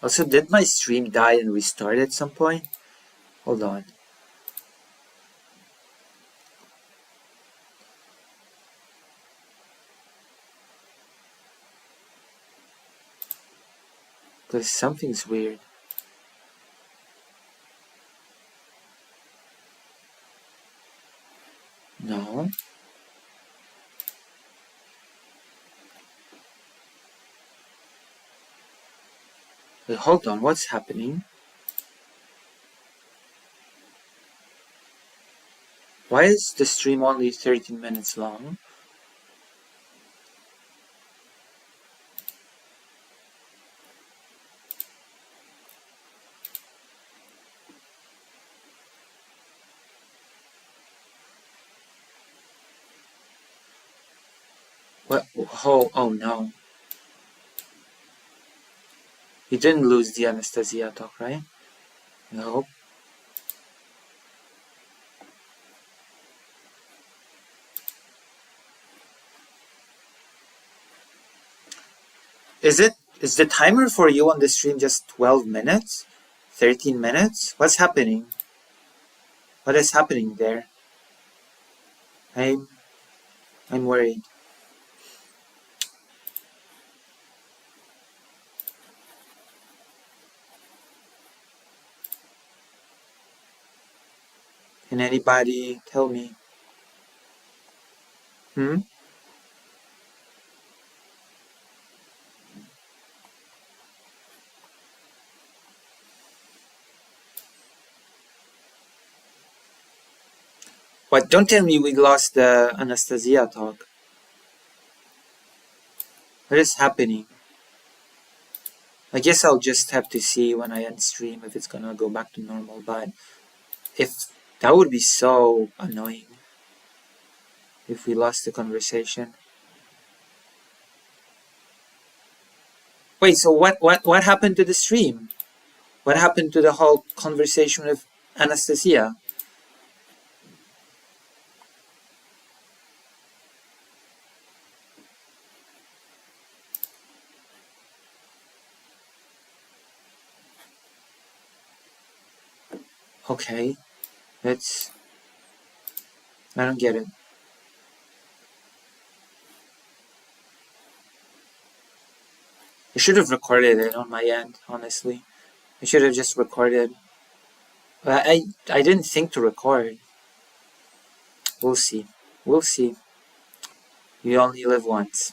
Also, did my stream die and restart at some point? Hold on. Because something's weird. No. Wait, hold on, what's happening? Why is the stream only 13 minutes long? What? Oh no. You didn't lose the Anastasiy talk, right? No. Is the timer for you on the stream just 12 minutes? 13 minutes? What's happening? What is happening there? I'm worried. Can anybody tell me? Hmm? What? Don't tell me we lost the Anastasiy talk. What is happening? I guess I'll just have to see when I end stream if it's gonna go back to normal, but if that would be so annoying if we lost the conversation. Wait, so what happened to the stream? What happened to the whole conversation with Anastasiy? Okay, that's... I don't get it. I should have recorded it on my end, honestly. I should have just recorded. But I didn't think to record. We'll see. We'll see. You only live once.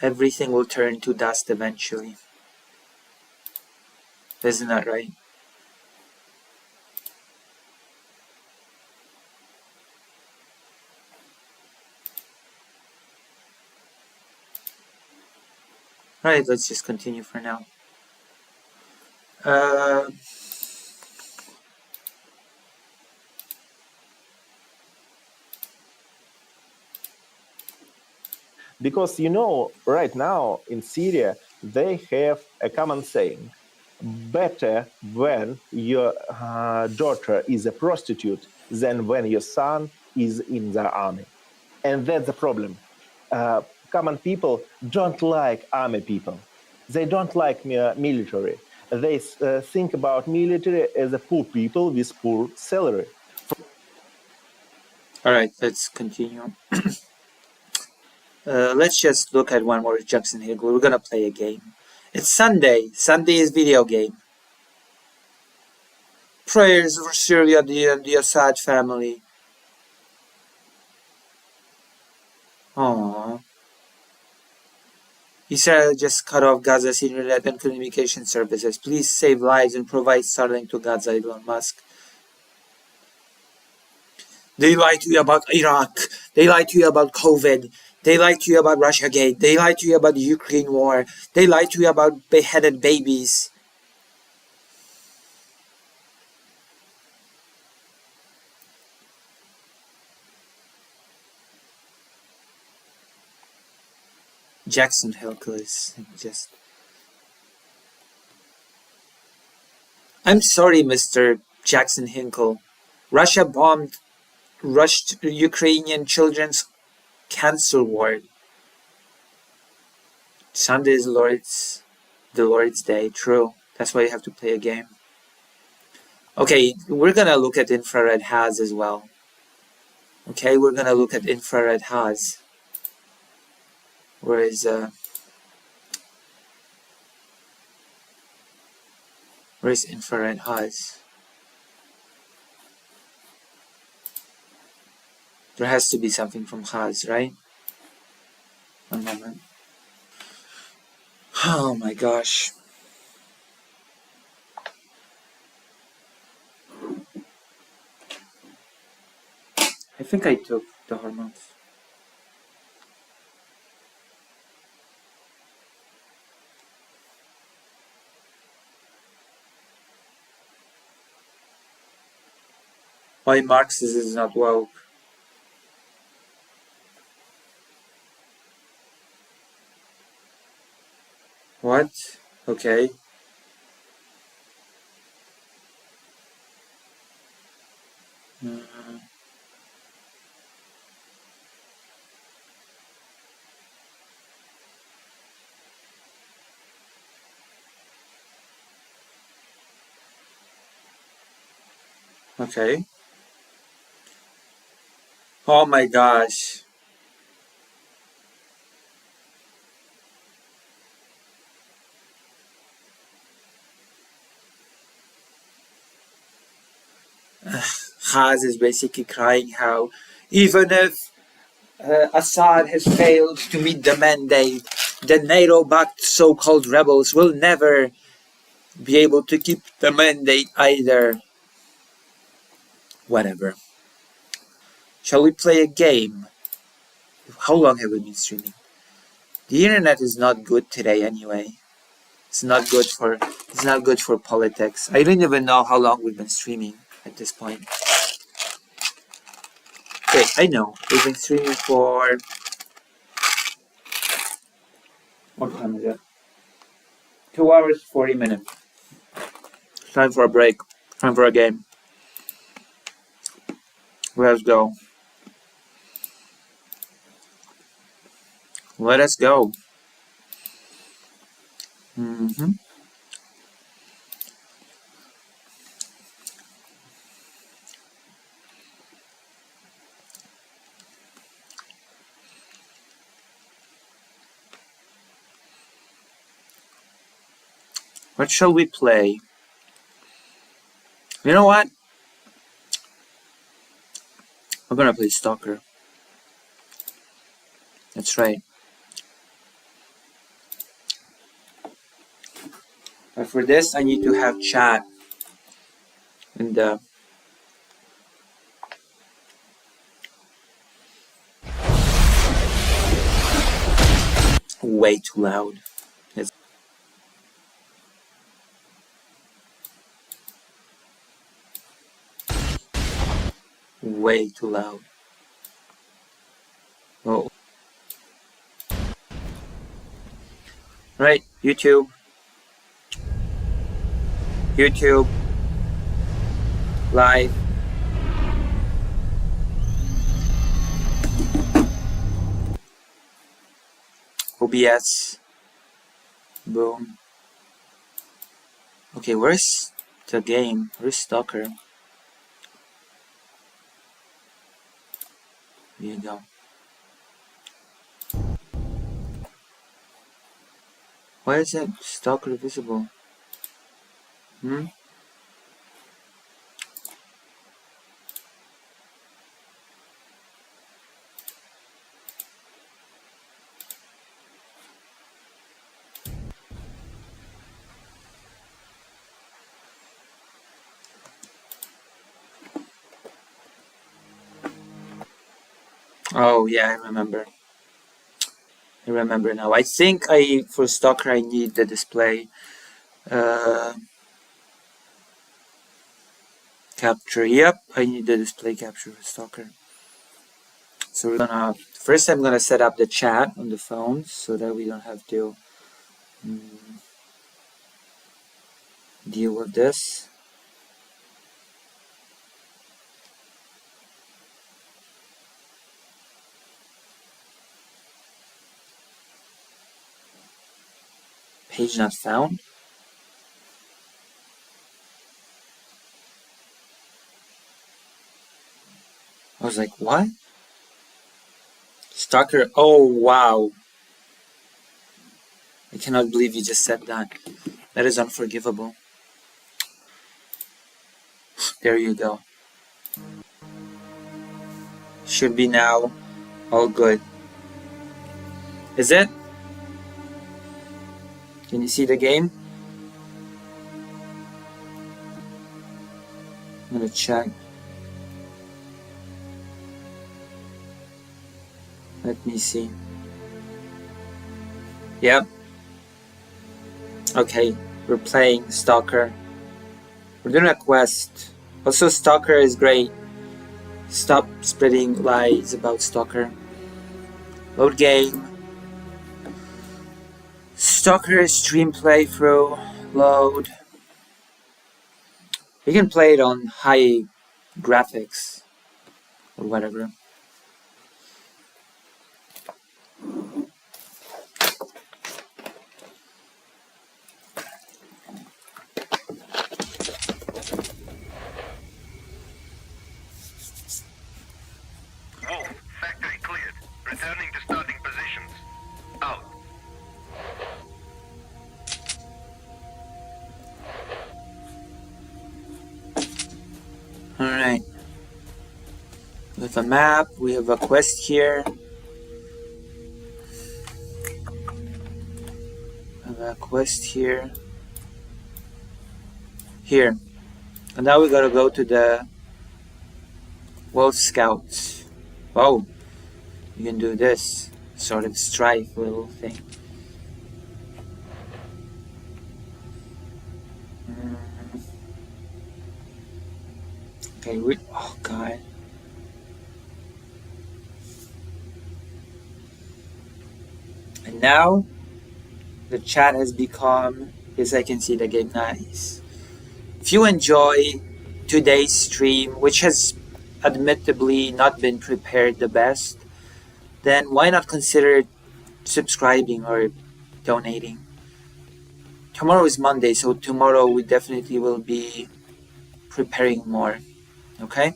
Everything will turn to dust eventually. Isn't that right? Alright, let's just continue for now. Because right now in Syria, they have a common saying: better when your daughter is a prostitute than when your son is in the army. And that's the problem. Common people don't like army people. They don't like military. They think about military as a poor people with poor salary. Alright, let's continue. Let's just look at one more Jackson Hinkle. We're gonna play a game. It's Sunday. Sunday is video game. Prayers for Syria and the Assad family. Aww. Israel just cut off Gaza's internet and communication services. Please save lives and provide Starlink to Gaza, Elon Musk. They lied to you about Iraq. They lied to you about COVID. They lied to you about Russiagate. They lied to you about the Ukraine war. They lied to you about beheaded babies. Jackson Hinkle is just... I'm sorry, Mr. Jackson Hinkle. Russia bombed rushed Ukrainian children's cancer ward. Sunday is the Lord's Day. True. That's why you have to play a game. Okay, we're gonna look at infrared HAZ as well. Okay, we're gonna look at infrared HAZ. Where's infrared HAZ? There has to be something from HAZ, right? One moment. Oh my gosh. think I took the hormones. Why Marxism is not woke? What? Okay. Okay. Oh my gosh. Haz is basically crying how even if Assad has failed to meet the mandate, the NATO-backed so-called rebels will never be able to keep the mandate either. Whatever. Shall we play a game? How long have we been streaming? The internet is not good today anyway. It's not good for politics. I don't even know how long we've been streaming at this point. Okay, I know. We've been streaming for... What time is it? 2 hours, 40 minutes. Time for a break. Time for a game. Let's go. Let us go. What shall we play? You know what? I'm gonna play Stalker. That's right. But for this, I need to have chat. And way too loud. It's way too loud. Oh. Right, YouTube. YouTube. Live. OBS. Boom. Okay, where's the game? Where's Stalker? There you go. Why is that Stalker visible? Oh yeah, I remember. I remember now. I think for Stalker I need the display capture. Yep, I need the display capture for Stalker. So we're gonna first I'm gonna set up the chat on the phone so that we don't have to deal with this. Page not found. I was like, what? Stalker, oh wow. I cannot believe you just said that. That is unforgivable. There you go. Should be now all good. Is it? Can you see the game? I'm gonna check. Let me see. Yep. Okay, we're playing Stalker. We're doing a quest. Also, Stalker is great. Stop spreading lies about Stalker. Load game. Stalker stream playthrough. Load. You can play it on high graphics or whatever. Wolf, factory cleared. Returning to starting positions. Out. Alright. We have a map, we have a quest here. We have a quest here. Here. And now we gotta go to the Wolf Scouts. Whoa. You can do this sort of strife little thing. Okay, oh god. And now the chat has become, yes, I can see the game, nice. If you enjoy today's stream, which has admittedly not been prepared the best, then why not consider subscribing or donating? Tomorrow is Monday, so tomorrow we definitely will be preparing more. Okay?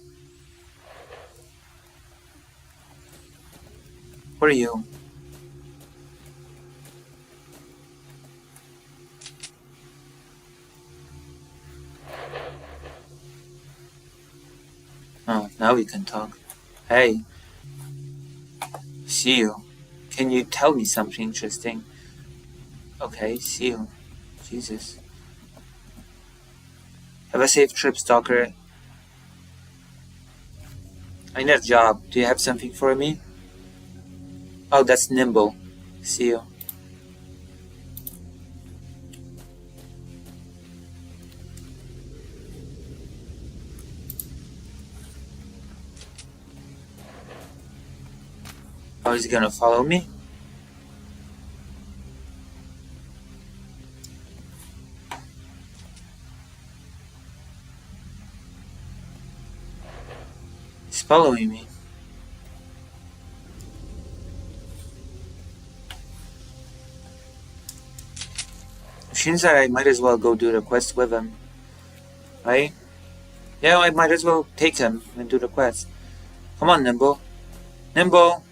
What are you? Oh, now we can talk. Hey. See you. Can you tell me something interesting? Okay, see you. Jesus. Have a safe trip, Stalker. I need a job. Do you have something for me? Oh, that's Nimble. See you. Oh, is he gonna follow me? He's following me. Which means that I might as well go do the quest with him. Right? Yeah, I might as well take him and do the quest. Come on, Nimble. Nimble!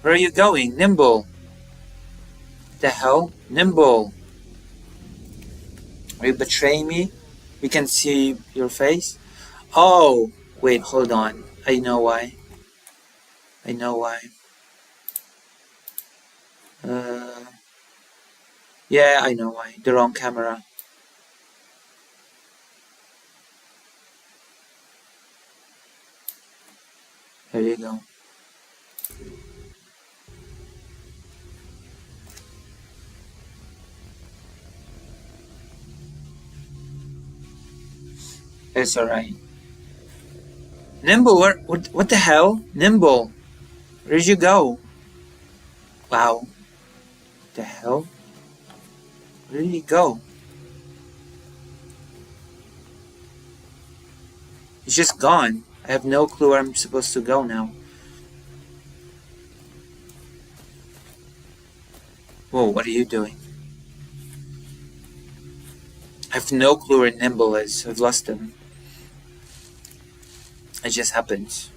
Where are you going? Nimble! The hell? Nimble! Are you betraying me? We can see your face? Oh! Wait, hold on. I know why. I know why. Yeah, I know why. The wrong camera. There you go. It's alright. Nimble, what the hell? Nimble, where'd you go? Wow. What the hell? Where did he go? He's just gone. I have no clue where I'm supposed to go now. Whoa, what are you doing? I have no clue where Nimble is. I've lost him. It just happens.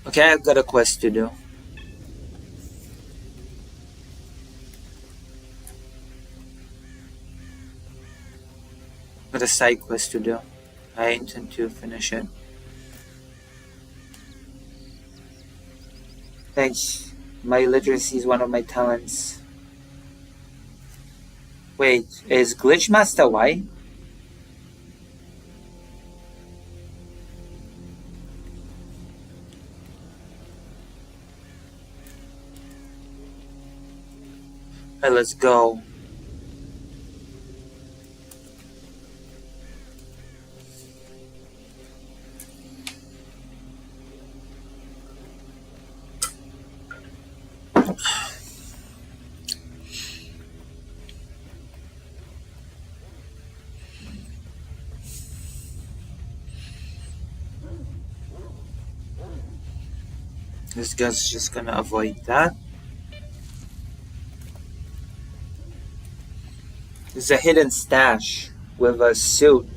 Okay, I've got a quest to do. Got a side quest to do. I intend to finish it. Thanks. My literacy is one of my talents. Wait, is Glitch Master white? Alright, let's go. This guy's just gonna avoid that. There's a hidden stash with a suit.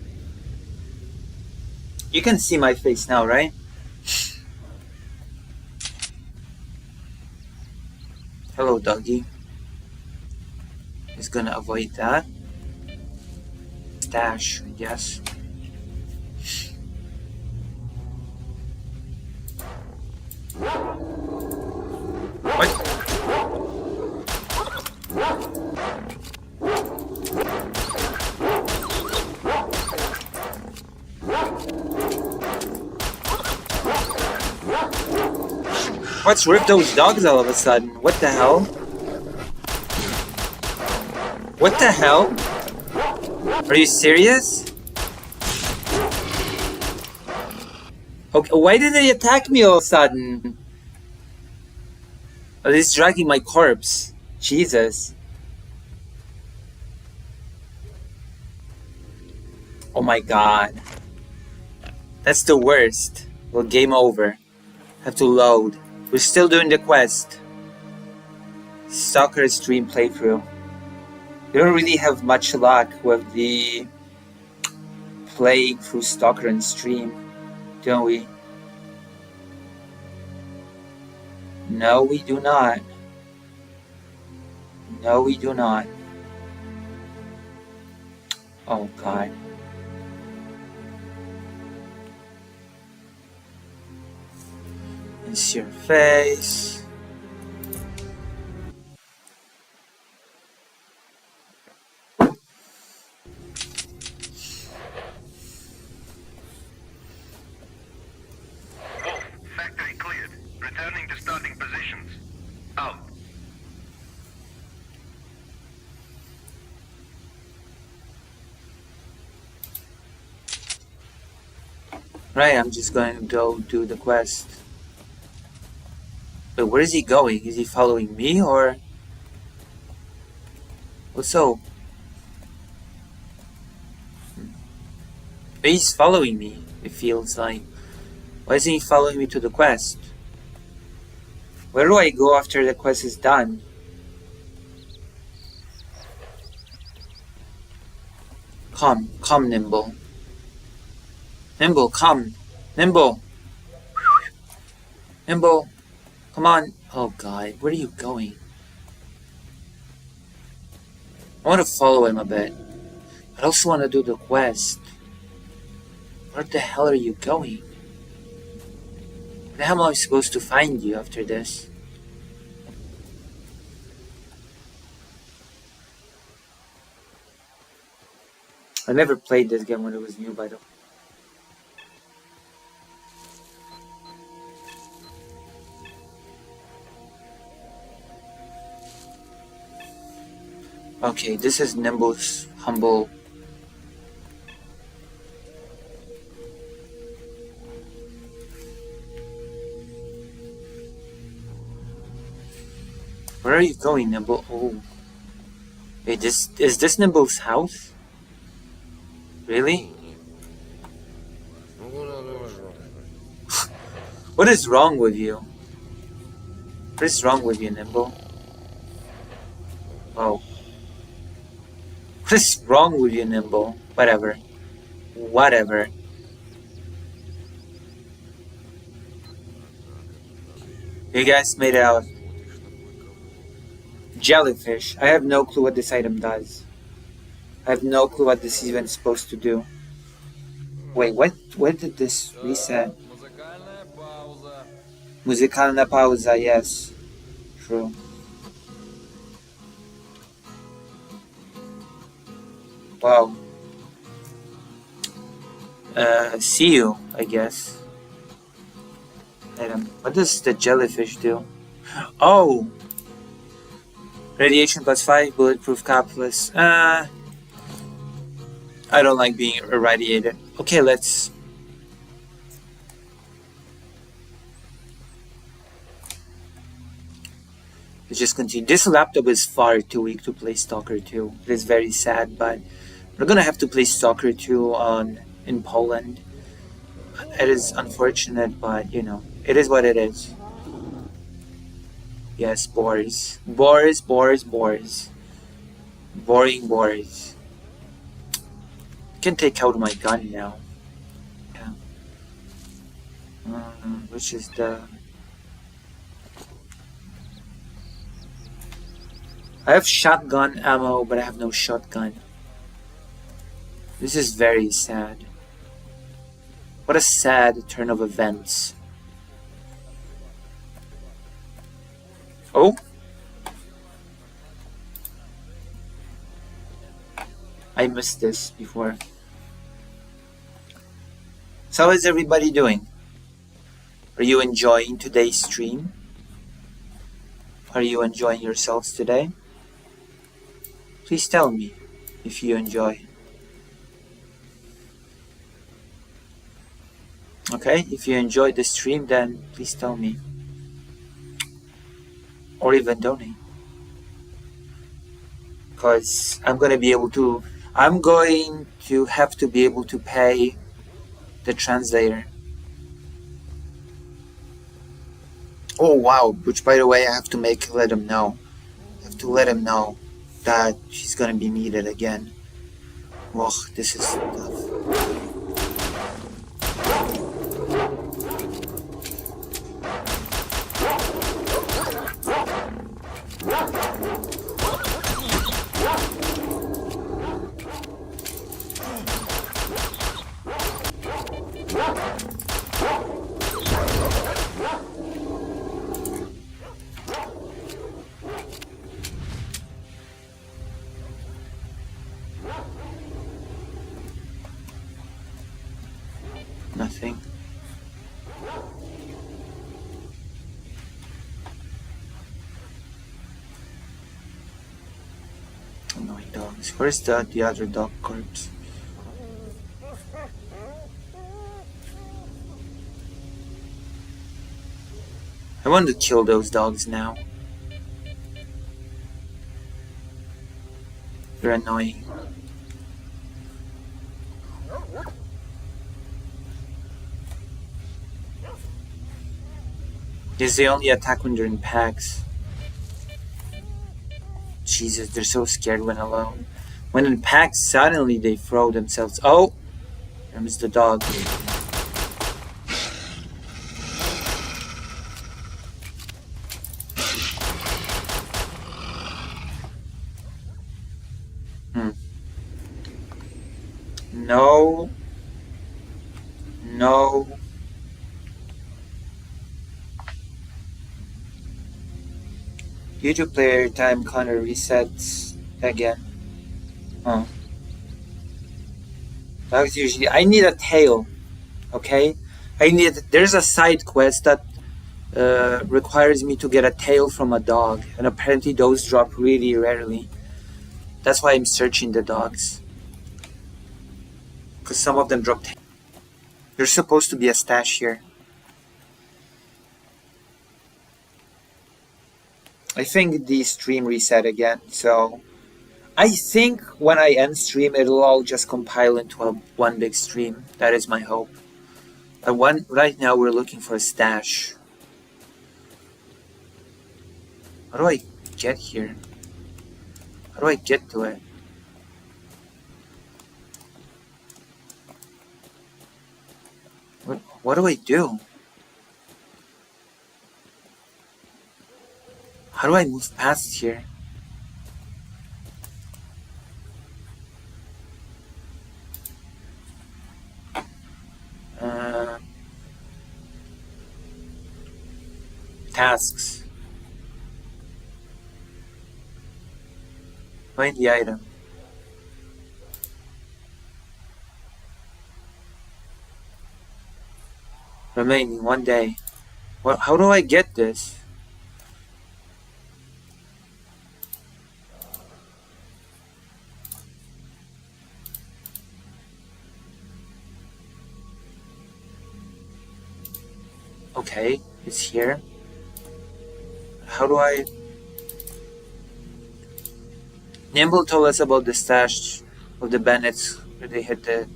You can see my face now, right? Hello, doggy. He's gonna avoid that. Stash, I guess. What? What's with those dogs all of a sudden? What the hell? What the hell? Are you serious? Okay, why did they attack me all of a sudden? Oh, this is dragging my corpse. Jesus. Oh my god. That's the worst. Well, game over. Have to load. We're still doing the quest. Stalker stream playthrough. We don't really have much luck with the playing through Stalker and stream, don't we? No, we do not. No, we do not. Oh god. It's your face. Wolf, factory cleared. Returning to starting positions. Out. Right, I'm just going to go do the quest. But where is he going? Is he following me or... What's up? He's following me, it feels like. Why isn't he following me to the quest? Where do I go after the quest is done? Come, Nimble. Nimble, come. Nimble. Nimble. Come on. Oh god, where are you going? I want to follow him a bit. I also want to do the quest. Where the hell are you going? Where the hell am I supposed to find you after this? I never played this game when it was new, by the way. Okay, this is Nimble's humble. Where are you going, Nimble? Oh. Wait, is this Nimble's house? Really? What is wrong with you? What is wrong with you, Nimble? Oh. What is wrong with you, Nimble? Whatever. Whatever. You guys made it out. Jellyfish. I have no clue what this item does. I have no clue what this is even supposed to do. Wait, what? When did this reset? Muzykальna pauza, yes. True. Wow. See you, I guess. Item. What does the jellyfish do? Oh! Radiation +5, bulletproof cap plus. I don't like being irradiated. Okay, let's just continue. This laptop is far too weak to play Stalker 2. It is very sad, but we're gonna have to play Stalker 2 in Poland. It is unfortunate, but you know, it is what it is. Yes, Boris. Boris. Boring Boris. Can take out my gun now. Yeah. Which is the... I have shotgun ammo, but I have no shotgun. This is very sad. What a sad turn of events. Oh! I missed this before. So how is everybody doing? Are you enjoying today's stream? Are you enjoying yourselves today? Please tell me if you enjoy. Okay, if you enjoyed the stream, then please tell me. Or even donate. Because I'm going to have to be able to pay the translator. Oh wow, which by the way I have to let him know. I have to let him know that she's going to be needed again. Ugh, this is tough. Nothing. Annoying dogs. Where's the other dog corpse? I want to kill those dogs now. They're annoying. Because they only attack when they're in packs. Jesus, they're so scared when alone. When in packs, suddenly they throw themselves. Oh! There's the dog. No. No. YouTube player time counter resets again. Oh. Dogs usually... I need a tail. Okay? There's a side quest that requires me to get a tail from a dog. And apparently those drop really rarely. That's why I'm searching the dogs. Because some of them drop tails. There's supposed to be a stash here. I think the stream reset again, so I think when I end stream, it'll all just compile into one big stream. That is my hope. But right now, we're looking for a stash. How do I get here? How do I get to it? What do I do? How do I move past here? Tasks. Find the item. Remaining 1 day. How do I get this? Okay, it's here. How do I... Nimble told us about the stash of the bandits where they hit the...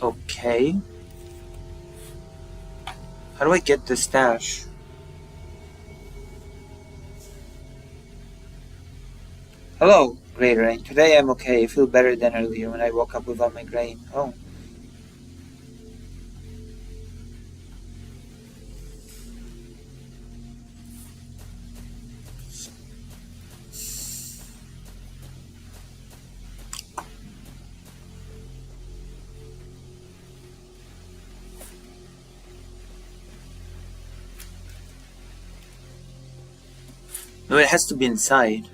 Okay. How do I get the stash? Hello, Great Rain. Today I'm okay. I feel better than earlier when I woke up without migraine. Oh. No, it has to be inside.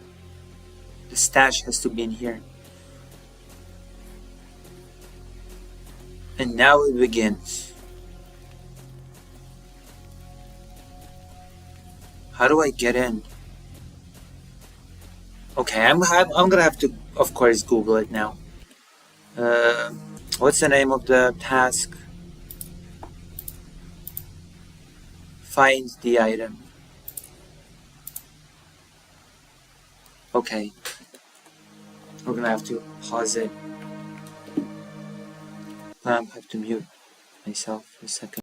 The stash has to be in here. And now it begins. How do I get in? Okay, I'm gonna have to, of course, Google it now. What's the name of the task? Find the item. Okay. We're gonna have to pause it. I have to mute myself for a second.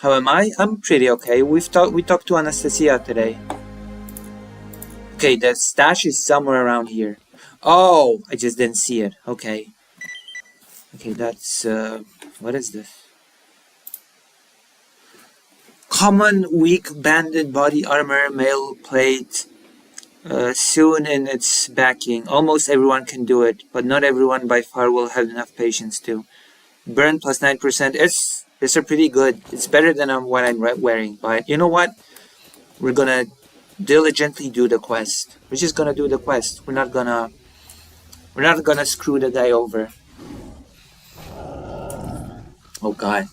How am I? I'm pretty okay. We talked to Anastasiy today. Okay, the stash is somewhere around here. Oh, I just didn't see it. Okay. Okay, that's what is this? Common weak banded body armor, mail plate. Soon in its backing. Almost everyone can do it, but not everyone by far will have enough patience to. Burn plus 9%. It's a pretty good. It's better than what I'm wearing. But you know what? We're gonna diligently do the quest. We're just gonna do the quest. We're not gonna screw the guy over. Oh god.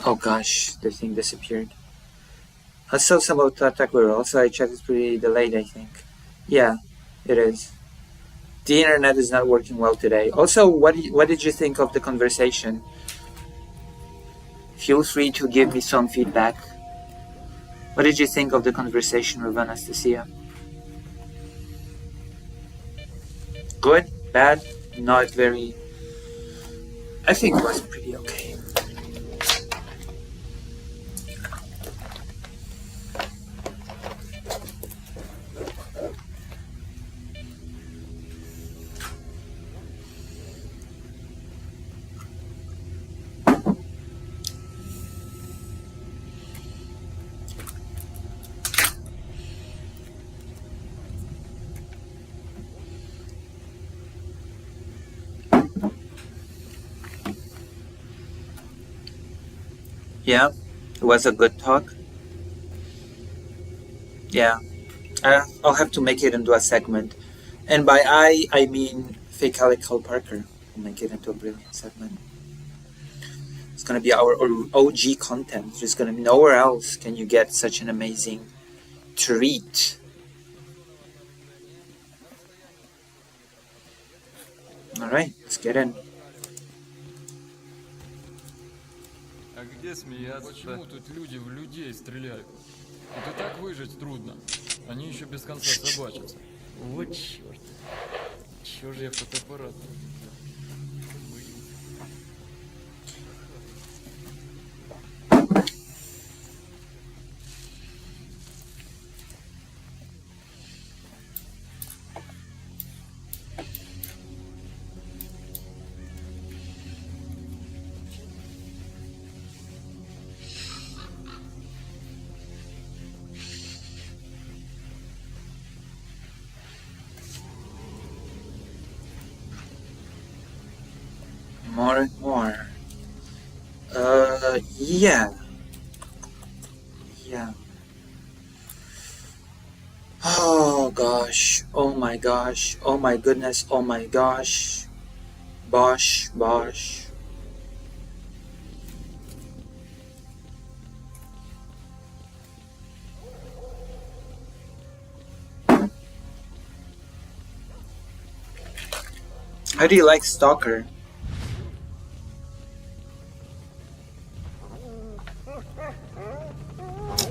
Oh gosh, the thing disappeared. I saw some about attack also I checked it's pretty delayed, I think. Yeah, it is. The internet is not working well today. Also, what did you think of the conversation? Feel free to give me some feedback. What did you think of the conversation with Anastasiy? Good? Bad? Not very... I think it was pretty okay. Yeah, it was a good talk. Yeah, I'll have to make it into a segment. And by I mean Fake Calico Parker. We'll make it into a brilliant segment. It's gonna be our OG content. There's gonna be nowhere else can you get such an amazing treat. Alright, let's get in. А где смеяться? Почему тут люди в людей стреляют? Тут и так выжить трудно. Они еще без конца собачатся. Вот черт. Чего же я фотоаппарат? More and more. Yeah. Yeah. Oh gosh. Oh my gosh. Oh my goodness. Oh my gosh. Bosh. Bosh. How do you like Stalker?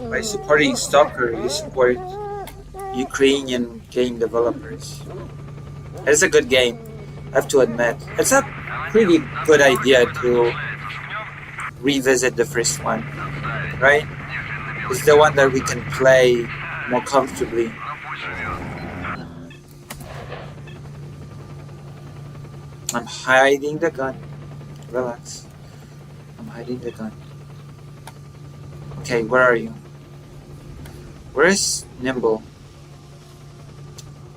By supporting Stalker, you support Ukrainian game developers. It's a good game, I have to admit. It's a pretty good idea to revisit the first one, right? It's the one that we can play more comfortably. I'm hiding the gun. Relax. I'm hiding the gun. Okay, where are you? Where is Nimble?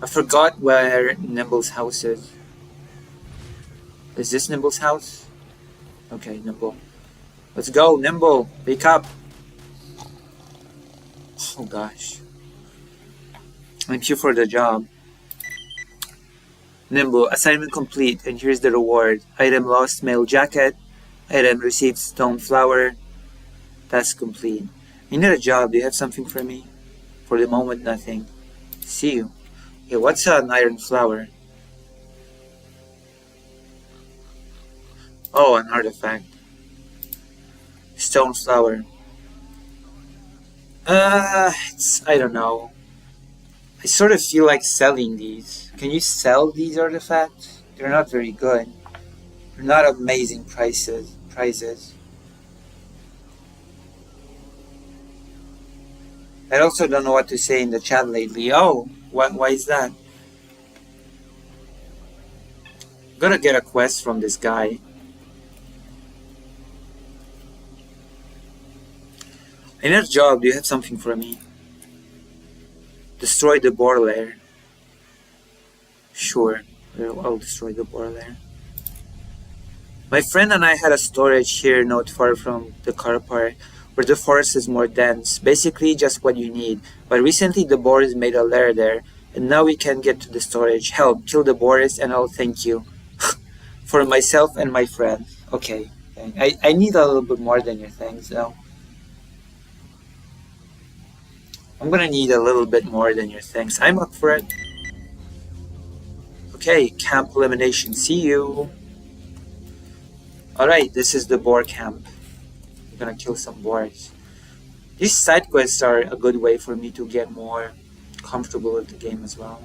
I forgot where Nimble's house is. Is this Nimble's house? Okay, Nimble. Let's go, Nimble. Wake up. Oh gosh. Thank you for the job. Nimble, assignment complete, and here's the reward. Item lost, mail jacket. Item received, stone flower. Task complete. You need a job. Do you have something for me? For the moment, nothing. See you. Okay, what's an iron flower? Oh, an artifact. Stone flower. I don't know. I sort of feel like selling these. Can you sell these artifacts? They're not very good. They're not amazing prizes. I also don't know what to say in the chat lately. Oh, why is that? I'm gonna get a quest from this guy. I need a job. Do you have something for me? Destroy the boar lair. Sure, I'll destroy the boar lair. My friend and I had a storage here not far from the car park, where the forest is more dense. Basically just what you need. But recently the boars made a lair there, and now we can't get to the storage. Help, kill the boars and I'll thank you. For myself and my friend. Okay. I need a little bit more than your thanks though. I'm gonna need a little bit more than your thanks. I'm up for it. Okay, camp elimination. See you. Alright, this is the boar camp. I'm gonna kill some boars. These side quests are a good way for me to get more comfortable with the game as well.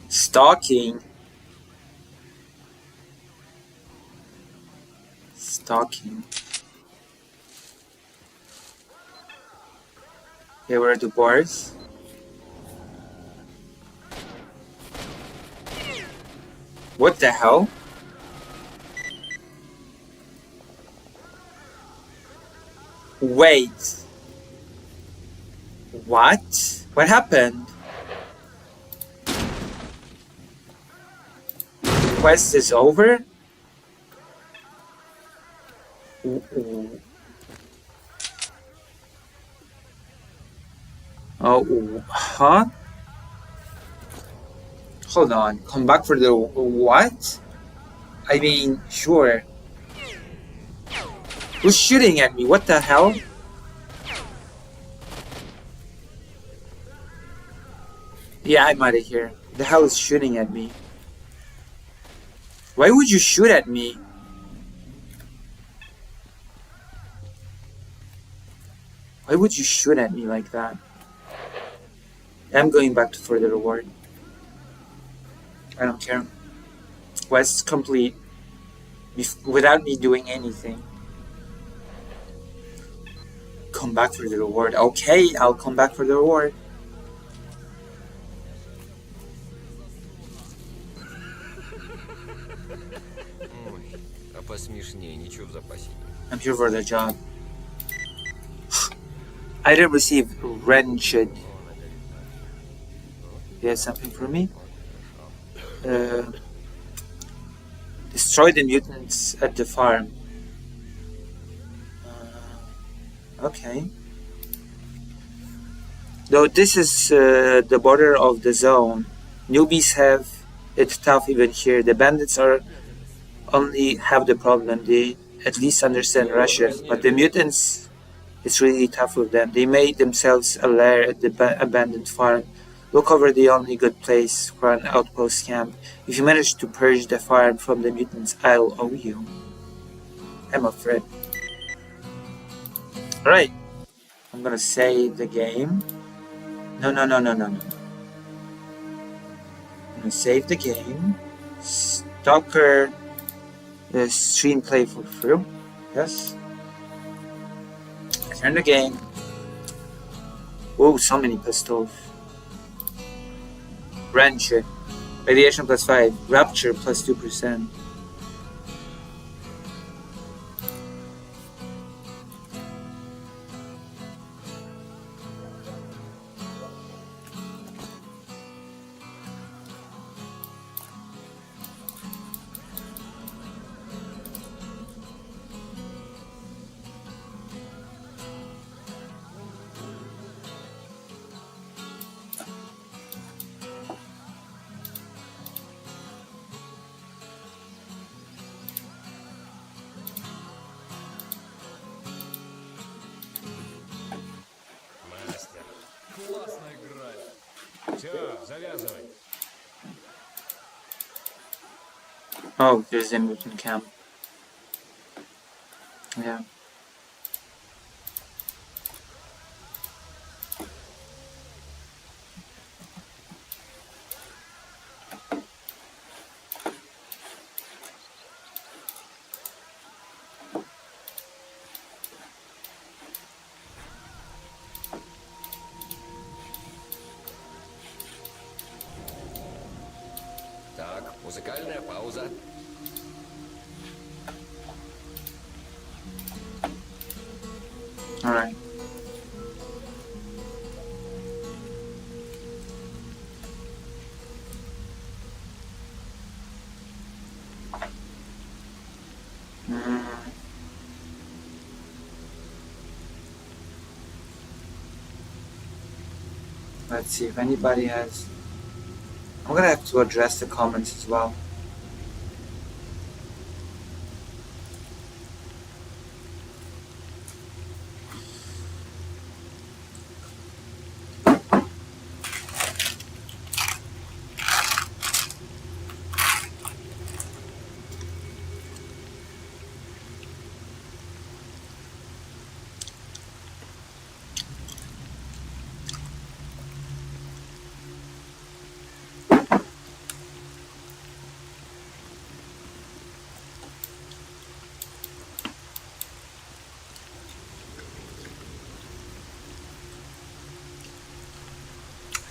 Stalking. Stalking. Okay, where are the bars? What the hell? Wait. What? What happened? The quest is over? Oh, huh? Hold on. Come back for the what? I mean, sure. Who's shooting at me? What the hell? Yeah, I'm out of here. The hell is shooting at me? Why would you shoot at me? Why would you shoot at me like that? I'm going back for the reward. I don't care. Quest complete without me doing anything. Come back for the reward. Okay, I'll come back for the reward. I'm here for the job. I did receive wrenched. You have something for me? Destroy the mutants at the farm. Okay. Though this is the border of the zone, newbies have it tough even here. The bandits are only have the problem. They at least understand Russian, but the mutants, it's really tough with them. They made themselves a lair at the abandoned farm. Look over the only good place for an outpost camp. If you manage to purge the farm from the mutants, I'll owe you. I'm afraid. Alright. I'm gonna save the game. No. I'm gonna save the game. Stalker stream play for through. Yes. Turn the game. Oh, so many pistols. Wrench. Radiation plus 5. Rapture plus 2%. Oh, there's a mutant camp. Yeah. Так, музыкальная пауза. Alright. Let's see if anybody has... I'm gonna have to address the comments as well.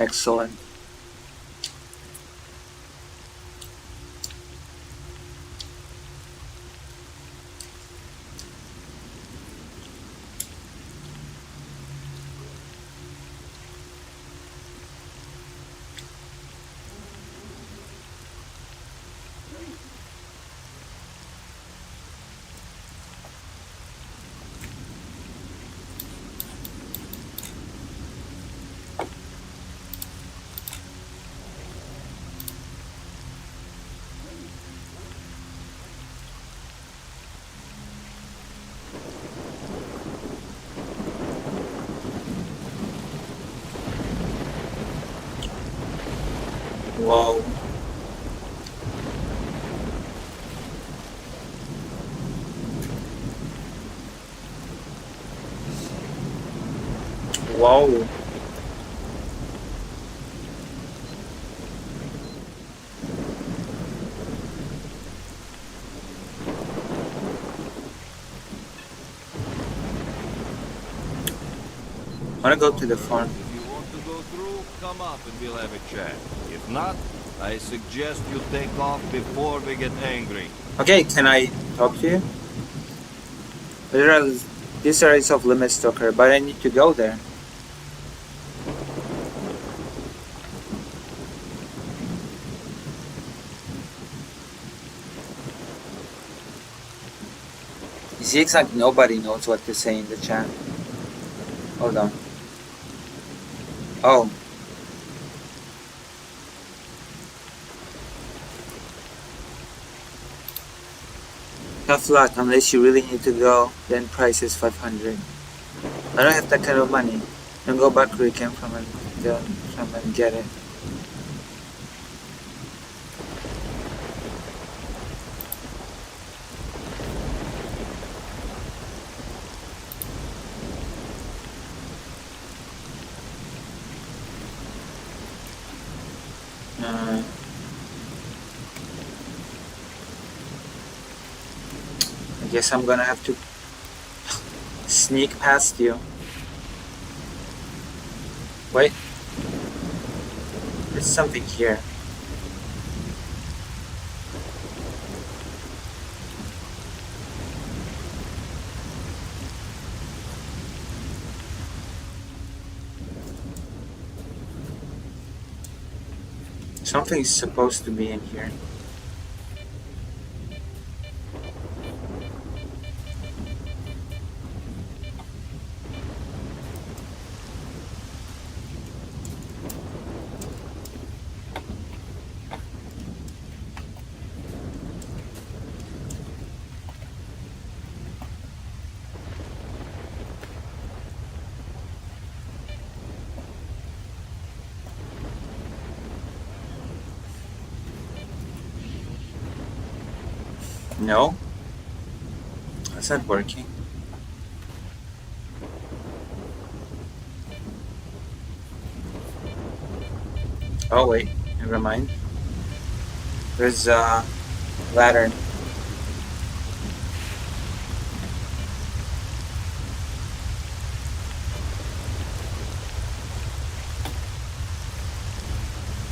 Excellent. Whoa. Whoa. I wanna go to the farm. If you want to go through, come up and we'll have a chat. If not, I suggest you take off before we get angry. Okay, can I talk to you? These are of limit stalker, but I need to go there. It seems like nobody knows what to say in the chat. Hold on. Oh. Tough luck, unless you really need to go, then price is 500. I don't have that kind of money. Then go back where you came from and get it. I guess I'm gonna have to sneak past you. Wait. There's something here. Something's supposed to be in here. No? That's not working. Oh wait, never mind. There's a ladder.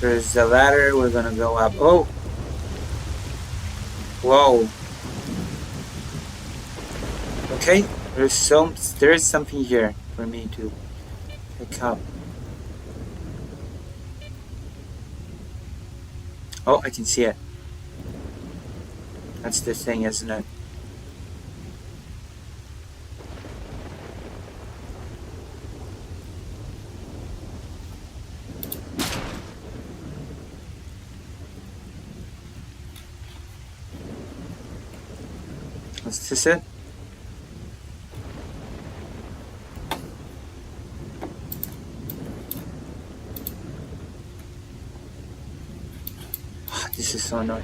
There's a ladder, we're gonna go up. Oh! Whoa. Okay, there's something here for me to pick up. Oh, I can see it. That's the thing, isn't it? Is this it? This is so annoying.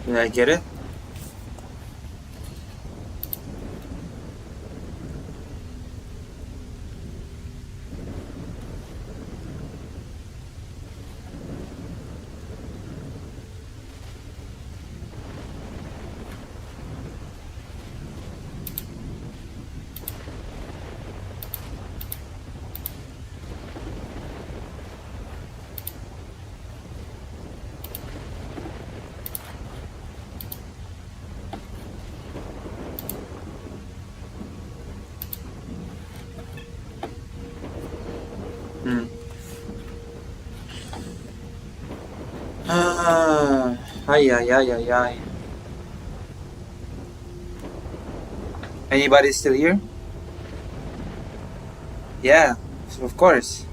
Did I get it? Ay, ay, ay, ay, ay. Anybody still here? Yeah, of course.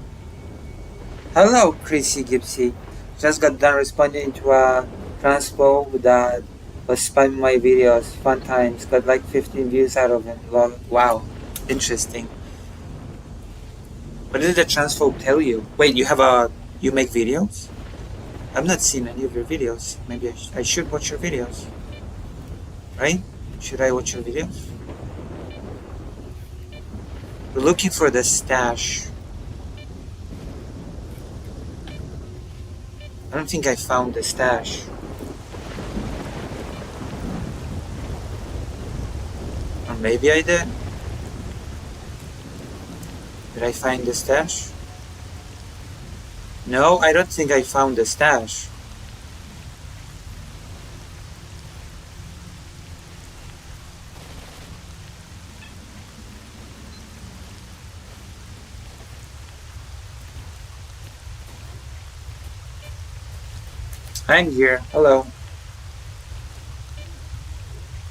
Hello, Chrissy Gipsy. Just got done responding to a transpo that was spamming my videos. Fun times. Got like 15 views out of it. Lol. Wow. Interesting. What did the transphobe tell you? Wait, you make videos? I've not seen any of your videos. Maybe I should watch your videos. Right? Should I watch your videos? We're looking for the stash. I don't think I found the stash. Or maybe I did. Did I find the stash? No, I don't think I found the stash. I'm here. Hello.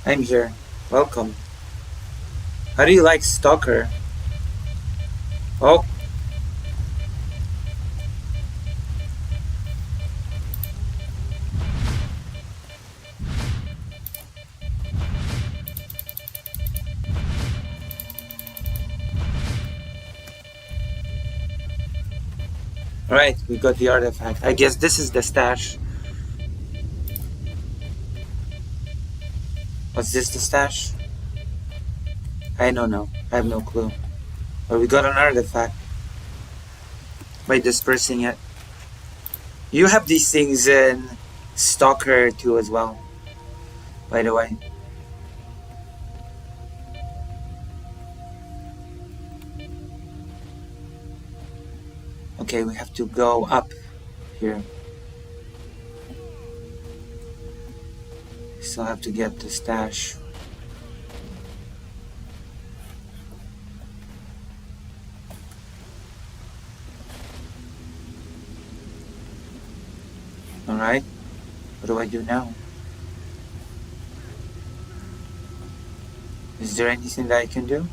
I'm here. Welcome. How do you like Stalker? Oh. Alright, we got the artifact. I guess this is the stash. Was this the stash? I don't know. I have no clue. But we got an artifact. By dispersing it. You have these things in Stalker 2 as well. By the way. Okay, we have to go up here. Still have to get the stash. Alright, what do I do now? Is there anything that I can do?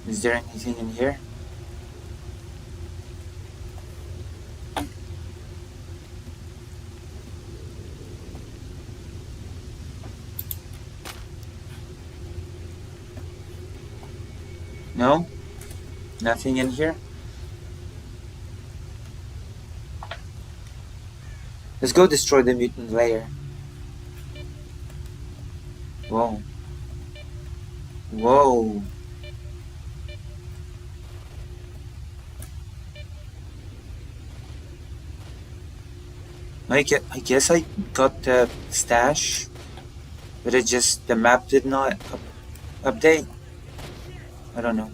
Is there anything in here? No? Nothing in here? Let's go destroy the mutant layer. Whoa. Whoa. I guess I got the stash, but it just, the map did not update. I don't know.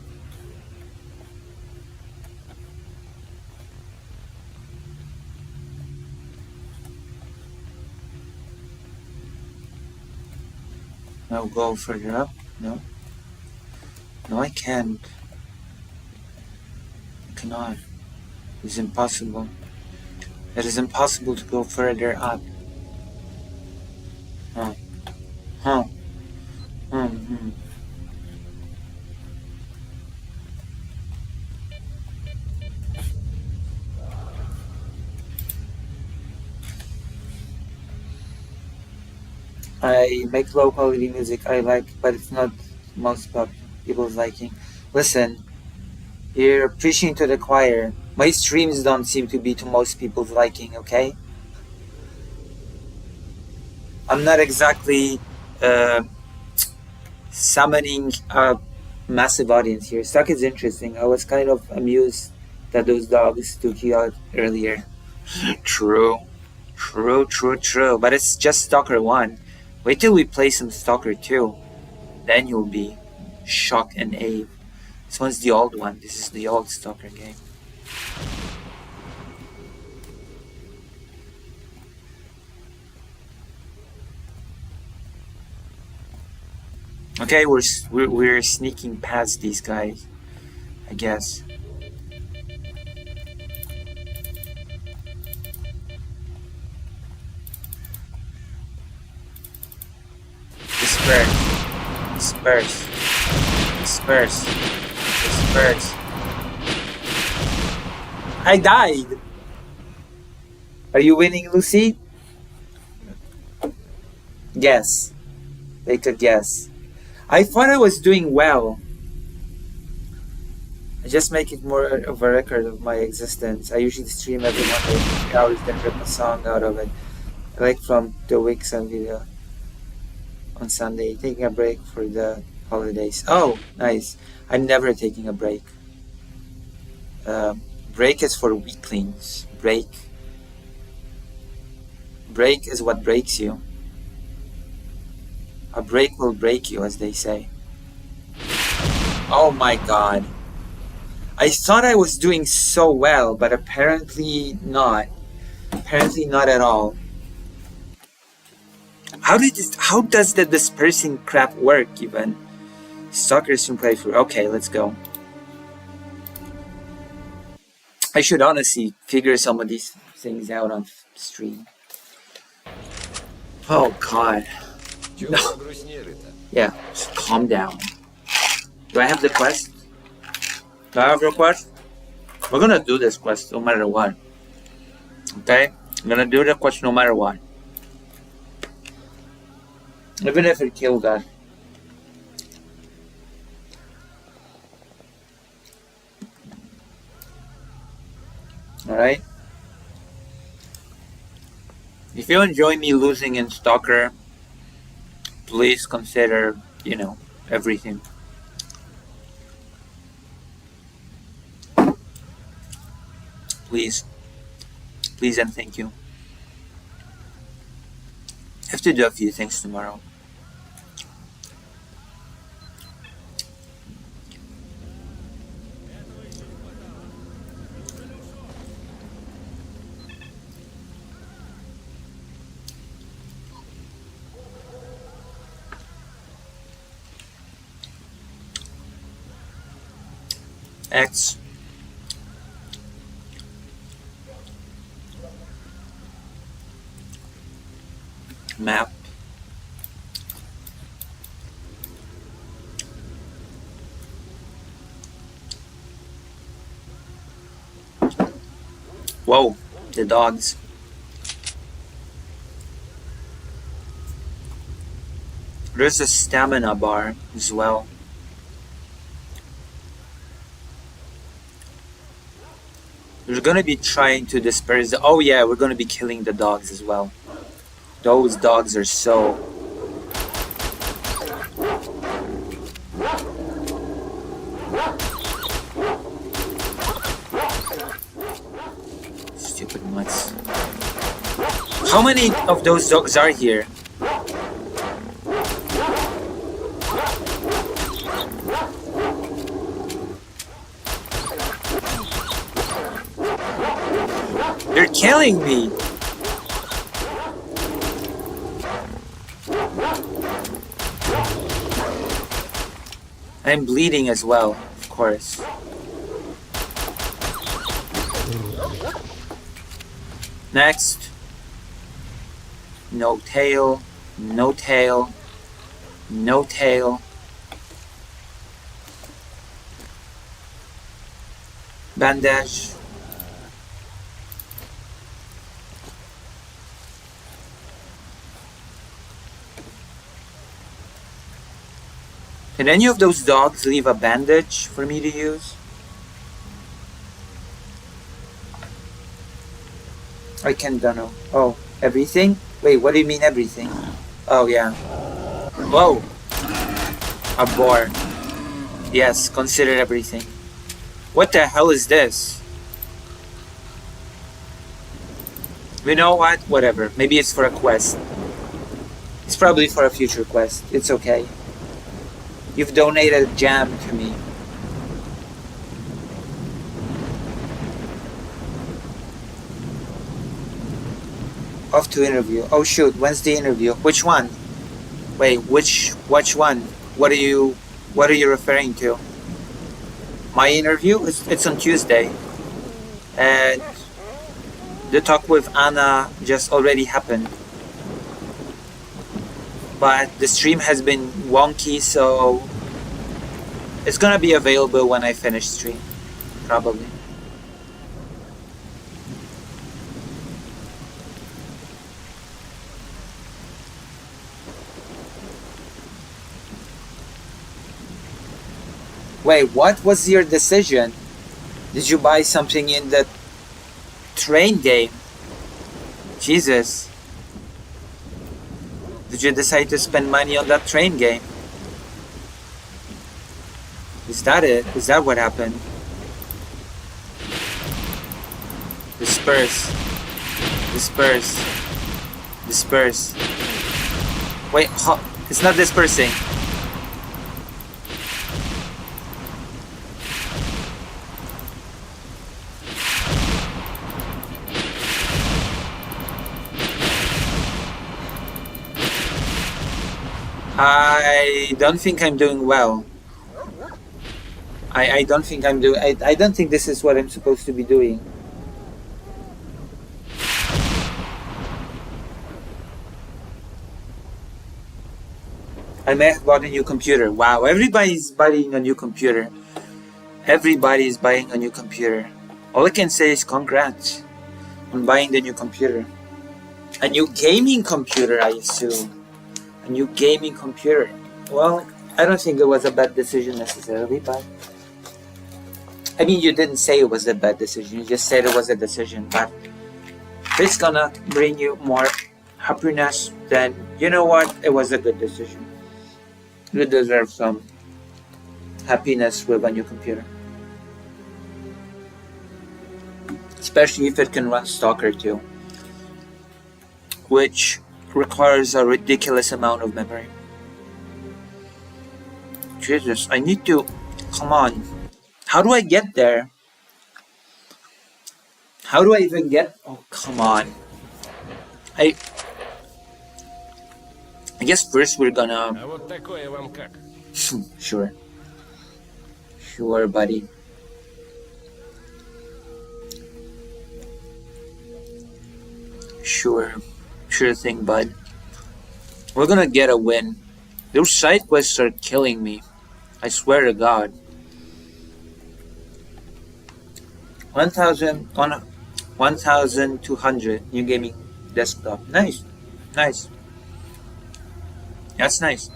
No, go further up. No. No, I can't. I cannot. It's impossible. It is impossible to go further up. Huh. Huh. Hmm. I make low quality music I like, but it's not most people's liking. Listen, you're preaching to the choir. My streams don't seem to be to most people's liking, okay? I'm not exactly summoning a massive audience here. Stuck is interesting. I was kind of amused that those dogs took you out earlier. True. True. But it's just Stalker 1. Wait till we play some Stalker 2. Then you'll be shocked and awe. This one's the old one. This is the old Stalker game. Okay, we're sneaking past these guys, I guess. Disperse. I died! Are you winning, Lucy? Guess. Take a guess. I thought I was doing well. I just make it more of a record of my existence. I usually stream every Monday, 3 hours, then rip a song out of it. Like from the Wixon video on Sunday, taking a break for the holidays. Oh, nice. I'm never taking a break. Break is for weaklings. Break is what breaks you. A break will break you, as they say. Oh my god. I thought I was doing so well, but apparently not. Apparently not at all. How does the dispersing crap work even? Stalker soon play through. Okay, let's go. I should honestly figure some of these things out on stream. Oh god. No. Yeah, just calm down. Do I have the quest? Do I have the quest? We're gonna do this quest no matter what. Okay? I'm gonna do the quest no matter what. Even if it kills us. Alright? If you enjoy me losing in Stalker, please consider, everything. Please. Please and thank you. I have to do a few things tomorrow. X. Map. Whoa, the dogs. There's a stamina bar as well. We're gonna be trying to disperse the... Oh yeah, we're gonna be killing the dogs as well. Those dogs are so... Stupid mutts. How many of those dogs are here? They're killing me! I'm bleeding as well, of course. Next. No tail, no tail, no tail. Bandage. Can any of those dogs leave a bandage for me to use? I don't know. Oh, everything? Wait, what do you mean everything? Oh, yeah. Whoa! A bar. Yes, consider everything. What the hell is this? You know what? Whatever. Maybe it's for a quest. It's probably for a future quest. It's okay. You've donated jam to me. Off to interview. Oh shoot, when's the interview? Which one? Wait, which one? What are you referring to? My interview? It's on Tuesday. And the talk with Anna just already happened. But the stream has been wonky, so it's gonna be available when I finish stream, probably. Wait, what was your decision? Did you buy something in the train game? Jesus. Did you decide to spend money on that train game? Is that it? Is that what happened? Disperse. Disperse. Disperse. Wait, it's not dispersing. I don't think I'm doing well. I don't think I'm doing... I don't think this is what I'm supposed to be doing. I may have bought a new computer. Wow, everybody's buying a new computer. Everybody's buying a new computer. All I can say is congrats on buying the new computer. A new gaming computer, I assume. A new gaming computer. Well, I don't think it was a bad decision necessarily, but... I mean, you didn't say it was a bad decision, you just said it was a decision, but... if it's gonna bring you more happiness, then you know what? It was a good decision. You deserve some happiness with a new computer. Especially if it can run Stalker 2. Which requires a ridiculous amount of memory. Jesus, I need to... come on. How do I get there? How do I even get... oh, come on. I guess first we're gonna... Sure. Sure, buddy. Sure. Sure thing, bud. We're gonna get a win. Those side quests are killing me. I swear to God. 1,200 new gaming desktop. Nice. Nice. That's nice.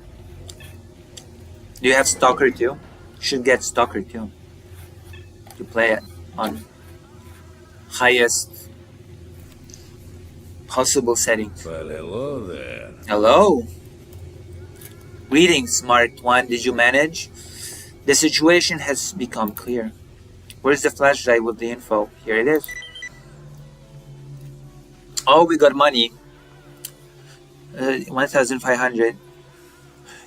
Do you have Stalker 2? You should get Stalker 2 to play it on highest possible settings. Well, hello there. Hello. Greetings, smart one. Did you manage? The situation has become clear. Where's the flash drive with the info? Here it is. Oh, we got money. 1,500.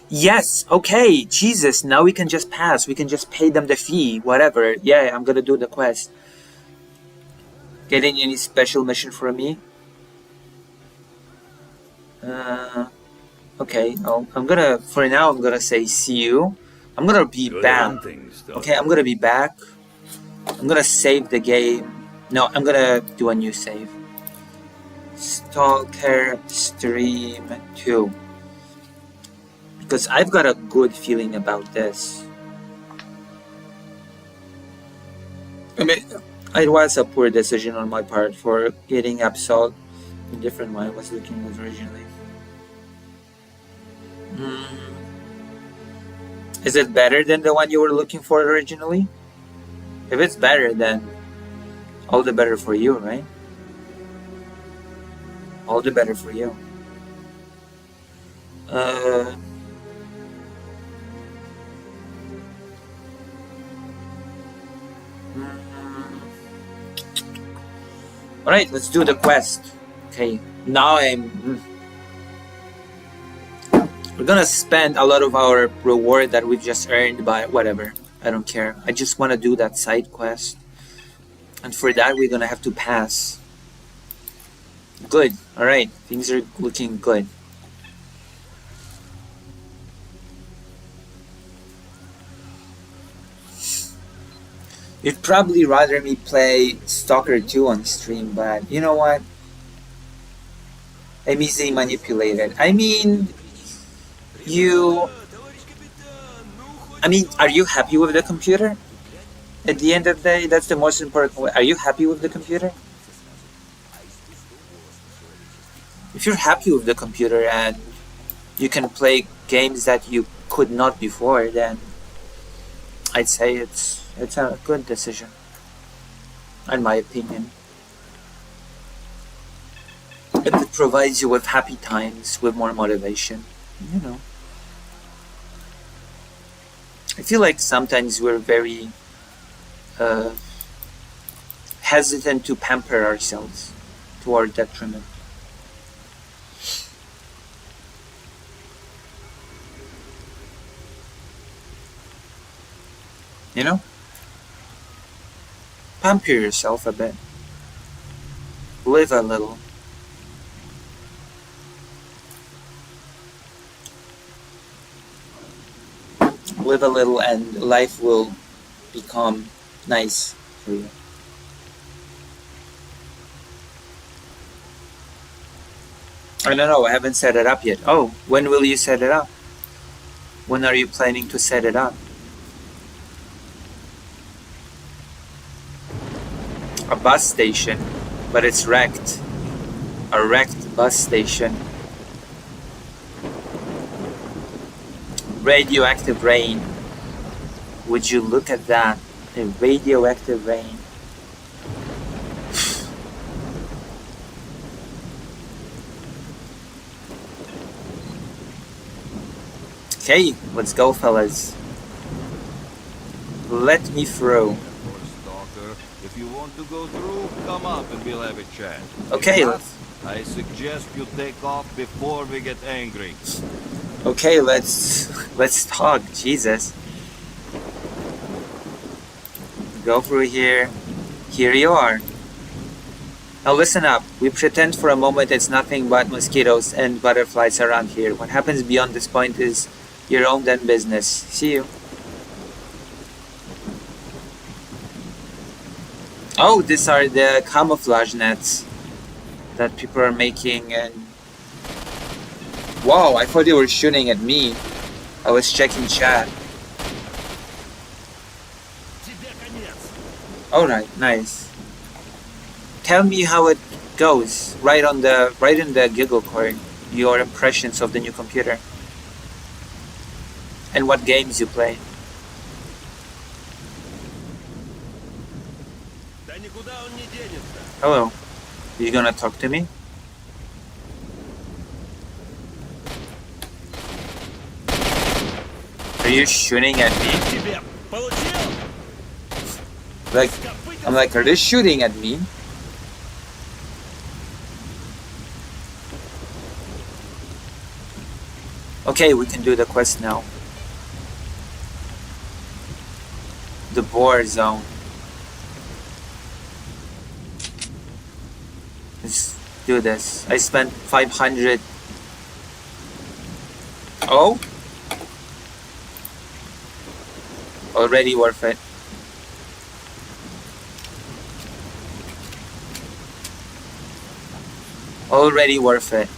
Yes, okay. Jesus, now we can just pass. We can just pay them the fee. Whatever. Yeah, I'm gonna do the quest. Getting any special mission for me? Okay. I'm gonna... for now, I'm gonna say see you. I'm gonna be back. Okay, I'm gonna be back. I'm gonna save the game. No, I'm gonna do a new save. Stalker Stream 2. Because I've got a good feeling about this. I mean, it was a poor decision on my part for getting Absol a different one I was looking at originally. Is it better than the one you were looking for originally? If it's better, then all the better for you, right? All the better for you. Uh, Alright, let's do the quest. Okay, now we're gonna spend a lot of our reward that we've just earned, by whatever. I don't care. I just want to do that side quest. And for that, we're gonna have to pass. Good. Alright, things are looking good. You'd probably rather me play Stalker 2 on stream, but you know what? I'm easily manipulated. I mean, are you happy with the computer? At the end of the day, that's the most important way. Are you happy with the computer? If you're happy with the computer and you can play games that you could not before, then I'd say it's a good decision, in my opinion. If it provides you with happy times, with more motivation, you know. I feel like sometimes we're very hesitant to pamper ourselves to our detriment. You know? Pamper yourself a bit. Live a little. Live a little and life will become nice for you. I don't know, I haven't set it up yet. Oh, when will you set it up? When are you planning to set it up? A bus station, but it's wrecked. A wrecked bus station. Radioactive rain. Would you look at that? A radioactive rain. Okay, let's go, fellas. Let me through. Stalker, if you want to go through, come up and we'll have a chat. Okay, If not, I suggest you take off before we get angry. Okay, let's talk. Jesus. Go through here. Here you are. Now listen up. We pretend for a moment it's nothing but mosquitoes and butterflies around here. What happens beyond this point is your own damn business. See you. Oh, these are the camouflage nets that people are making, and wow, I thought they were shooting at me. I was checking chat. Alright, nice. Tell me how it goes. Right in the Giggle cord. Your impressions of the new computer. And what games you play. Hello. You gonna talk to me? Are you shooting at me? Like, I'm like, are they shooting at me? Okay, we can do the quest now. The Boar Zone. Let's do this. I spent 500. Oh? Already worth it. Already worth it.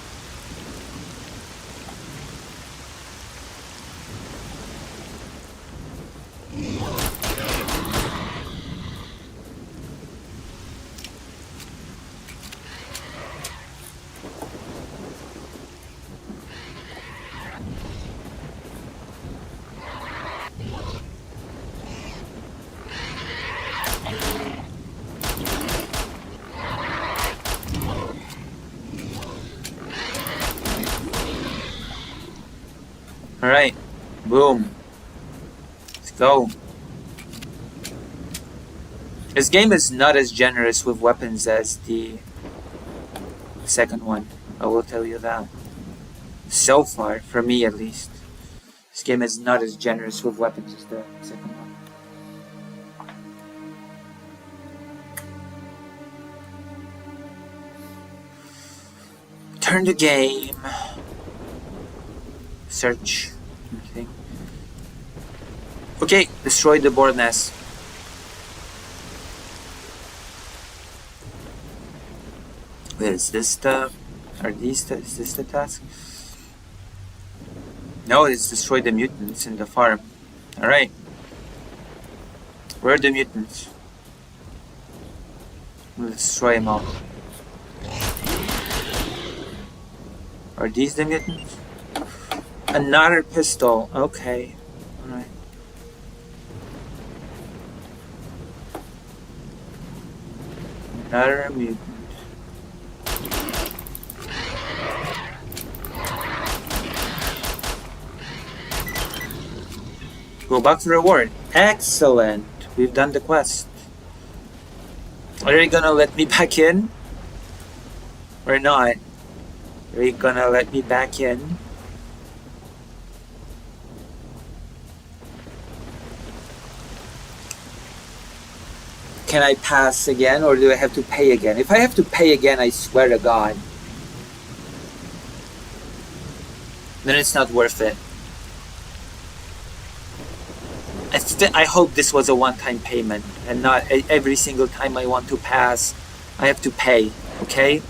Alright. Boom. Let's go. This game is not as generous with weapons as the second one. I will tell you that. So far, for me at least. This game is not as generous with weapons as the second one. Turn the game. Search. Anything. Okay, destroy the board nest. Wait, is this the... is this the task? No, it's destroy the mutants in the farm. Alright. Where are the mutants? Let's destroy them all. Are these the mutants? Another pistol. Okay. Alright. Another mutant. Go back to reward. Excellent. We've done the quest. Are you gonna let me back in? Or not? Are you gonna let me back in? Can I pass again or do I have to pay again? If I have to pay again, I swear to God, then it's not worth it. I hope this was a one-time payment and not every single time I want to pass, I have to pay, okay?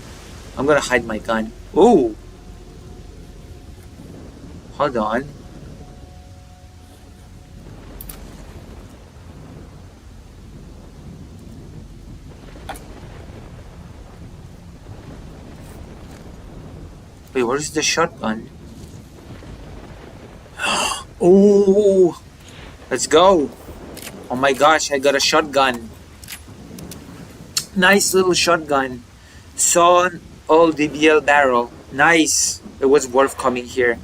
I'm gonna hide my gun. Ooh! Hold on. Wait, where's the shotgun? Oh! Let's go! Oh my gosh, I got a shotgun. Nice little shotgun. Saw an old DBL barrel. Nice. It was worth coming here.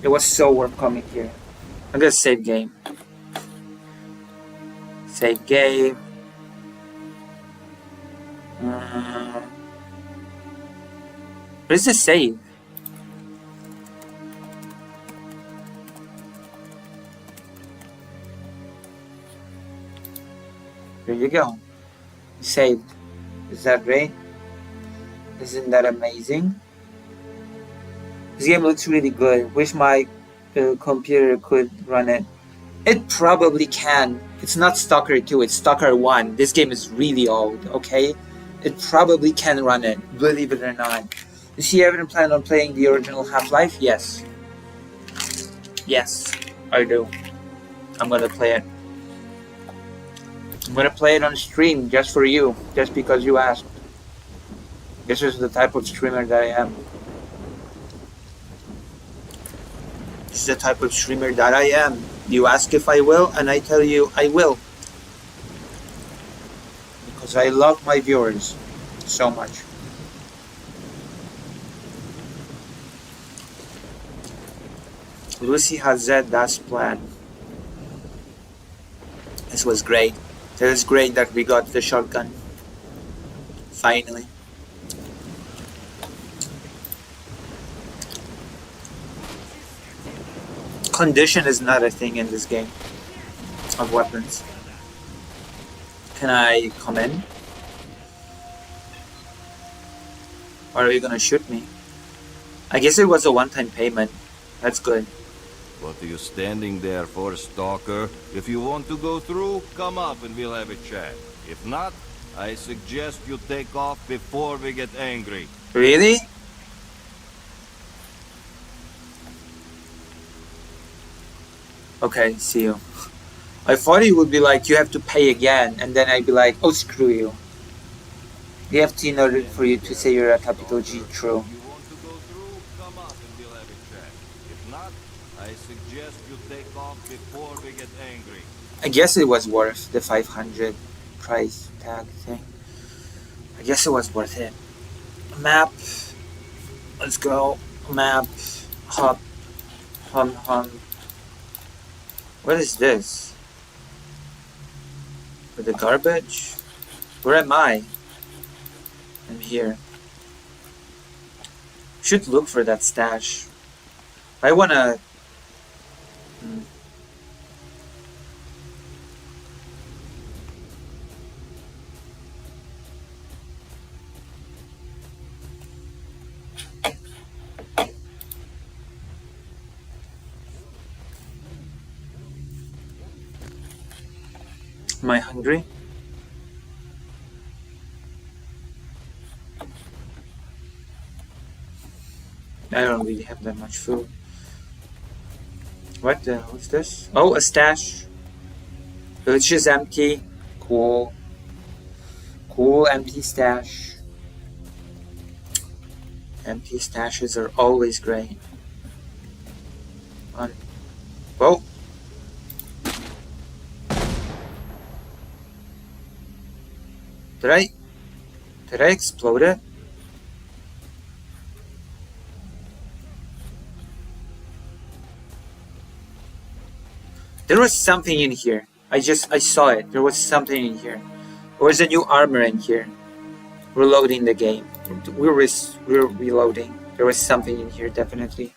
It was so worth coming here. I'm gonna save game. Save game. Where's the save? There you go. Saved. Is that great? Isn't that amazing? This game looks really good. Wish my computer could run it. It probably can. It's not Stalker 2, it's Stalker 1. This game is really old, okay? It probably can run it, believe it or not. Does you ever plan on playing the original Half-Life? Yes. Yes, I do. I'm gonna play it. I'm gonna play it on stream just for you, just because you asked. This is the type of streamer that I am. This is the type of streamer that I am. You ask if I will, and I tell you I will. Because I love my viewers so much. Lucy has said that's plan. This was great. It was great that we got the shotgun. Finally. Condition is not a thing in this game of weapons. Can I come in? Or are you gonna shoot me? I guess it was a one-time payment. That's good. What are you standing there for, Stalker? If you want to go through, come up and we'll have a chat. If not, I suggest you take off before we get angry. Really? Okay, see you. I thought it would be like, you have to pay again, and then I'd be like, oh, screw you. You have to, in order for you to say you're a capital G, true. If you want to go through, come up and we'll have a chat. If not, I suggest you take off before we get angry. I guess it was worth the 500 price tag thing. I guess it was worth it. Map. Let's go. Map. Hop. Hum. What is this? For the garbage? Where am I? I'm here. Should look for that stash. I wanna... Am I hungry? I don't really have that much food. What the hell is this? Oh, a stash. Which is empty. Cool. Cool empty stash. Empty stashes are always great. Whoa. Did I explode it? There was something in here. I saw it. There was something in here. There was a new armor in here. We're loading the game. We're reloading. There was something in here, definitely.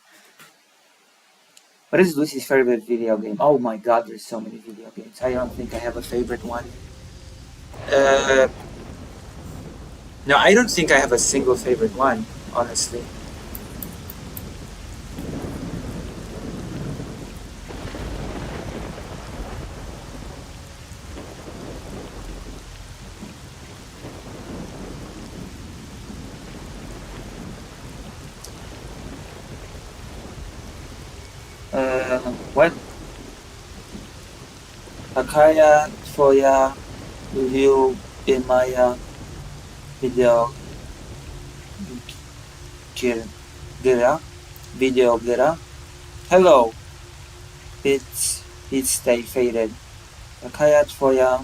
What is Lucy's favorite video game? Oh my god, there's so many video games. I don't think I have a favorite one. No, I don't think I have a single favorite one, honestly. What? Akaya twoja ulubiona video gra? Hello, it's stay faded. Akaya twoja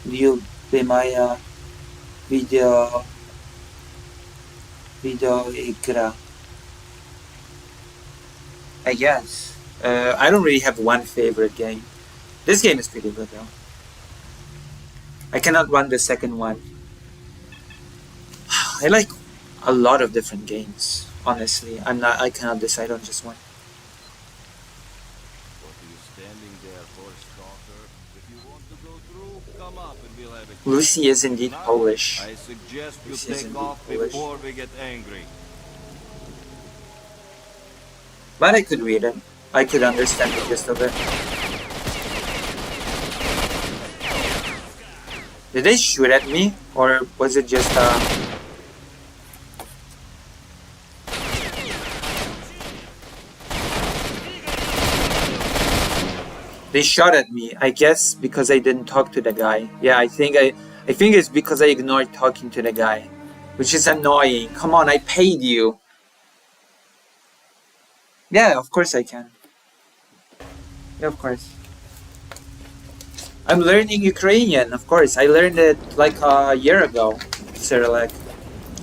ulubiona video gra? I guess. I don't really have one favorite game. This game is pretty good though. I cannot run the second one. I like a lot of different games. Honestly, I cannot decide on just one. What are you standing there for, stalker? If you want to go through, come up and we'll have a chat. Lucy is indeed Now, Polish. I suggest you Lucy is take indeed off Polish. before we get angry. But I could read it. I could understand the gist of it. Did they shoot at me? Or was it just They shot at me, I guess because I didn't talk to the guy. Yeah, I think it's because I ignored talking to the guy. Which is annoying. Come on, I paid you. Yeah, of course I can. Yeah, of course. I'm learning Ukrainian, of course. I learned it like a year ago, Cyrillic.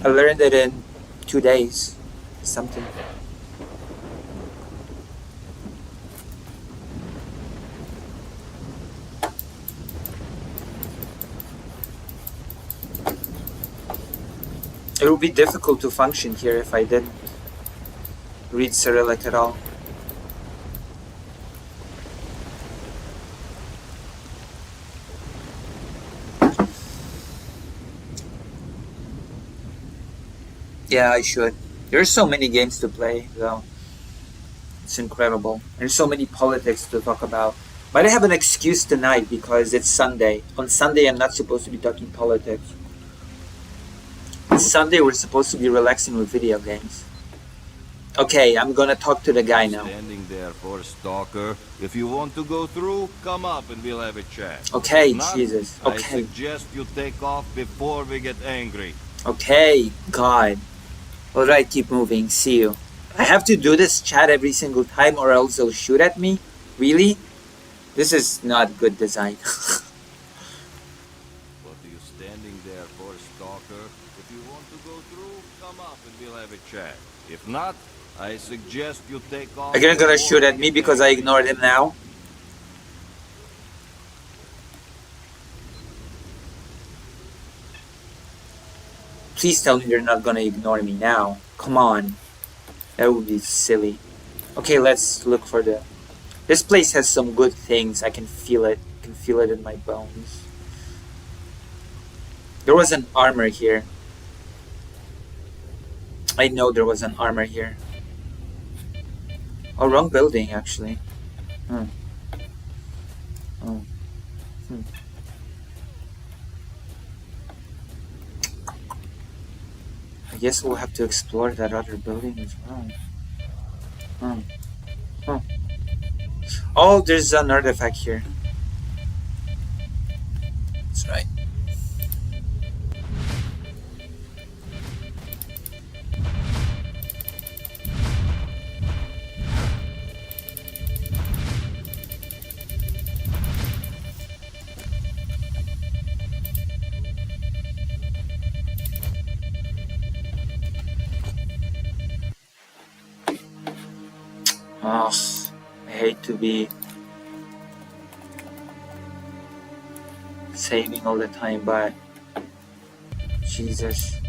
I learned it in 2 days. Something. It would be difficult to function here if I didn't read Cyrillic at all. Yeah, I should. There's so many games to play, though. It's incredible. There's so many politics to talk about. But I have an excuse tonight because it's Sunday. On Sunday, I'm not supposed to be talking politics. On Sunday, we're supposed to be relaxing with video games. Okay, I'm gonna talk to the guy now. Standing there for, stalker. If you want to go through, come up and we'll have a chat. Okay, If not, Jesus. I Okay. suggest you take off before we get angry. Okay, God. Alright, keep moving. See you. I have to do this chat every single time or else they'll shoot at me? Really? This is not good design. What are you standing there for, stalker? If you want to go through, come up and we'll have a chat. If not, I suggest you take off. Are you gonna before shoot we at me get because I angry. ignored him now? Please tell me you're not gonna ignore me now. Come on. That would be silly. Okay, let's look for the... This place has some good things. I can feel it. I can feel it in my bones. There was an armor here. I know there was an armor here. Oh, wrong building, actually. Oh. I guess we'll have to explore that other building as well. Oh, there's an artifact here. That's right. Oh, I hate to be saving all the time, but Jesus.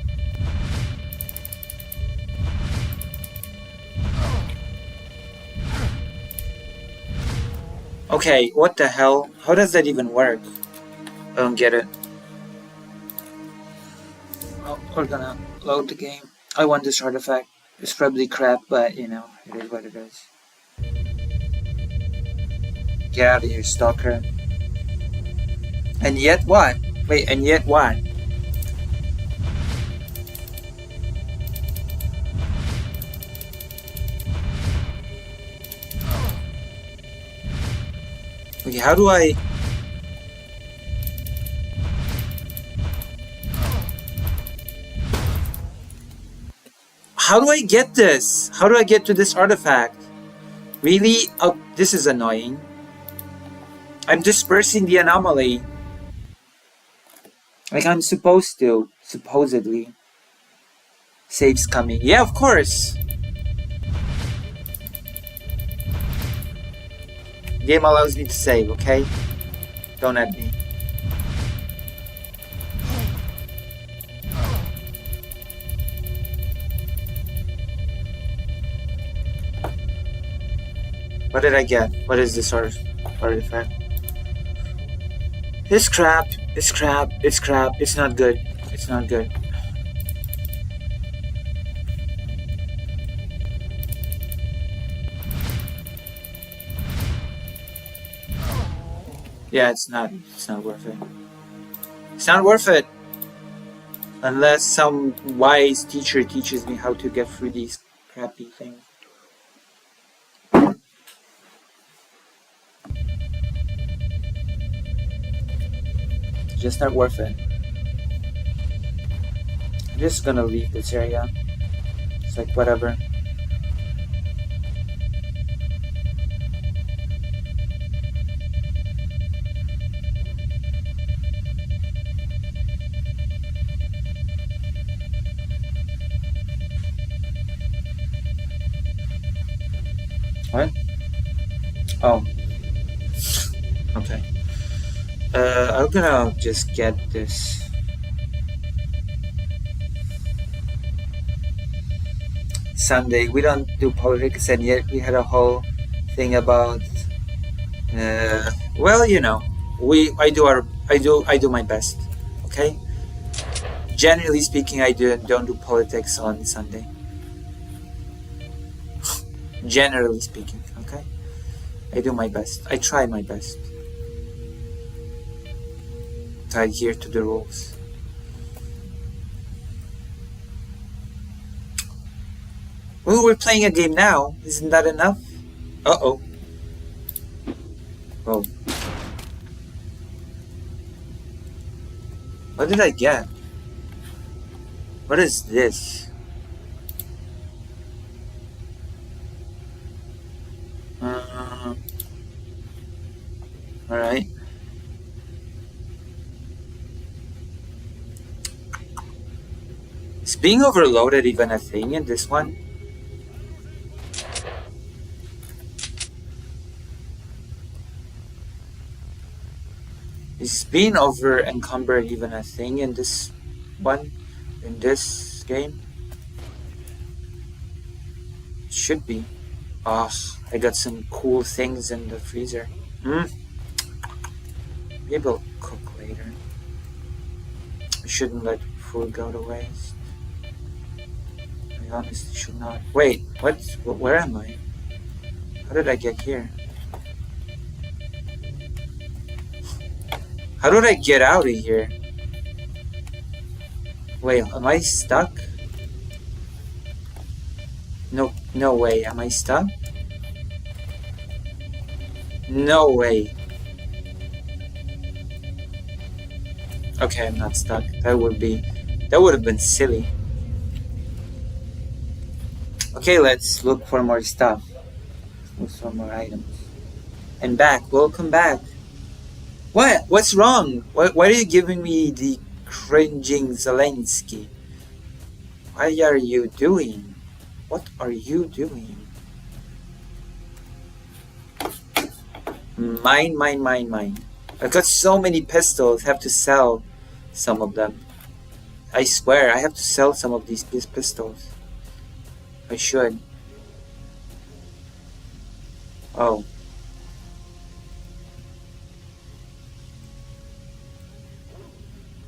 Okay, what the hell? How does that even work? I don't get it. Oh, we're gonna load the game. I want this artifact. It's probably crap, but you know, it is what it is. Get out of here, stalker. And yet what? Wait, and yet what? Okay, how do I... How do I get this? How do I get to this artifact? Really? Oh, this is annoying. I'm dispersing the anomaly. Like I'm supposed to, supposedly. Save's coming. Yeah, of course! Game allows me to save, okay? Don't at me. What did I get? What is this artifact? It's crap. It's crap. It's crap. It's not good. It's not good. Yeah, it's not worth it. It's not worth it. Unless some wise teacher teaches me how to get through these crappy things. Just not worth it. I'm just gonna leave this area. It's like whatever. What? Oh. Okay. I'm gonna just get this. Sunday. We don't do politics, and yet we had a whole thing about. Well, you know, I do my best. Okay. Generally speaking, I don't do politics on Sunday. Generally speaking, okay. I do my best. I try my best to adhere to the rules. Well, we're playing a game now. Isn't that enough? Uh-oh. Oh. What did I get? What is this? Alright. Is being overloaded even a thing in this one? Is being over encumbered even a thing in this one? In this game? It should be. Oh, I got some cool things in the freezer. Maybe I'll cook later. I shouldn't let food go to waste. I honestly should not. Wait, what? Where am I? How did I get here? How did I get out of here? Wait, am I stuck? No way. Am I stuck? No way. Okay, I'm not stuck. That would have been silly. Okay, let's look for more stuff. Look for more items. And back. Welcome back. What? What's wrong? Why are you giving me the cringing Zelensky? What are you doing? What are you doing? Mine. I've got so many pistols. I have to sell some of them. I swear, I have to sell some of these pistols. I should. Oh.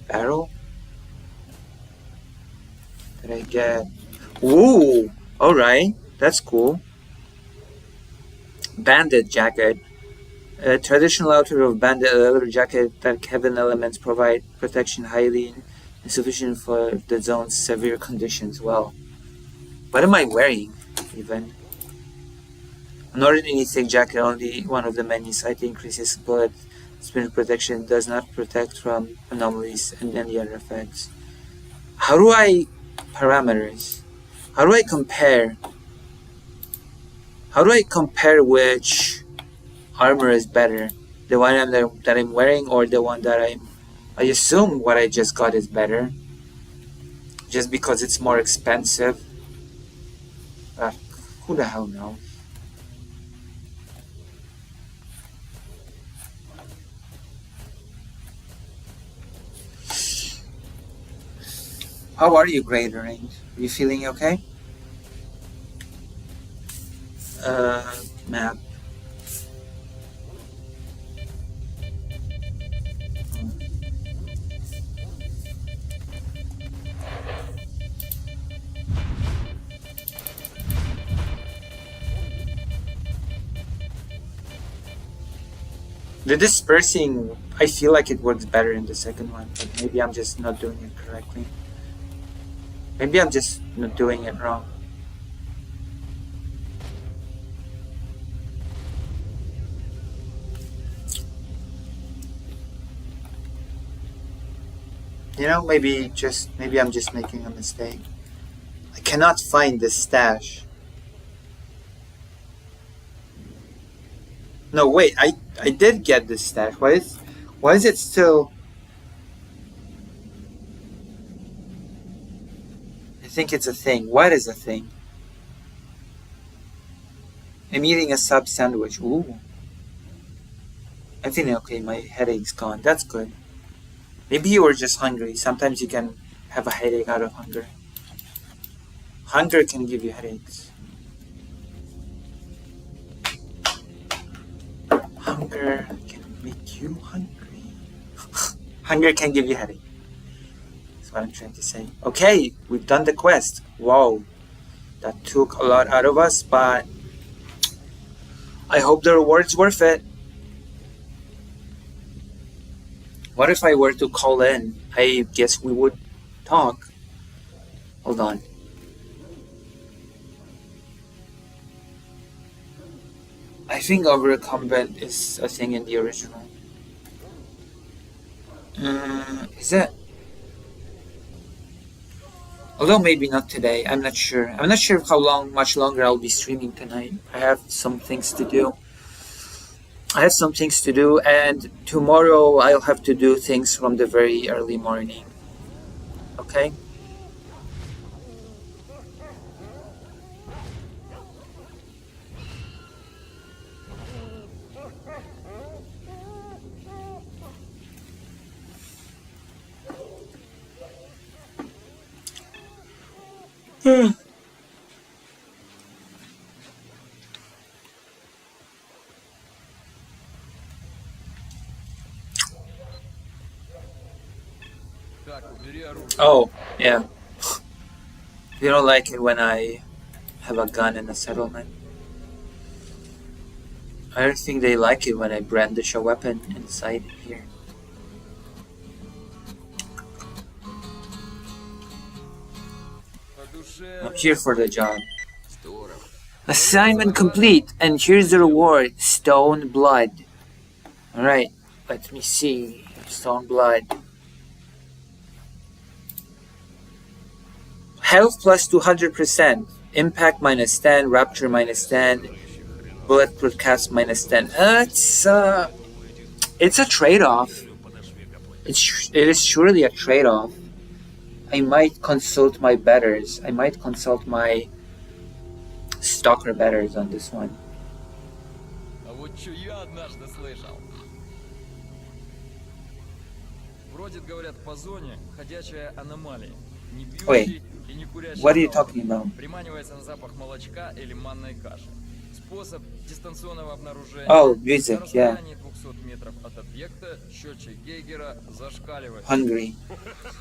Barrel? Did I get... Ooh! Alright, that's cool. Bandit jacket. A traditional outfit of bandit leather jacket that cabin elements provide protection highly insufficient for the zone's severe conditions. Well, what am I wearing, even? An ordinary thick jacket, only one of the many slightly increases bullet spin protection, does not protect from anomalies and any other effects. How do I... Parameters. How do I compare? How do I compare which armor is better? The one that I'm wearing or the one that I assume what I just got is better. Just because it's more expensive. Who the hell knows? How are you, Greater Range? Are you feeling okay? Map. The dispersing, I feel like it works better in the second one, but maybe I'm just not doing it correctly. Maybe I'm just not doing it wrong. You know, maybe I'm just making a mistake. I cannot find the stash. No, wait, I did get the stash. Why is it still... I think it's a thing. What is a thing? I'm eating a sub sandwich. Ooh. I think, okay, my headache's gone. That's good. Maybe you were just hungry. Sometimes you can have a headache out of hunger. Hunger can give you headaches. Hunger can make you hungry. Hunger can give you headache. That's what I'm trying to say. Okay, we've done the quest. Whoa. That took a lot out of us, but I hope the reward's worth it. What if I were to call in? I guess we would talk. Hold on. I think over combat is a thing in the original. Is it? Although maybe not today. I'm not sure. I'm not sure how much longer I'll be streaming tonight. I have some things to do. And tomorrow I'll have to do things from the very early morning. Okay? Так, убери оружие. Oh, yeah. You don't like it when I have a gun in a settlement. I don't think they like it when I brandish a weapon inside here. По душе. I'm here for the job. Здорово. Assignment complete, and here's the reward: stone blood. Alright, let me see. Stone blood. Health plus 200%. Impact minus 10. Rapture minus 10. Bulletproof cast minus 10. It's a trade-off. It is surely a trade-off. I might consult my betters. I might consult my stalker betters on this one. А вот что я однажды слышал. Бродит, говорят, по зоне ходячая аномалия. Не пьющий и не курящий. What are you сталкер. talking about? Приманивается на запах молочка или манной каши. Способ дистанционного обнаружения. Oh, На music, yeah. расстоянии 200 метров от объекта счетчик Гейгера зашкаливает. Hungry.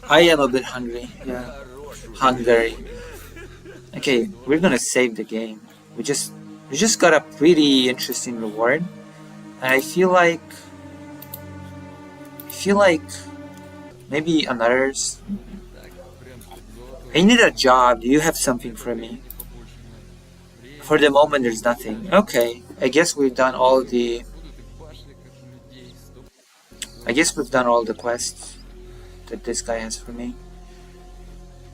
I am a bit hungry. Yeah. Hungry. Okay, we're gonna save the game. We just got a pretty interesting reward. And I feel like maybe another. I need a job. Do you have something for me? For the moment, there's nothing. Okay, I guess we've done all the. I guess we've done all the quests that this guy has for me.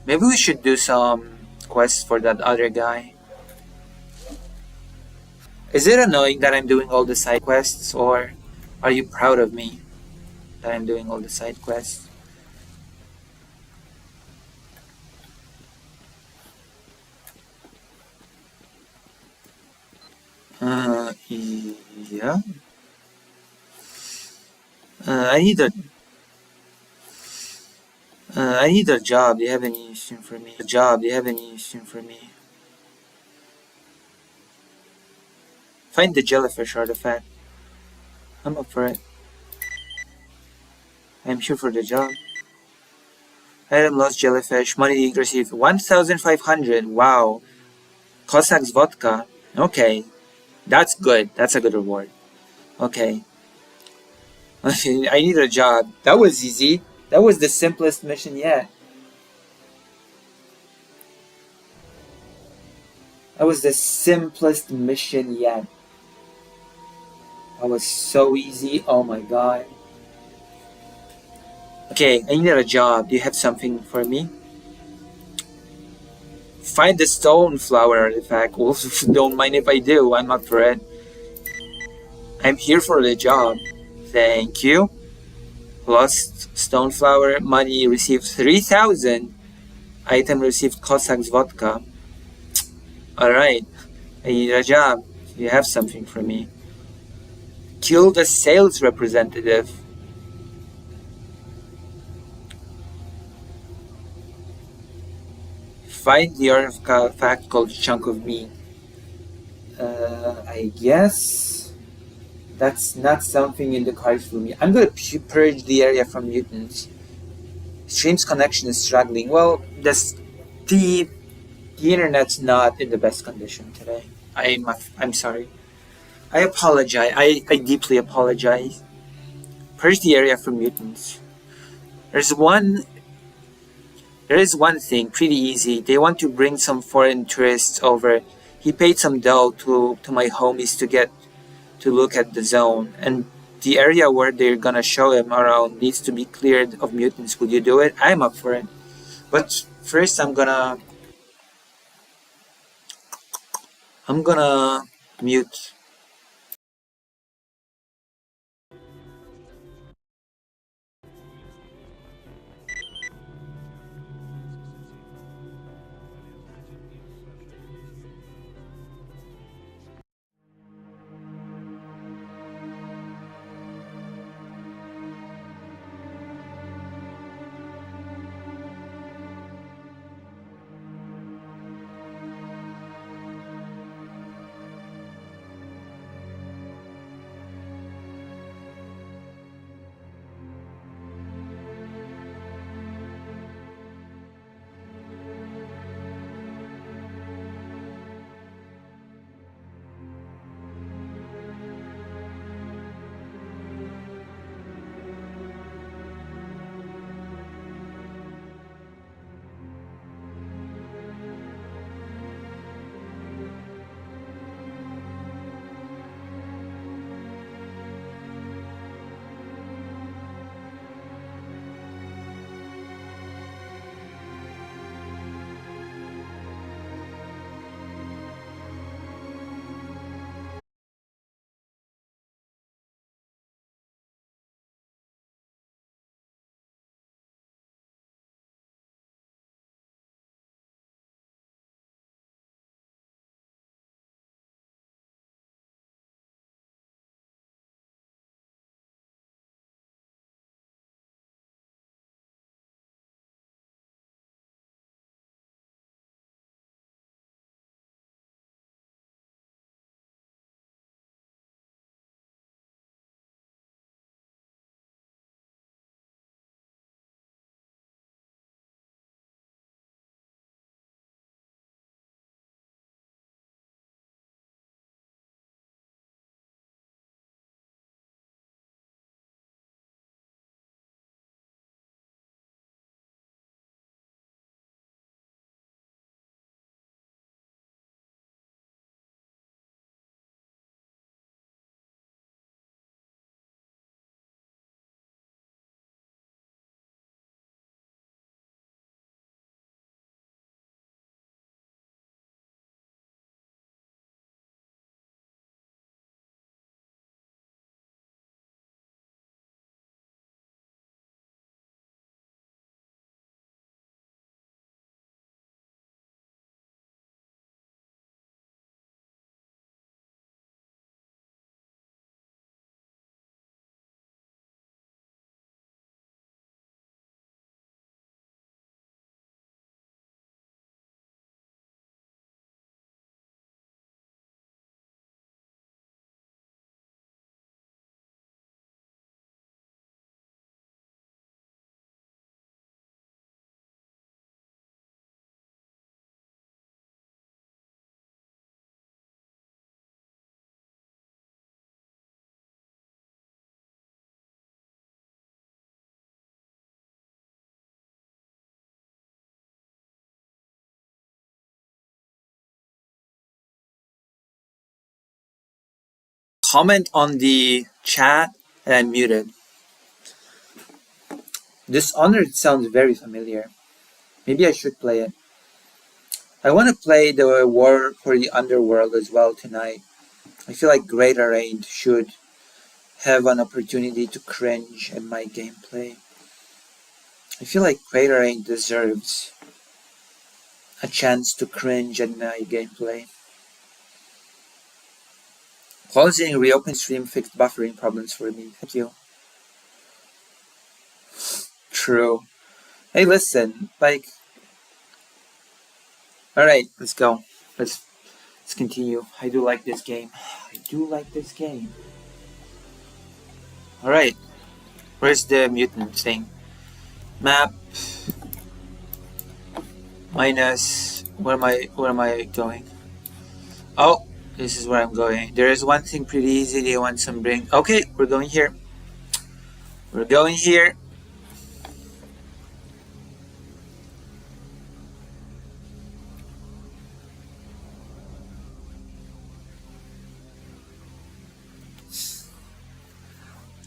Maybe we should do some quests for that other guy. Is it annoying that I'm doing all the side quests, or are you proud of me that I'm doing all the side quests? Yeah. I need a job. Do you have any issue for me? A job. Do you have any issue for me? Find the jellyfish artifact. I'm up for it. I'm here for the job. Item lost jellyfish. Money received 1,500. Wow. Cossacks vodka. Okay. That's good. That's a good reward. Okay. I need a job. That was easy. That was the simplest mission yet. That was the simplest mission yet. That was so easy. Oh my god. Okay, I need a job. Do you have something for me? Find the stone flower artifact. Well, don't mind if I do. I'm up for it. I'm here for the job. Thank you. Lost stone flower. Money received 3,000. Item received Cossacks vodka. Alright. I need a job. You have something for me. Kill the sales representative. Find the artifact called Chunk of Meat. I guess that's not something in the cards for me. I'm gonna purge the area from mutants. Stream's connection is struggling. Well, the internet's not in the best condition today. I'm sorry. I apologize. I deeply apologize. Purge the area from mutants. There is one thing, pretty easy. They want to bring some foreign tourists over. He paid some dough to my homies to look at the zone, and the area where they're gonna show him around needs to be cleared of mutants. Would you do it? I'm up for it. But first I'm gonna mute. comment on the chat and I'm muted. Dishonored sounds very familiar. Maybe I should play it. I want to play the War for the Underworld as well tonight. I feel like Great Arranged should have an opportunity to cringe at my gameplay. I feel like Great Arranged deserves a chance to cringe at my gameplay. Closing reopen stream fixed buffering problems for me. Thank you. True. Hey, listen, like, all right, let's go. Let's continue. I do like this game. All right, where's the mutant thing? Map minus. Where am I going? Oh, this is where I'm going. There is one thing pretty easy. They want some bring. Okay, we're going here. We're going here.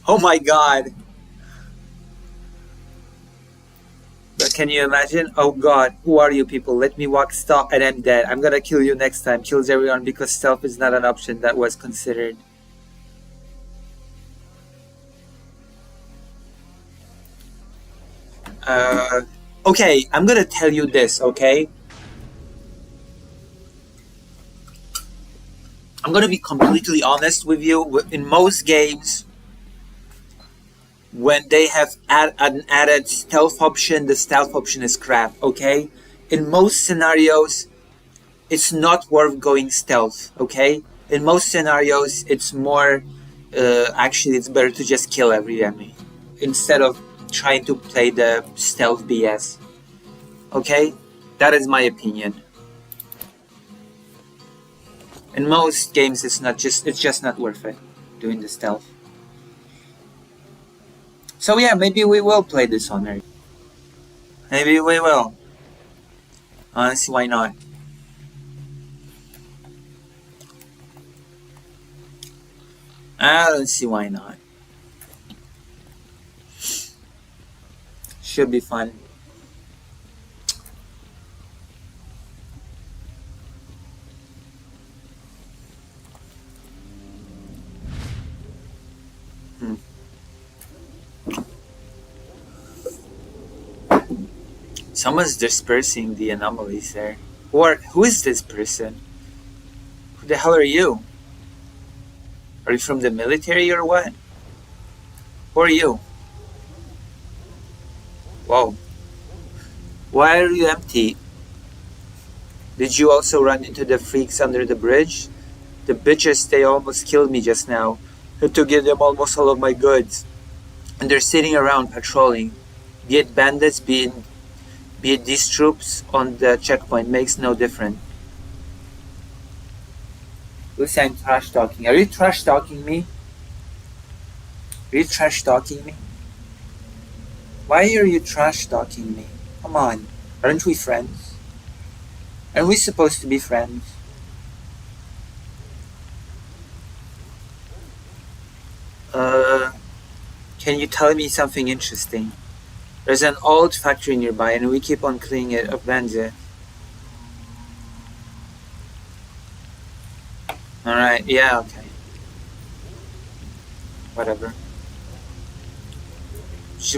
Oh my god. But can you imagine? Oh god, who are you people? Let me walk, stop, and I'm dead. I'm gonna kill you next time. Kills everyone because stealth is not an option that was considered. Okay, I'm gonna tell you this, okay? I'm gonna be completely honest with you. In most games, when they have an added stealth option, the stealth option is crap, okay? In most scenarios, it's not worth going stealth, okay? In most scenarios, it's more, actually, it's better to just kill every enemy instead of trying to play the stealth BS, okay? That is my opinion. In most games, it's just not worth it doing the stealth. So yeah, maybe we will play Dishonored. Maybe we will. Honestly, why not? Let's see why not. Should be fun. Someone's dispersing the anomalies there. Who is this person? Who the hell are you? Are you from the military or what? Who are you? Whoa. Why are you empty? Did you also run into the freaks under the bridge? The bitches, they almost killed me just now. Had to give them almost all of my goods. And they're sitting around patrolling. Be it bandits, be it these troops on the checkpoint, makes no difference. Lucy, I'm trash talking. Are you trash talking me? Are you trash talking me? Why are you trash talking me? Come on. Aren't we friends? Aren't we supposed to be friends? Can you tell me something interesting? There's an old factory nearby and we keep on cleaning it up, Banze. Alright, yeah, okay. Whatever.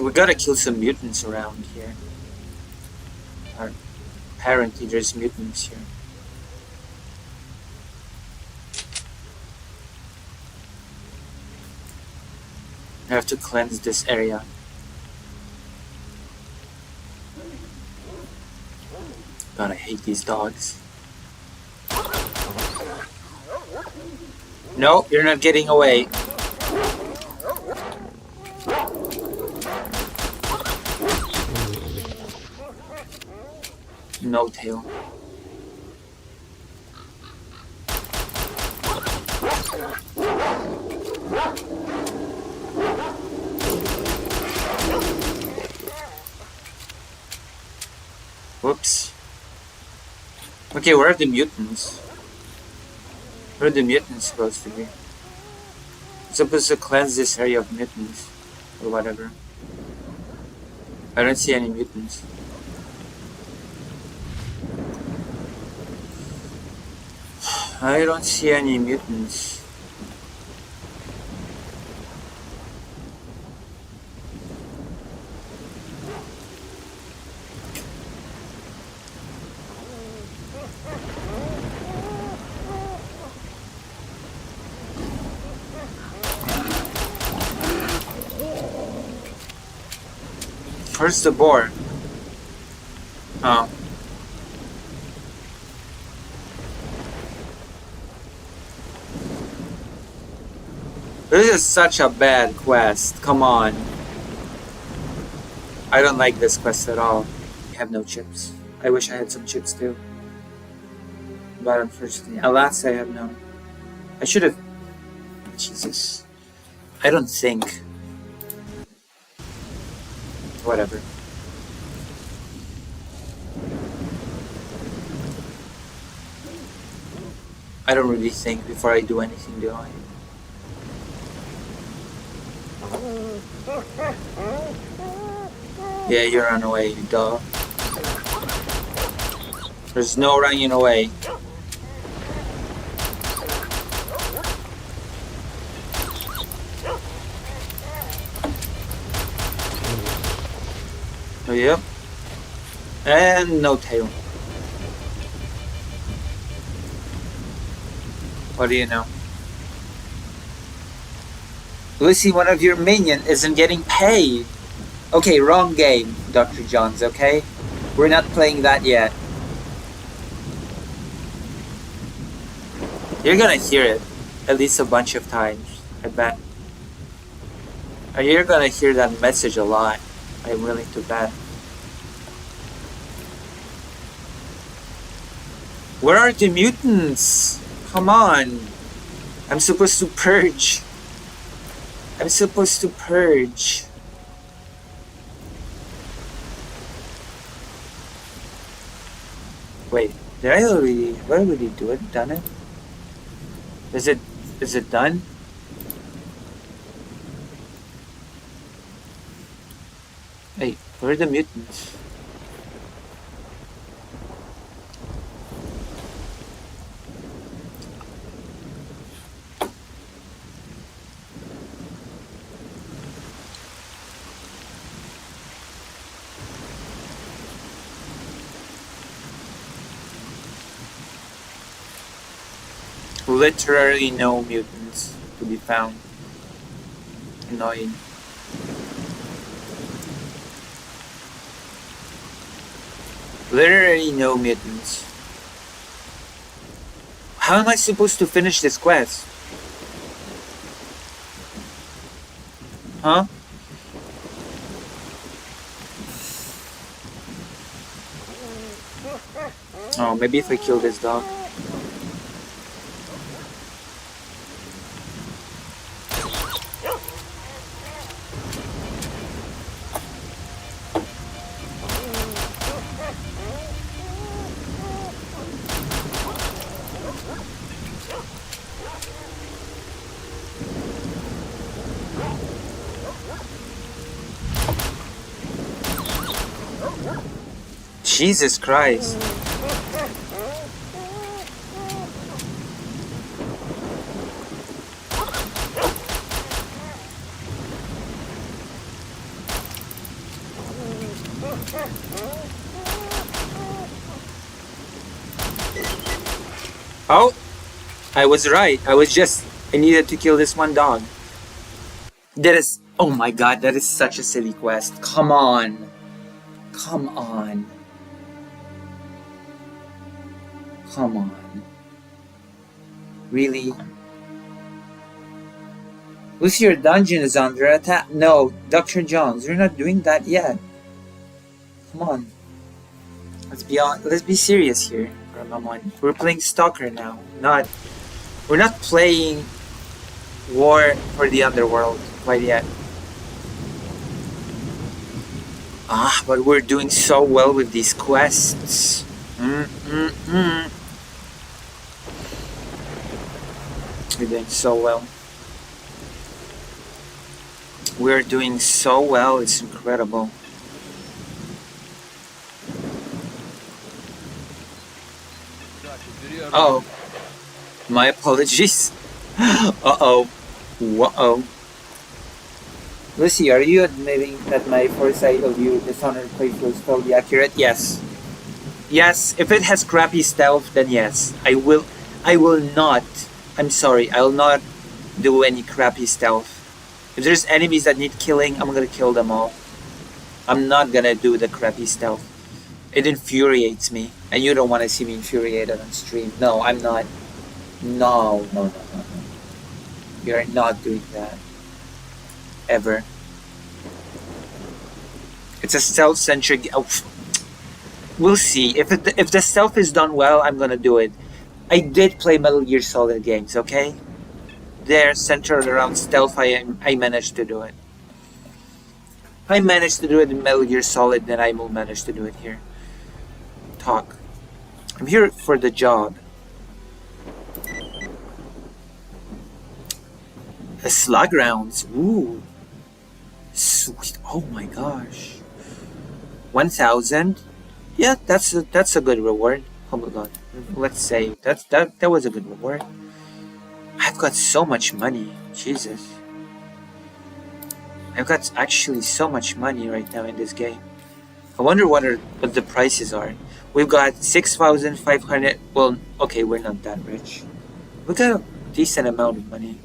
We gotta kill some mutants around here. Apparently there's mutants here. I have to cleanse this area. God, I hate these dogs. No, you're not getting away. No tail. Whoops. Okay, where are the mutants? Where are the mutants supposed to be? Supposed to cleanse this area of mutants. Or whatever. I don't see any mutants. I don't see any mutants. Where's the boar? Oh. This is such a bad quest. Come on. I don't like this quest at all. I have no chips. I wish I had some chips too. But unfortunately, alas, I have none. I should have... Jesus. I don't think. Whatever. I don't really think before I do anything, do I? Yeah, you run away, duh. There's no running away. Oh, yep. And no tail. What do you know? Lucy, one of your minions isn't getting paid. Okay, wrong game, Dr. Johns, okay? We're not playing that yet. You're gonna hear it at least a bunch of times, I bet. And you're gonna hear that message a lot. I'm willing to bet. Where are the mutants? Come on. I'm supposed to purge. I'm supposed to purge. Wait, did I already... What already do it? Done it? Is it done? Wait, where are the mutants? Literally no mutants to be found. Annoying. Literally no mutants. How am I supposed to finish this quest? Huh? Oh, maybe if I kill this dog. Jesus Christ. Oh, I was right. I needed to kill this one dog. That is, oh my god, that is such a silly quest. Come on. Come on. Come on. Really? Lucy, your dungeon is under attack. No, Dr. Johns, you're not doing that yet. Come on. Let's be serious here for a moment. We're playing Stalker now. We're not playing War for the Underworld quite yet. Ah, but we're doing so well with these quests. We're doing so well. We're doing so well, it's incredible. Oh, my apologies. Uh-oh. Whoa. Lucy, are you admitting that my foresight of you Dishonored playthrough is totally accurate? Yes. Yes, if it has crappy stealth, then yes. I will not. I'm sorry, I'll not do any crappy stealth. If there's enemies that need killing, I'm gonna kill them all. I'm not gonna do the crappy stealth. It infuriates me, and you don't want to see me infuriated on stream. No, I'm not. No. You're not doing that. Ever. It's a stealth-centric... Oh, we'll see. If the stealth is done well, I'm gonna do it. I did play Metal Gear Solid games, okay? They're centered around stealth. I managed to do it. I managed to do it in Metal Gear Solid, then I will manage to do it here. Talk. I'm here for the job. A slug rounds. Ooh. Sweet. Oh my gosh. 1,000. Yeah, that's a good reward. Oh my god. Let's say that was a good reward. I've got so much money. Jesus. I've got actually so much money right now in this game. I wonder what the prices are. We've got 6,500. Well, okay, we're not that rich. We got a decent amount of money.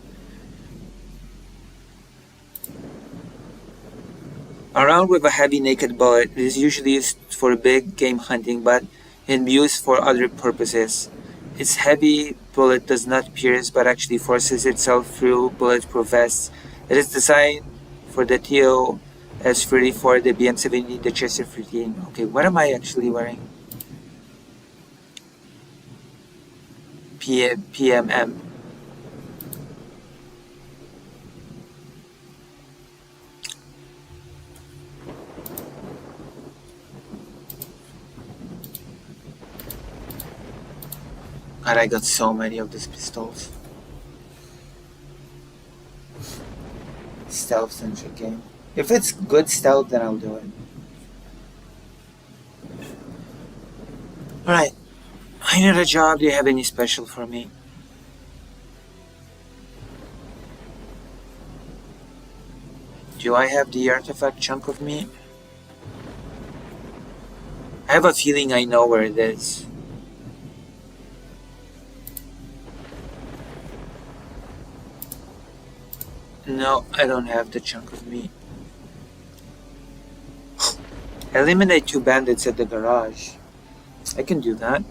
A round with a heavy naked bullet is usually used for big game hunting, but can be used for other purposes. Its heavy bullet does not pierce, but actually forces itself through bulletproof vests. It is designed for the TOS-34, the BM-70, the Chester 15. Okay, what am I actually wearing? PMM. God, I got so many of these pistols. Stealth-centric game. If it's good stealth, then I'll do it. Alright. I need a job. Do you have any special for me? Do I have the artifact chunk of meat? I have a feeling I know where it is. No, I don't have the chunk of meat. Eliminate 2 bandits at the garage. I can do that.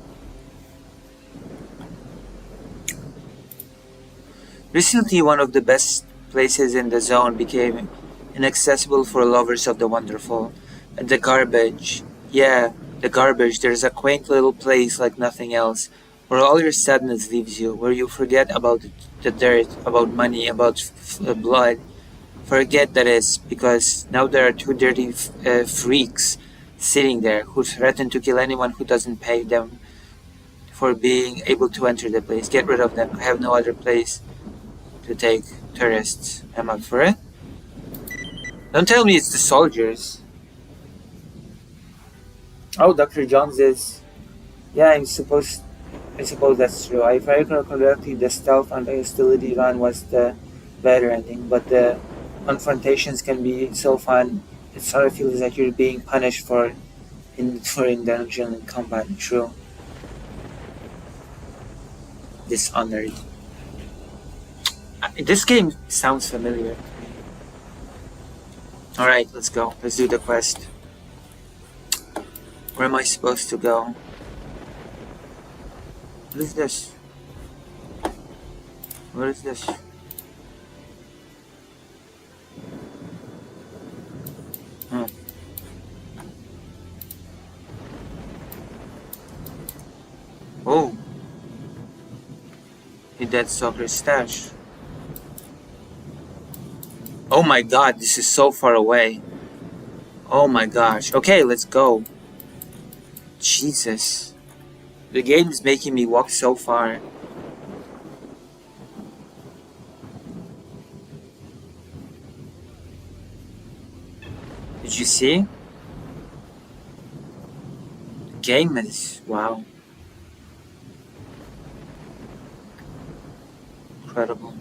Recently, one of the best places in the zone became inaccessible for lovers of the wonderful. The garbage. Yeah, the garbage. There's a quaint little place like nothing else, where all your sadness leaves you, where you forget about the dirt, about money, about blood. Forget that is, because now there are 2 dirty freaks sitting there who threaten to kill anyone who doesn't pay them for being able to enter the place. Get rid of them. I have no other place to take tourists. I'm up for it. Don't tell me it's the soldiers. Oh, Dr. Jones is... Yeah, I suppose that's true. If I recall correctly, the stealth on the hostility run was the better ending, but the confrontations can be so fun. It sort of feels like you're being punished for indulging in combat. True. Dishonored. This game sounds familiar. Alright, let's go. Let's do the quest. Where am I supposed to go? What is this? What is this? Huh. Oh. A dead stalker's stash. Oh my god, this is so far away. Oh my gosh. Okay, let's go. Jesus. The game is making me walk so far. Did you see? Game is wow. Incredible.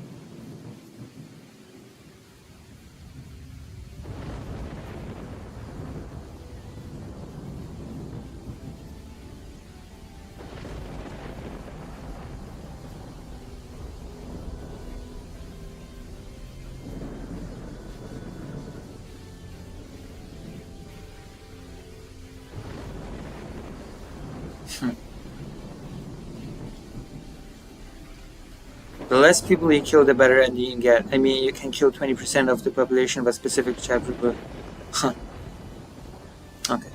The less people you kill, the better ending you get. I mean, you can kill 20% of the population of a specific chapter, but... Huh. Okay.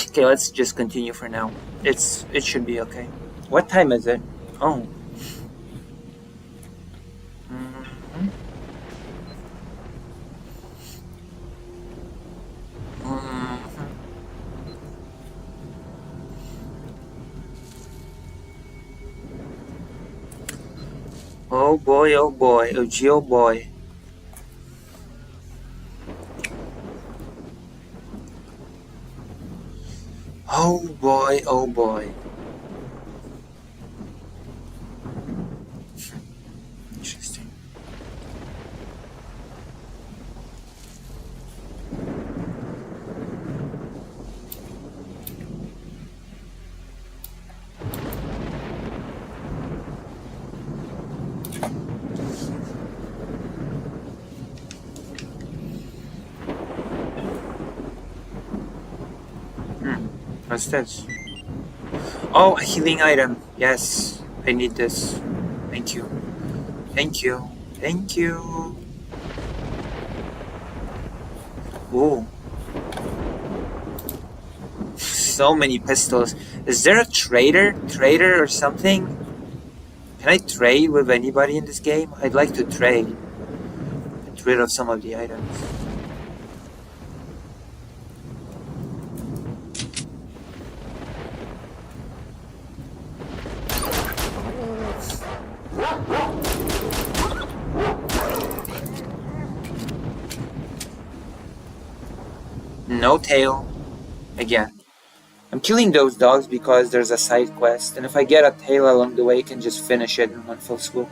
Okay, let's just continue for now. It should be okay. What time is it? Oh. Mhm. Mhm. Oh boy, oh boy, oh gee, oh boy. Oh boy, oh boy. Interesting. What's this? Oh, a healing item. Yes, I need this. Thank you. Thank you. Thank you. Ooh. So many pistols. Is there a trader? Trader or something? Can I trade with anybody in this game? I'd like to trade. Get rid of some of the items. No tail. Again. I'm killing those dogs because there's a side quest, and if I get a tail along the way, I can just finish it in one full swoop.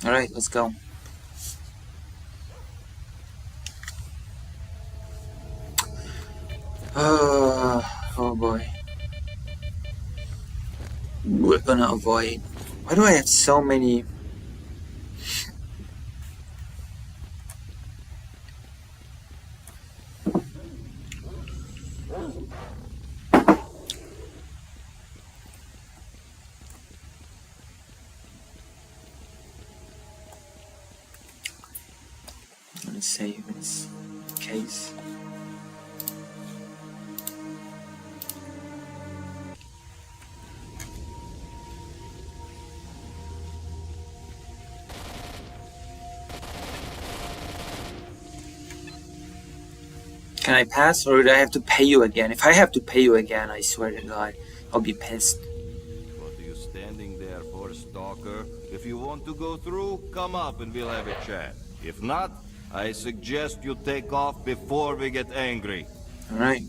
Alright, let's go. Oh boy. We're gonna avoid. Why do I have so many? I'm gonna save this case. Can I pass, or do I have to pay you again? If I have to pay you again, I swear to God, I'll be pissed. What are you standing there for, stalker? If you want to go through, come up and we'll have a chat. If not, I suggest you take off before we get angry. Alright.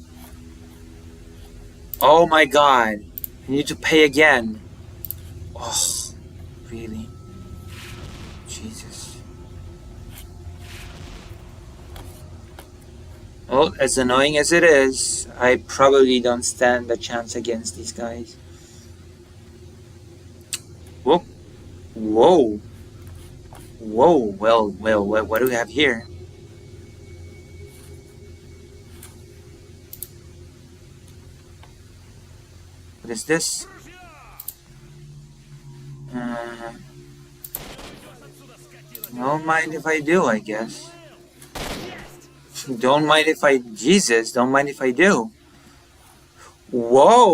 Oh my God. I need to pay again. Oh, really? Jesus. Well, as annoying as it is, I probably don't stand a chance against these guys. Whoa. Whoa. Whoa. Well, what do we have here? What is this? Don't mind if I do, I guess. Don't mind if I... Jesus, don't mind if I do. Whoa!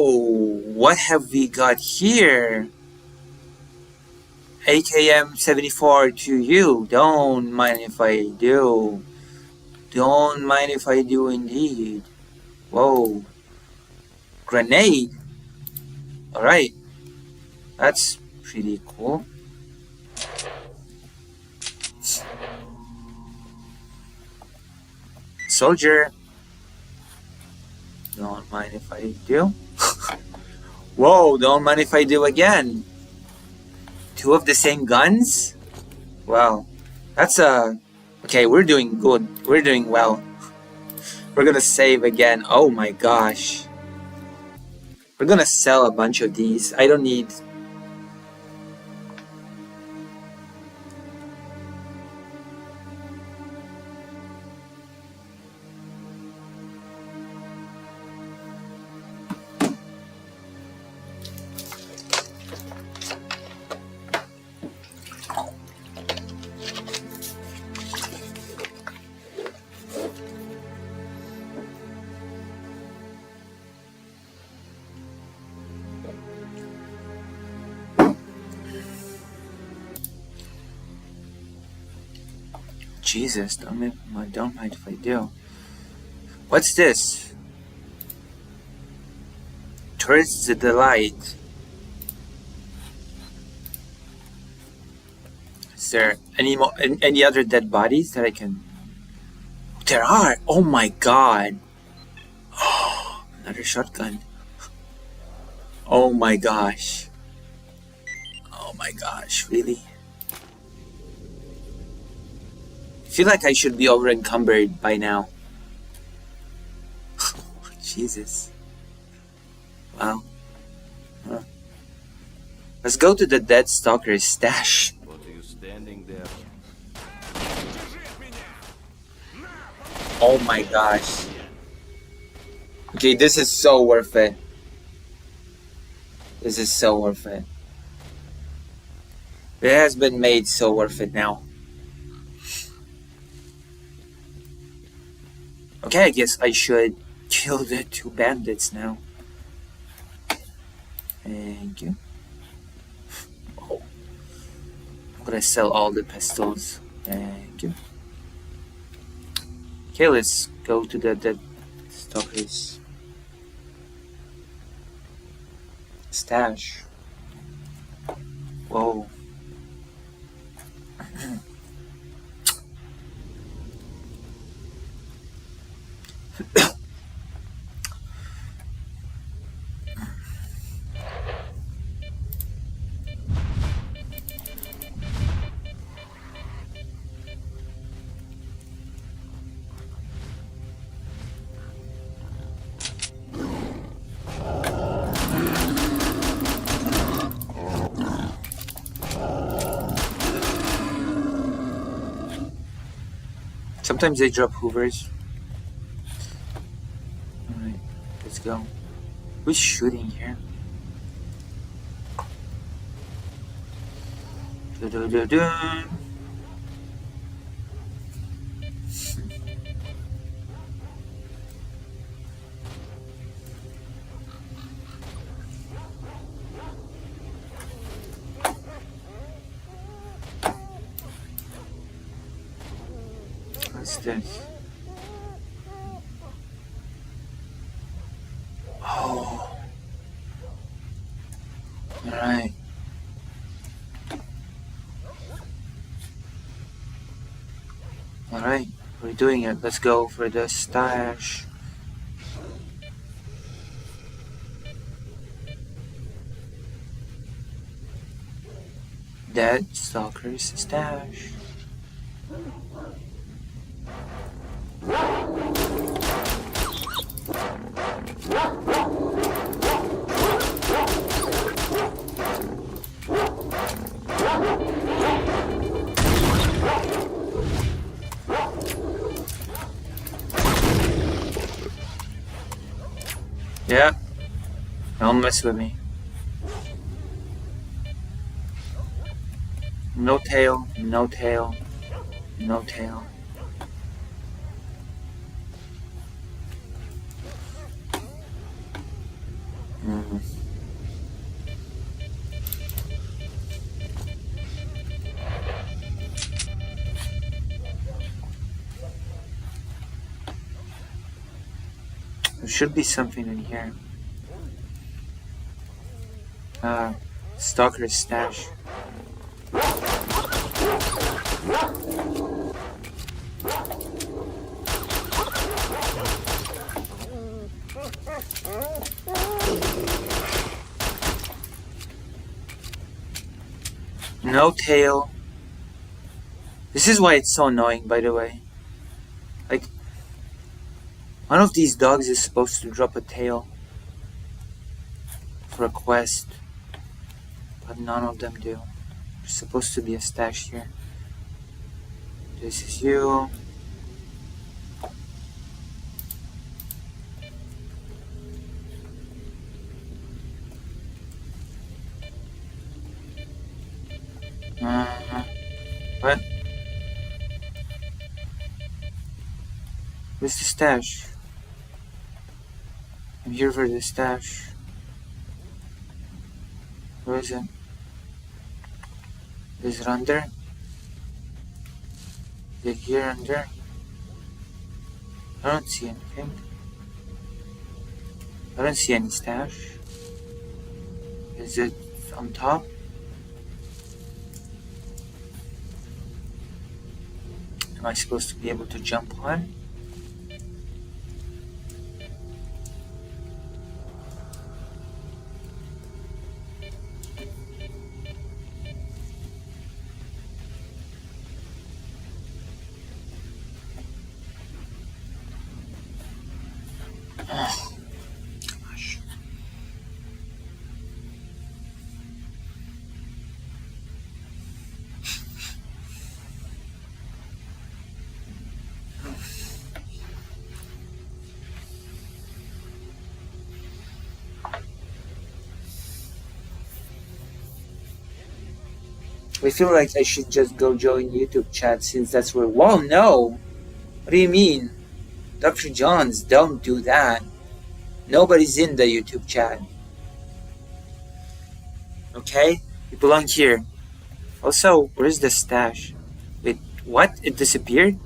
What have we got here? AKM 74 to you. Don't mind if I do. Don't mind if I do indeed. Whoa. Grenade. Alright. That's pretty cool. Soldier. Don't mind if I do. Whoa, don't mind if I do again. 2 of the same guns? Wow. That's okay, we're doing good. We're doing well. We're gonna save again. Oh my gosh. We're gonna sell a bunch of these. I don't need... Jesus, don't mind if I do. What's this? Towards the light. Is there any other dead bodies that I can... There are! Oh my god! Another shotgun. Oh my gosh. Oh my gosh, really? I feel like I should be over encumbered by now. Jesus. Wow. Huh. Let's go to the dead stalker's stash. What are you standing there? Oh my gosh. Okay, this is so worth it. This is so worth it. It has been made so worth it now. Okay, I guess I should kill the 2 bandits now. Thank you. Oh. I'm gonna sell all the pistols. Thank you. Okay, let's go to the dead stalker's stash. Whoa. Sometimes they drop hoovers. Alright, let's go. Who's shooting here? What's this? Oh. Alright. Alright, we're doing it. Let's go for the stash. Dead stalker's stash. Yeah, don't mess with me. No tail, no tail, no tail. There should be something in here. Stalker's stash. No tail. This is why it's so annoying, by the way. Like, one of these dogs is supposed to drop a tail for a quest, but none of them do. There's supposed to be a stash here. This is you. What? Where's the stash? I'm here for the stash. Where is it? Is it under? Is it here under? I don't see anything. I don't see any stash. Is it on top? Am I supposed to be able to jump on? Oh, gosh. I feel like I should just go join YouTube chat since that's where. Whoa, no! What do you mean? Dr. Johns, don't do that. Nobody's in the YouTube chat. Okay? You belong here. Also, where's the stash? Wait, what? It disappeared?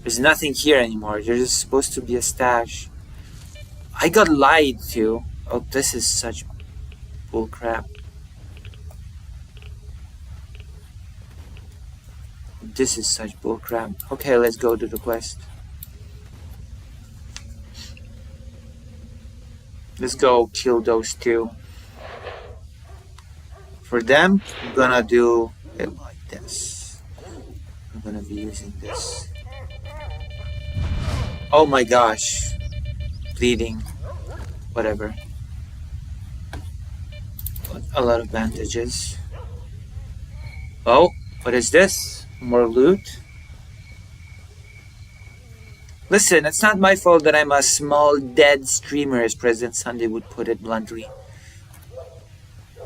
There's nothing here anymore. There's supposed to be a stash. I got lied to. Oh, this is such bullcrap. This is such bullcrap. Okay, let's go to the quest. Let's go kill those two. For them, I'm gonna do it like this. I'm gonna be using this. Oh my gosh. Bleeding. Whatever. A lot of bandages. Oh, what is this? More loot? Listen, it's not my fault that I'm a small dead streamer, as President Sunday would put it bluntly.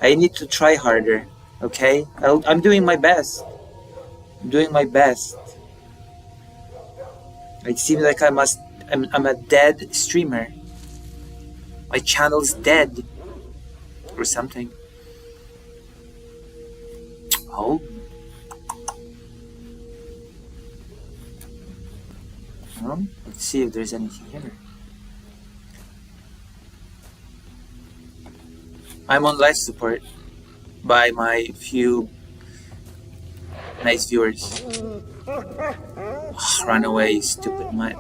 I need to try harder, okay? I'm doing my best. I'm doing my best. It seems like I'm a dead streamer. My channel's dead. Or something. Oh. Well, let's see if there's anything here. I'm on life support by my few nice viewers. Run away, stupid mutt.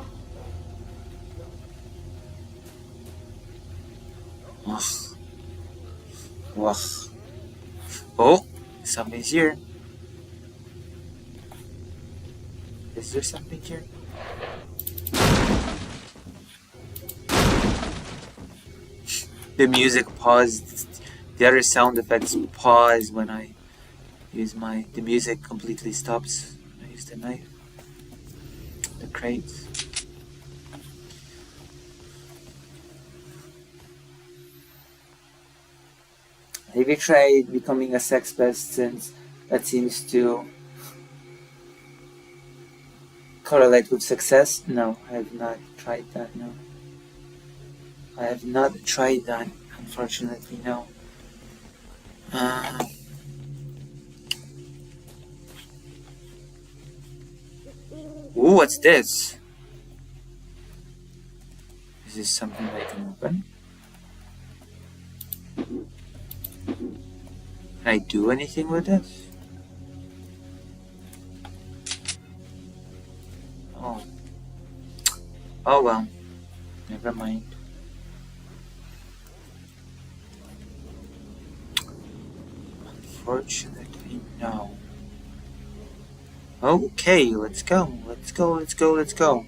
Oh, something's here. Is there something here? The music paused. The other sound effects pause when I use the music completely stops when I use the knife. The crates. Have you tried becoming a sex pest, since that seems to correlate with success? No, I have not tried that, no. I have not tried that, unfortunately, no. Ooh, what's this? Is this something I can open? Can I do anything with this? Oh. Oh well. Never mind. Unfortunately, no. Okay, let's go. Let's go, let's go, let's go.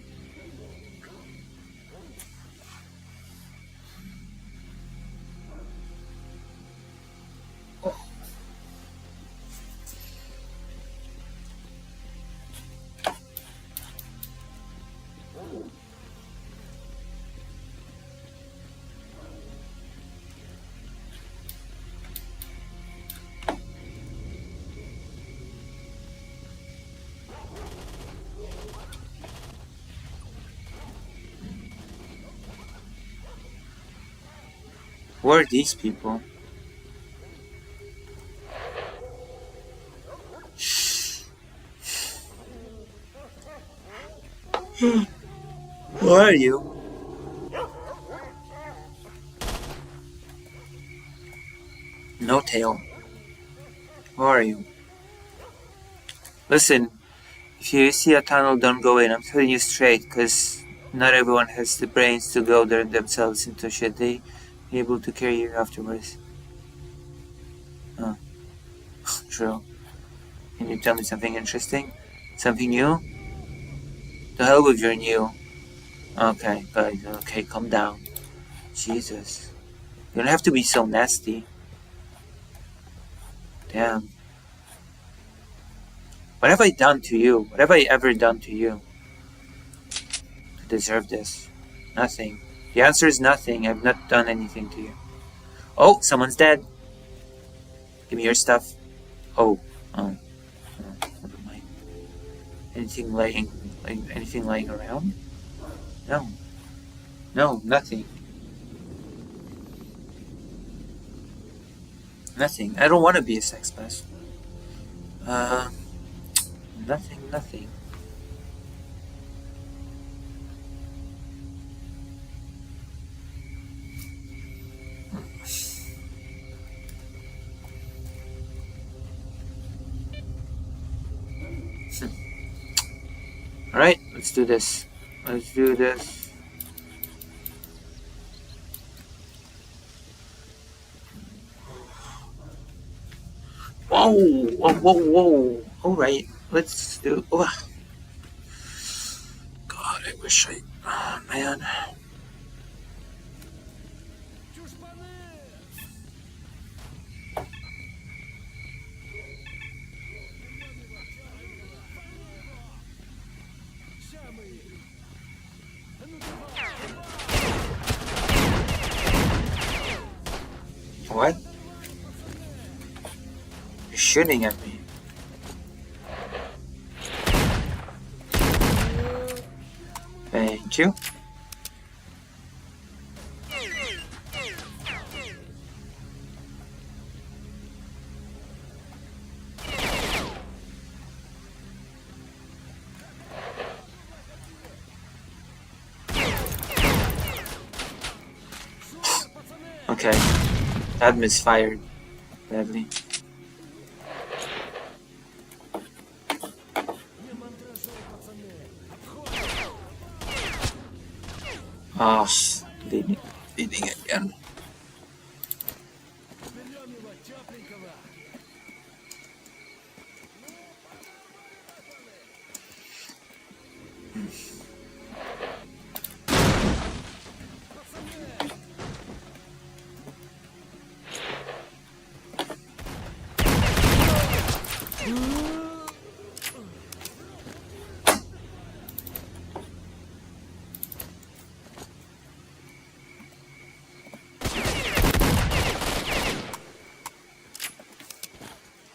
Who are these people? Who are you? No tail. Who are you? Listen, if you see a tunnel, don't go in. I'm telling you straight, because not everyone has the brains to go there themselves into shit. They be able to carry you afterwards. Oh. True. Can you tell me something interesting? Something new? The hell with your new. Okay, good. Okay, calm down. Jesus. You don't have to be so nasty. Damn. What have I done to you? What have I ever done to you to deserve this? Nothing. The answer is nothing. I've not done anything to you. Oh, someone's dead. Give me your stuff. Oh. Never mind. Anything laying around? No. No, nothing. Nothing. I don't want to be a sex pest. Nothing. Alright, let's do this. Let's do this. Whoa. Alright, let's do... Oh. God, I wish I... Oh, man. What? You're shooting at me. Thank you. Okay. That misfired badly. Ah, leading again.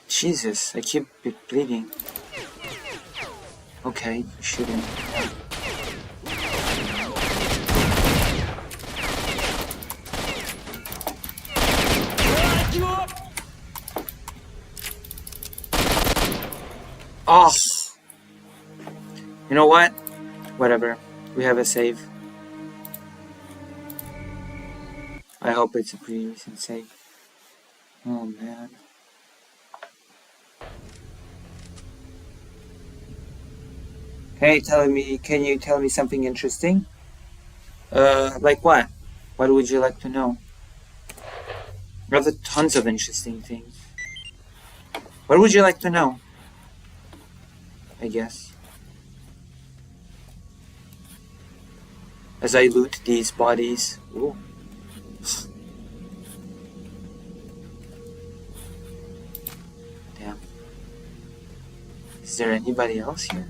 Jesus, I keep bleeding. Okay, shooting. Oh! You know what? Whatever. We have a save. I hope it's a pretty recent save. Oh man. Can you tell me something interesting? Like what? What would you like to know? There are tons of interesting things. What would you like to know? I guess. As I loot these bodies. Ooh. Damn. Is there anybody else here?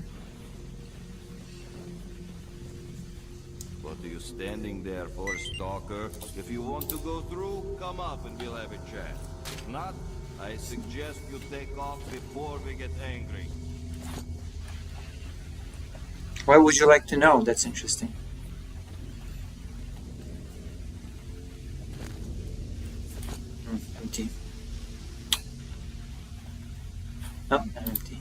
What are you standing there for, stalker? If you want to go through, come up and we'll have a chat. If not, I suggest you take off before we get angry. What would you like to know? That's interesting. Empty. Oh, empty.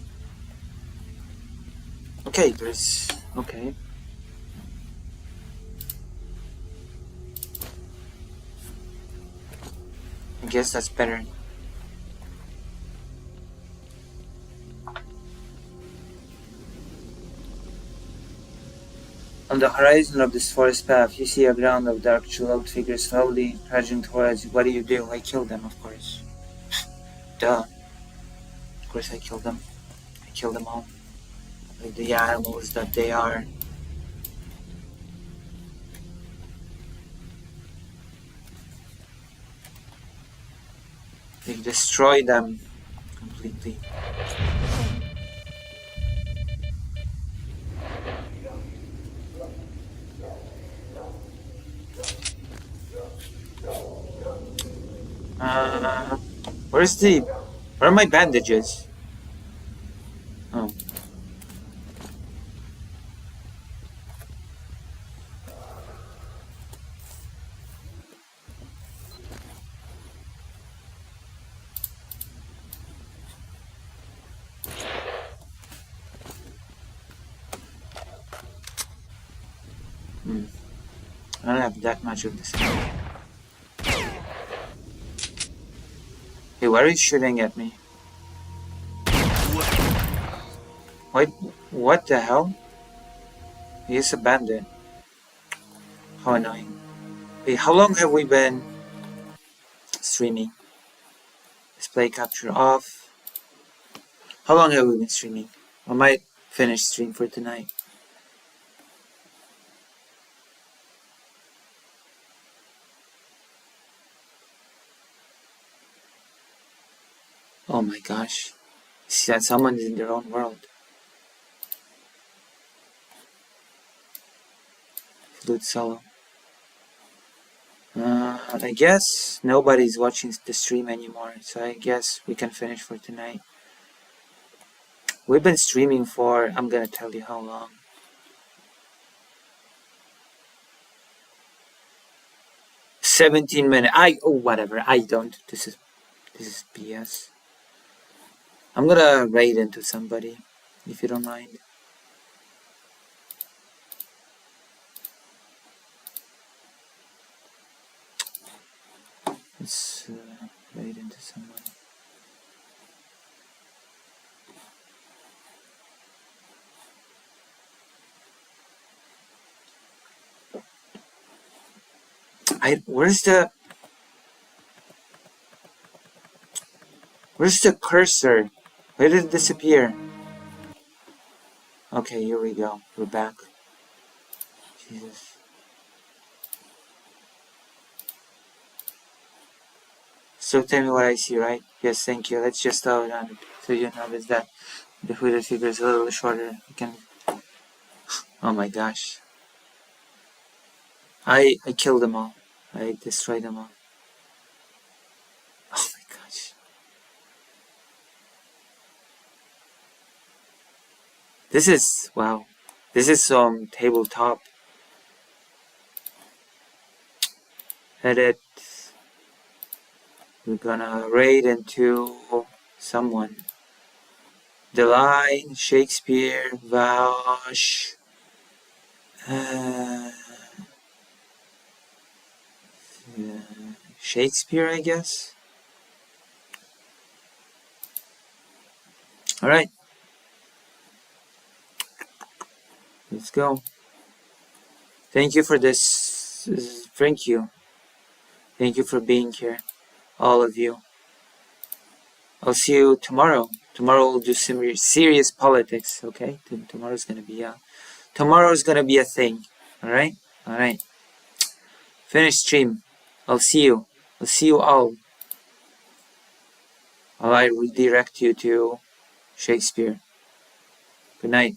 Okay, there's... Okay. I guess that's better. On the horizon of this forest path, you see a ground of dark, cloaked figures slowly trudging towards you. What do? I kill them, of course. Duh. Of course I kill them. I kill them all. Like the animals that they are. They destroy them completely. Where are my bandages? Oh. I don't have that much of this. Hey, why are you shooting at me? What the hell? He's a bandit. How annoying. Hey, how long have we been streaming? Display capture off. How long have we been streaming? I might finish stream for tonight. Oh my gosh. See that someone is in their own world. Flute solo. I guess nobody's watching the stream anymore, so I guess we can finish for tonight. We've been streaming for, I'm gonna tell you how long. 17 minutes. Whatever. This is BS. I'm gonna raid into somebody, if you don't mind. Let's raid into someone. Where's the cursor? Where did it disappear? Okay, here we go. We're back. Jesus. So tell me what I see, right? Yes, thank you. Let's just slow it down so you notice that the hooded figure is a little shorter. You can... Oh my gosh. I killed them all. I destroyed them all. Oh my gosh. This is... Wow. This is some tabletop. Edit. We're gonna raid into someone. The Line, Shakespeare, Vaush. Yeah. Shakespeare, I guess. Alright. Let's go. Thank you for this. Thank you. Thank you for being here. All of you. I'll see you tomorrow. Tomorrow we'll do some serious politics, okay? Tomorrow's gonna be a thing. Alright? Alright. Finish stream. I'll see you. I'll see you all. I redirect you to Shakespeare. Good night.